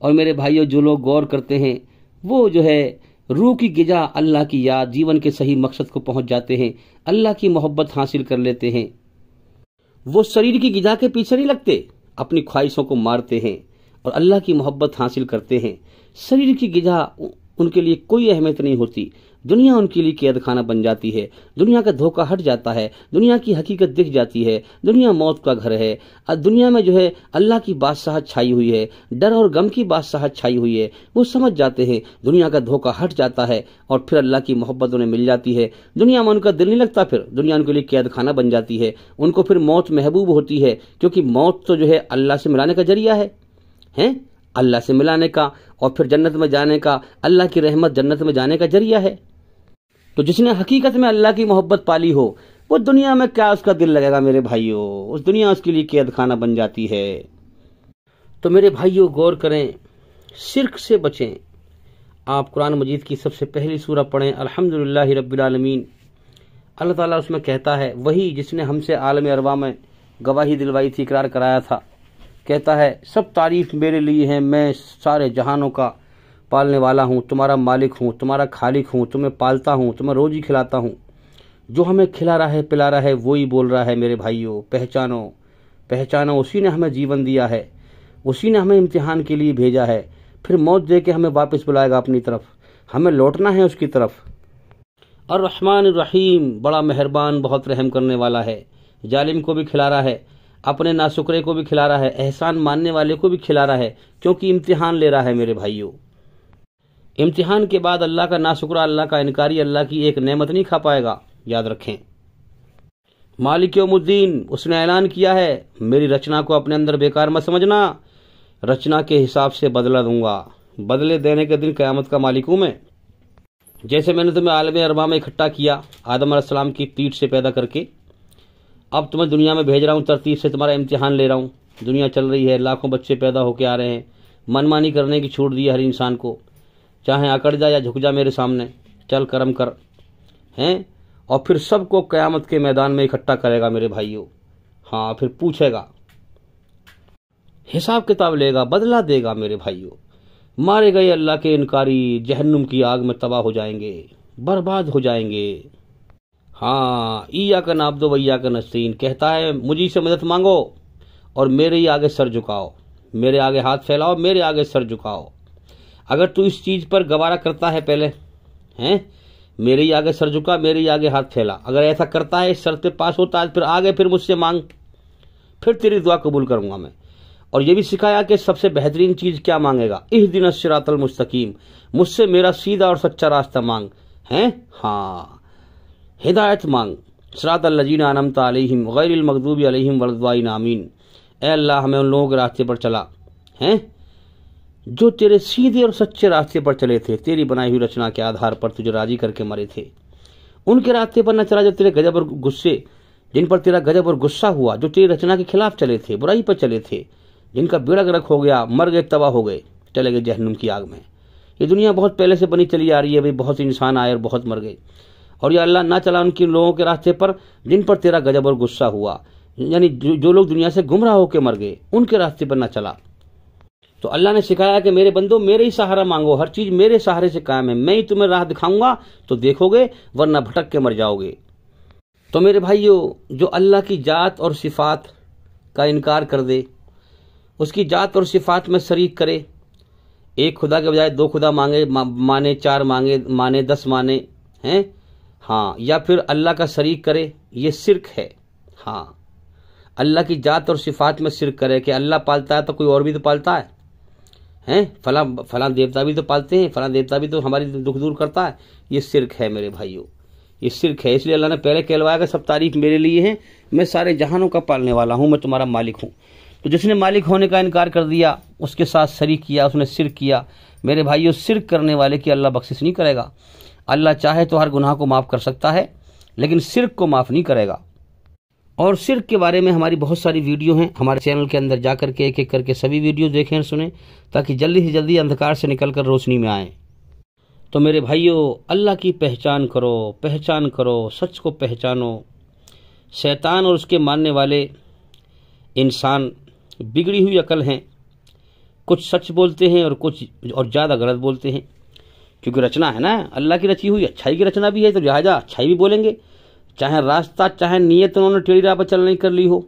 और मेरे भाइयों, जो लोग गौर करते हैं वो जो है रूह की ग़िज़ा, अल्लाह की याद, जीवन के सही मकसद को पहुंच जाते हैं, अल्लाह की मोहब्बत हासिल कर लेते हैं। वो शरीर की ग़िज़ा के पीछे नहीं लगते, अपनी ख्वाहिशों को मारते हैं और अल्लाह की मोहब्बत हासिल करते हैं। शरीर की ग़िज़ा उनके लिए कोई अहमियत नहीं होती। दुनिया उनके लिए कैद खाना बन जाती है, दुनिया का धोखा हट जाता है, दुनिया की हकीकत दिख जाती है, दुनिया मौत का घर है। और दुनिया में जो है अल्लाह की बादशाहत छाई हुई है, डर और गम की बादशाहत छाई हुई है। वो समझ जाते हैं, दुनिया का धोखा हट जाता है और फिर अल्लाह की मोहब्बत उन्हें मिल जाती है। दुनिया में उनका दिल नहीं लगता, फिर दुनिया उनके लिए कैद खाना बन जाती है। उनको फिर मौत महबूब होती है, क्योंकि मौत तो जो है अल्लाह से मिलाने का जरिया है, अल्लाह से मिलाने का और फिर जन्नत में जाने का, अल्लाह की रहमत जन्नत में जाने का जरिया है। तो जिसने हकीकत में अल्लाह की मोहब्बत पाली हो, वो दुनिया में क्या उसका दिल लगेगा मेरे भाइयों, उस दुनिया उसके लिए कैद खाना बन जाती है। तो मेरे भाइयों गौर करें, शिर्क से बचें। आप कुरान मजीद की सबसे पहली सूरह पढ़ें, अल्हम्दुलिल्लाहि रब्बिल आलमीन। अल्लाह ताला उसमें कहता है, वही जिसने हमसे आलम अरवा में गवाही दिलवाई थी, इकरार कराया था, कहता है सब तारीफ मेरे लिए है, मैं सारे जहानों का पालने वाला हूँ, तुम्हारा मालिक हूँ, तुम्हारा खालिक हूँ, तुम्हें पालता हूँ, तुम्हें रोजी खिलाता हूँ। जो हमें खिला रहा है, पिला रहा है, वही बोल रहा है मेरे भाइयों, पहचानो पहचानो, उसी ने हमें जीवन दिया है, उसी ने हमें इम्तिहान के लिए भेजा है, फिर मौत दे के हमें वापस बुलाएगा अपनी तरफ, हमें लौटना है उसकी तरफ। और रहमान रहीम, बड़ा मेहरबान, बहुत रहम करने वाला है। जालिम को भी खिला रहा है, अपने नाशुक्रे को भी खिला रहा है, एहसान मानने वाले को भी खिला रहा है, क्योंकि इम्तिहान ले रहा है मेरे भाइयों। इम्तिहान के बाद अल्लाह का नाशुक्रा, अल्लाह का इनकारी, अल्लाह की एक नेमत नहीं खा पाएगा, याद रखें। मालिक यौमुद्दीन, उसने ऐलान किया है, मेरी रचना को अपने अंदर बेकार मत समझना, रचना के हिसाब से बदला दूंगा, बदले देने के दिन क़यामत का मालिक हूं मैं। जैसे मैंने तुम्हें आलम अरबा में इकट्ठा किया आदम अलैहिस्सलाम की पीठ से पैदा करके, अब तुम्हें दुनिया में भेज रहा हूँ, तरतीब से तुम्हारा इम्तिहान ले रहा हूँ। दुनिया चल रही है, लाखों बच्चे पैदा होके आ रहे हैं, मनमानी करने की छूट दी है हर इंसान को, चाहे अकड़ जा या झुक जा मेरे सामने, चल कर्म कर, हैं। और फिर सबको क़यामत के मैदान में इकट्ठा करेगा मेरे भाइयों। हाँ, फिर पूछेगा, हिसाब किताब लेगा, बदला देगा मेरे भाइयों। मारे गए अल्लाह के इनकारी जहन्नुम की आग में तबाह हो जाएंगे, बर्बाद हो जाएंगे। हाँ, इय्याका नअब्दु व इय्याका नस्तईन, कहता है मुझी से मदद मांगो और मेरे ही आगे सर झुकाओ, मेरे आगे हाथ फैलाओ, मेरे आगे सर झुकाओ। अगर तू इस चीज़ पर गवारा करता है, पहले हैं मेरे ही आगे सर झुका, मेरे ही आगे हाथ फैला, अगर ऐसा करता है, इस शर्त पे पास होता है, फिर आगे फिर मुझसे मांग, फिर तेरी दुआ कबूल करूंगा मैं। और ये भी सिखाया कि सबसे बेहतरीन चीज़ क्या मांगेगा, इहदिनस सिरातल मुस्तकीम, मुझसे मेरा सीधा और सच्चा रास्ता मांग, हैं। हाँ, हिदायत मांग, सिरातल लजीना अनअमता अलैहिम गैरिल मग़दूबि अलैहिम वलद्दालिन आमीन। ए अल्लाह, हमें उन लोगों के रास्ते पर चला, हैं जो तेरे सीधे और सच्चे रास्ते पर चले थे, तेरी बनाई हुई रचना के आधार पर तुझे राजी करके मरे थे। उनके रास्ते पर न चला जो तेरे गजब और गुस्से, जिन पर तेरा गजब और गुस्सा हुआ, जो तेरी रचना के खिलाफ चले थे, बुराई पर चले थे, जिनका बेड़ा गर्क हो गया, मर गए, तबाह हो गए, चले गए जहन्नुम की आग में। ये दुनिया बहुत पहले से बनी चली आ रही है भाई, बहुत इंसान आए और बहुत मर गए। और या अल्लाह ना चला उनके लोगों के रास्ते पर जिन पर तेरा गजब और गुस्सा हुआ, यानी जो लोग दुनिया से गुमराह होकर मर गए, उनके रास्ते पर ना चला। तो अल्लाह ने सिखाया कि मेरे बंदो, मेरे ही सहारा मांगो, हर चीज मेरे सहारे से कायम है, मैं ही तुम्हें राह दिखाऊंगा तो देखोगे, वरना भटक के मर जाओगे। तो मेरे भाइयों, जो अल्लाह की जात और सिफात का इनकार कर दे, उसकी जात और सिफात में शरीक करे, एक खुदा के बजाय दो खुदा माने, चार माने 10 माने, हैं। हाँ, या फिर अल्लाह का शरीक करे, ये शिर्क है। हाँ, अल्लाह की जात और सिफात में शिर्क करे कि अल्लाह पालता है तो कोई और भी तो पालता है, हैं, फलां देवता भी तो पालते हैं, फलां देवता भी तो हमारी दुख दूर करता है, ये शिर्क है मेरे भाइयों। ये शिर्क है। इसलिए अल्लाह ने पहले कहलवाया कि सब तारीफ मेरे लिए है, मैं सारे जहानों का पालने वाला हूँ, मैं तुम्हारा मालिक हूँ। तो जिसने मालिक होने का इनकार कर दिया, उसके साथ शरीक किया, उसने शिर्क किया, मेरे भाइयों शिर्क करने वाले की अल्लाह बख्शिश नहीं करेगा। अल्लाह चाहे तो हर गुनाह को माफ़ कर सकता है, लेकिन शिर्क को माफ़ नहीं करेगा। और शिर्क के बारे में हमारी बहुत सारी वीडियो हैं, हमारे चैनल के अंदर जा करके एक एक करके सभी वीडियो देखें और सुनें, ताकि जल्दी से जल्दी अंधकार से निकलकर रोशनी में आएँ। तो मेरे भाइयों, अल्लाह की पहचान करो, सच को पहचानो। शैतान और उसके मानने वाले इंसान बिगड़ी हुई अकल हैं, कुछ सच बोलते हैं और कुछ और ज़्यादा गलत बोलते हैं, क्योंकि रचना है ना, अल्लाह की रची हुई अच्छाई की रचना भी है, तो लिहाजा अच्छाई भी बोलेंगे, चाहे रास्ता चाहे नीयत उन्होंने टेढ़ी राह पर चलने कर ली हो,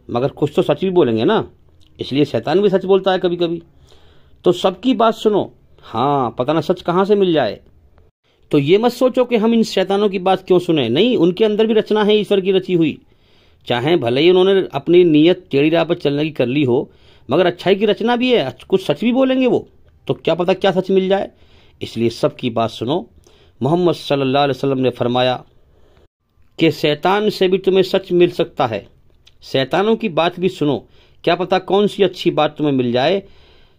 मगर कुछ तो सच भी बोलेंगे ना। इसलिए शैतान भी सच बोलता है कभी कभी। तो सबकी बात सुनो, हाँ, पता ना सच कहाँ से मिल जाए। तो ये मत सोचो कि हम इन शैतानों की बात क्यों सुने, नहीं, उनके अंदर भी रचना है ईश्वर की रची हुई। चाहे भले ही उन्होंने अपनी नीयत टेढ़ी राह पर चलने की कर ली हो, मगर अच्छाई की रचना भी है, कुछ सच भी बोलेंगे वो, तो क्या पता क्या सच मिल जाए। इसलिए सबकी बात सुनो। मोहम्मद सल्लल्लाहु अलैहि वसल्लम ने फरमाया कि शैतान से भी तुम्हें सच मिल सकता है, शैतानों की बात भी सुनो, क्या पता कौन सी अच्छी बात तुम्हें मिल जाए।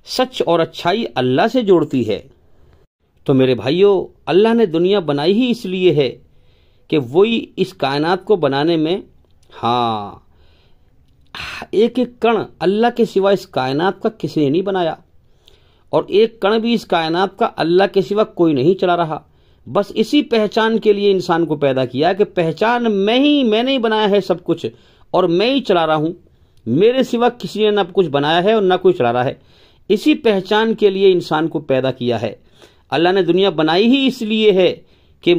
सच और अच्छाई अल्लाह से जोड़ती है। तो मेरे भाइयों, अल्लाह ने दुनिया बनाई ही इसलिए है कि वही इस कायनात को बनाने में, हाँ, एक एक कण अल्लाह के सिवा इस कायनात का किसी ने नहीं बनाया, और एक कण भी इस कायनात का अल्लाह के सिवा कोई नहीं चला रहा। बस इसी पहचान के लिए इंसान को पैदा किया कि पहचान मैंने ही बनाया है सब कुछ, और मैं ही चला रहा हूं, मेरे सिवा किसी ने ना कुछ बनाया है और ना कोई चला रहा है। इसी पहचान के लिए इंसान को पैदा किया है। अल्लाह ने दुनिया बनाई ही इसलिए है कि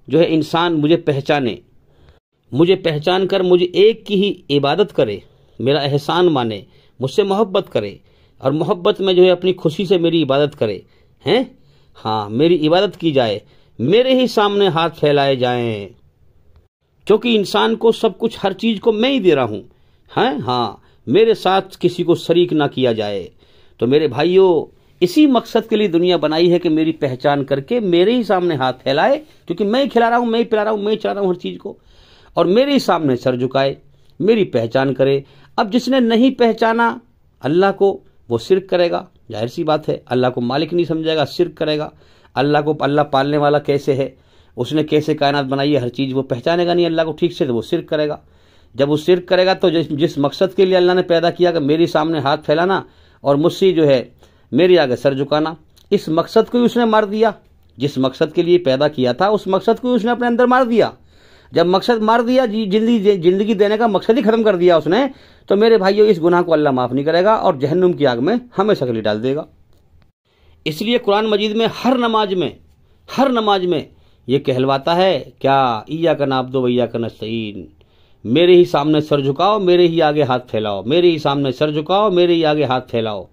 जो है इंसान मुझे पहचाने, मुझे पहचान कर मुझे एक की ही इबादत करे, मेरा एहसान माने, मुझसे मोहब्बत करे, और मोहब्बत में जो है अपनी खुशी से मेरी इबादत करे, हैं, हाँ, मेरी इबादत की जाए, मेरे ही सामने हाथ फैलाए जाएं, क्योंकि इंसान को सब कुछ, हर चीज को मैं ही दे रहा हूं, हैं, हाँ, मेरे साथ किसी को शरीक ना किया जाए। तो मेरे भाइयों, इसी मकसद के लिए दुनिया बनाई है कि मेरी पहचान करके मेरे ही सामने हाथ फैलाए, क्योंकि मैं ही खिला रहा हूं, मैं ही पिला रहा हूं, मैं ही चला रहा हूं हर चीज को, और मेरे ही सामने सर झुकाए, मेरी पहचान करे। अब जिसने नहीं पहचाना अल्लाह को, वो शिर्क करेगा, जाहिर सी बात है। अल्लाह को मालिक नहीं समझेगा, शिर्क करेगा। अल्लाह को अल्लाह पालने वाला कैसे है, उसने कैसे कायनात बनाई है, हर चीज वो पहचानेगा नहीं अल्लाह को ठीक से, तो वो शिर्क करेगा। जब वो शिर्क करेगा तो जिस मकसद के लिए अल्लाह ने पैदा किया कि मेरे सामने हाथ फैलाना और मुझसे जो है मेरे आगे सर झुकाना, इस मकसद को ही उसने मार दिया। जिस मकसद के लिए पैदा किया था उस मकसद को उसने अपने अंदर मार दिया। जब मकसद मार दिया, जिंदगी देने का मकसद ही खत्म कर दिया उसने, तो मेरे भाइयों, इस गुनाह को अल्लाह माफ नहीं करेगा और जहन्नुम की आग में हमेशा के लिए डाल देगा। इसलिए कुरान मजीद में हर नमाज में ये कहलवाता है क्या, इय्याका नअब्दु व इय्याका नस्तईन, मेरे ही सामने सर झुकाओ, मेरे ही आगे हाथ फैलाओ, मेरे ही सामने सर झुकाओ, मेरे ही आगे हाथ फैलाओ।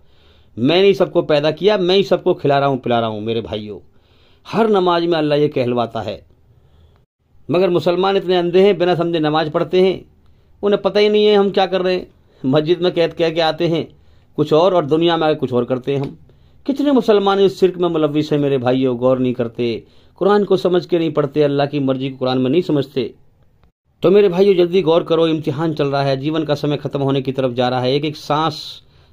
मैंने ही सबको पैदा किया, मैं ही सबको खिला रहा हूं, पिला रहा हूं। मेरे भाइयों, हर नमाज में अल्लाह ये कहलवाता है। मगर मुसलमान इतने अंधे हैं, बिना समझे नमाज पढ़ते हैं, उन्हें पता ही नहीं है हम क्या कर रहे हैं। मस्जिद में कैद कह के आते हैं कुछ और दुनिया में आगे कुछ और करते हैं हम। कितने मुसलमान इस शिर्क में मुलव्विस हैं मेरे भाइयों, गौर नहीं करते, कुरान को समझ के नहीं पढ़ते, अल्लाह की मर्जी को कुरान में नहीं समझते। तो मेरे भाइयों, जल्दी गौर करो, इम्तिहान चल रहा है, जीवन का समय खत्म होने की तरफ जा रहा है, एक एक सांस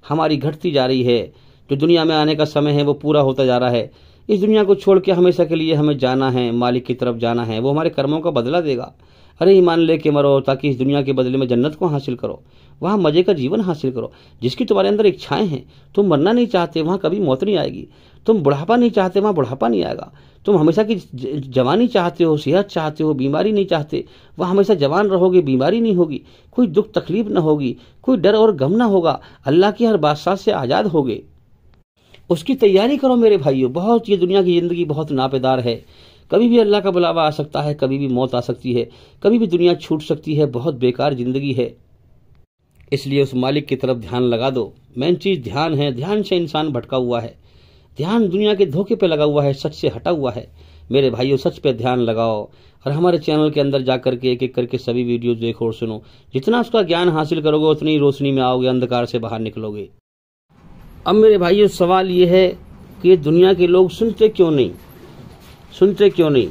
हमारी घटती जा रही है, जो दुनिया में आने का समय है वो पूरा होता जा रहा है। इस दुनिया को छोड़ के हमेशा के लिए हमें जाना है, मालिक की तरफ जाना है, वो हमारे कर्मों का बदला देगा। अरे ईमान लेके मरो ताकि इस दुनिया के बदले में जन्नत को हासिल करो, वहाँ मजे का जीवन हासिल करो। जिसकी तुम्हारे अंदर इच्छाएं हैं, तुम मरना नहीं चाहते, वहाँ कभी मौत नहीं आएगी। तुम बुढ़ापा नहीं चाहते, वहाँ बुढ़ापा नहीं आएगा। तुम हमेशा की जवानी चाहते हो, सेहत चाहते हो, बीमारी नहीं चाहते, वहाँ हमेशा जवान रहोगे, बीमारी नहीं होगी, कोई दुख तकलीफ न होगी, कोई डर और गम न होगा, अल्लाह की हर बादशाह से आज़ाद होगे। उसकी तैयारी करो मेरे भाइयों। बहुत, ये दुनिया की जिंदगी बहुत नापेदार है, कभी भी अल्लाह का बुलावा आ सकता है, कभी भी मौत आ सकती है, कभी भी दुनिया छूट सकती है, बहुत बेकार जिंदगी है। इसलिए उस मालिक की तरफ ध्यान लगा दो। मेन चीज ध्यान है, ध्यान से इंसान भटका हुआ है, ध्यान दुनिया के धोखे पे लगा हुआ है, सच से हटा हुआ है। मेरे भाइयों, सच पे ध्यान लगाओ और हमारे चैनल के अंदर जा करके एक एक करके सभी वीडियो देखो और सुनो। जितना उसका ज्ञान हासिल करोगे उतनी रोशनी में आओगे, अंधकार से बाहर निकलोगे। अब मेरे भाइयों, सवाल ये है कि दुनिया के लोग सुनते क्यों नहीं?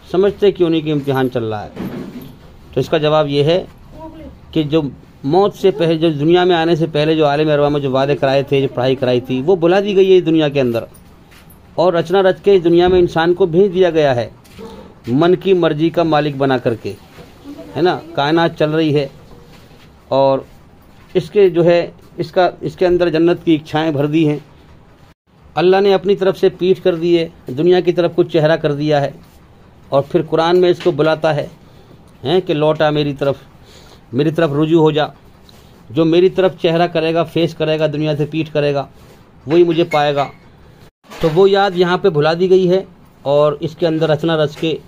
समझते क्यों नहीं कि इम्तिहान चल रहा है? तो इसका जवाब ये है कि जो मौत से पहले, जो दुनिया में आने से पहले जो आलिम अरवा में जो वादे कराए थे, जो पढ़ाई कराई थी, वो बुला दी गई है इस दुनिया के अंदर, और रचना रच के इस दुनिया में इंसान को भेज दिया गया है मन की मर्जी का मालिक बना करके, है ना। कायनात चल रही है और इसके जो है इसके अंदर जन्नत की इच्छाएं भर दी हैं। अल्लाह ने अपनी तरफ से पीठ कर दी है, दुनिया की तरफ कुछ चेहरा कर दिया है, और फिर कुरान में इसको बुलाता है कि लौटा मेरी तरफ रुजू हो जा। जो मेरी तरफ चेहरा करेगा, फेस करेगा, दुनिया से पीठ करेगा, वही मुझे पाएगा। तो वो याद यहाँ पे भुला दी गई है और इसके अंदर रचना रच के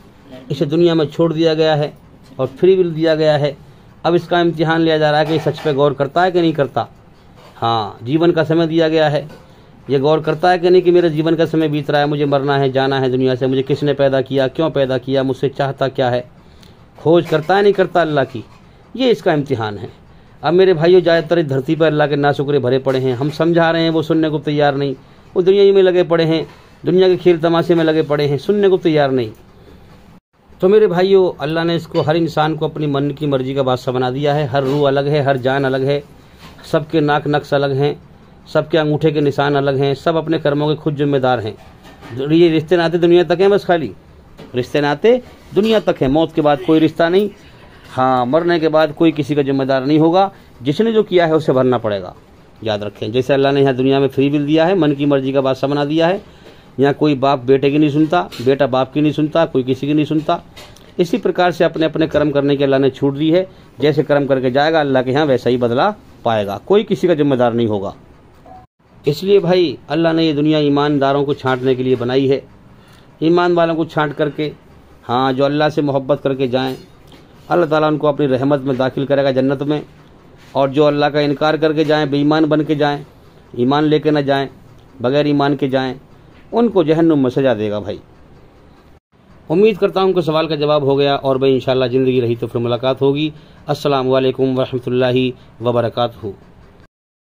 इसे दुनिया में छोड़ दिया गया है और फ्री विल दिया गया है। अब इसका इम्तिहान लिया जा रहा है कि सच पे गौर करता है कि नहीं करता। हाँ, जीवन का समय दिया गया है, ये गौर करता है कि नहीं कि मेरा जीवन का समय बीत रहा है, मुझे मरना है, जाना है दुनिया से, मुझे किसने पैदा किया, क्यों पैदा किया, मुझसे चाहता क्या है, खोज करता है नहीं करता अल्लाह की। ये इसका इम्तिहान है। अब मेरे भाइयों, ज़्यादातर इस धरती पर अल्लाह के नाशुक्रे भरे पड़े हैं। हम समझा रहे हैं, वो सुनने को तैयार नहीं। वो दुनिया ही में लगे पड़े हैं, दुनिया के खेल तमाशे में लगे पड़े हैं, सुनने को तैयार नहीं। तो मेरे भाइयों, अल्लाह ने इसको, हर इंसान को अपनी मन की मर्जी का बादशाह बना दिया है। हर रूह अलग है, हर जान अलग है, सबके नाक नक्श अलग हैं, सबके अंगूठे के निशान अलग हैं, सब अपने कर्मों के खुद जिम्मेदार हैं। ये रिश्ते नाते दुनिया तक हैं, बस खाली रिश्ते नाते दुनिया तक हैं। मौत के बाद कोई रिश्ता नहीं। हाँ, मरने के बाद कोई किसी का जिम्मेदार नहीं होगा। जिसने जो किया है उसे भरना पड़ेगा, याद रखें। जैसे अल्लाह ने यहाँ दुनिया में फ्री विल दिया है, मन की मर्जी का बादशाह बना दिया है। यहाँ कोई बाप बेटे की नहीं सुनता, बेटा बाप की नहीं सुनता, कोई किसी की नहीं सुनता। इसी प्रकार से अपने अपने कर्म करने की अल्लाह ने छूट दी है। जैसे कर्म करके जाएगा अल्लाह के यहाँ, वैसा ही बदला पाएगा। कोई किसी का जिम्मेदार नहीं होगा। इसलिए भाई, अल्लाह ने ये दुनिया ईमानदारों को छांटने के लिए बनाई है। ईमान वालों को छांट करके, हाँ, जो अल्लाह से मोहब्बत करके जाएं, अल्लाह ताला उनको अपनी रहमत में दाखिल करेगा, जन्नत में। और जो अल्लाह का इनकार करके जाएं, बेईमान बन के जाएं, ईमान लेके न जाएं, बगैर ईमान के जाएं, उनको जहन्नुम में सजा देगा भाई। उम्मीद करता हूं कि सवाल का जवाब हो गया, और भाई इंशाल्लाह ज़िंदगी रही तो फिर मुलाकात होगी। अस्सलामु अलैकुम वरहमतुल्लाहि वबरकातुहू।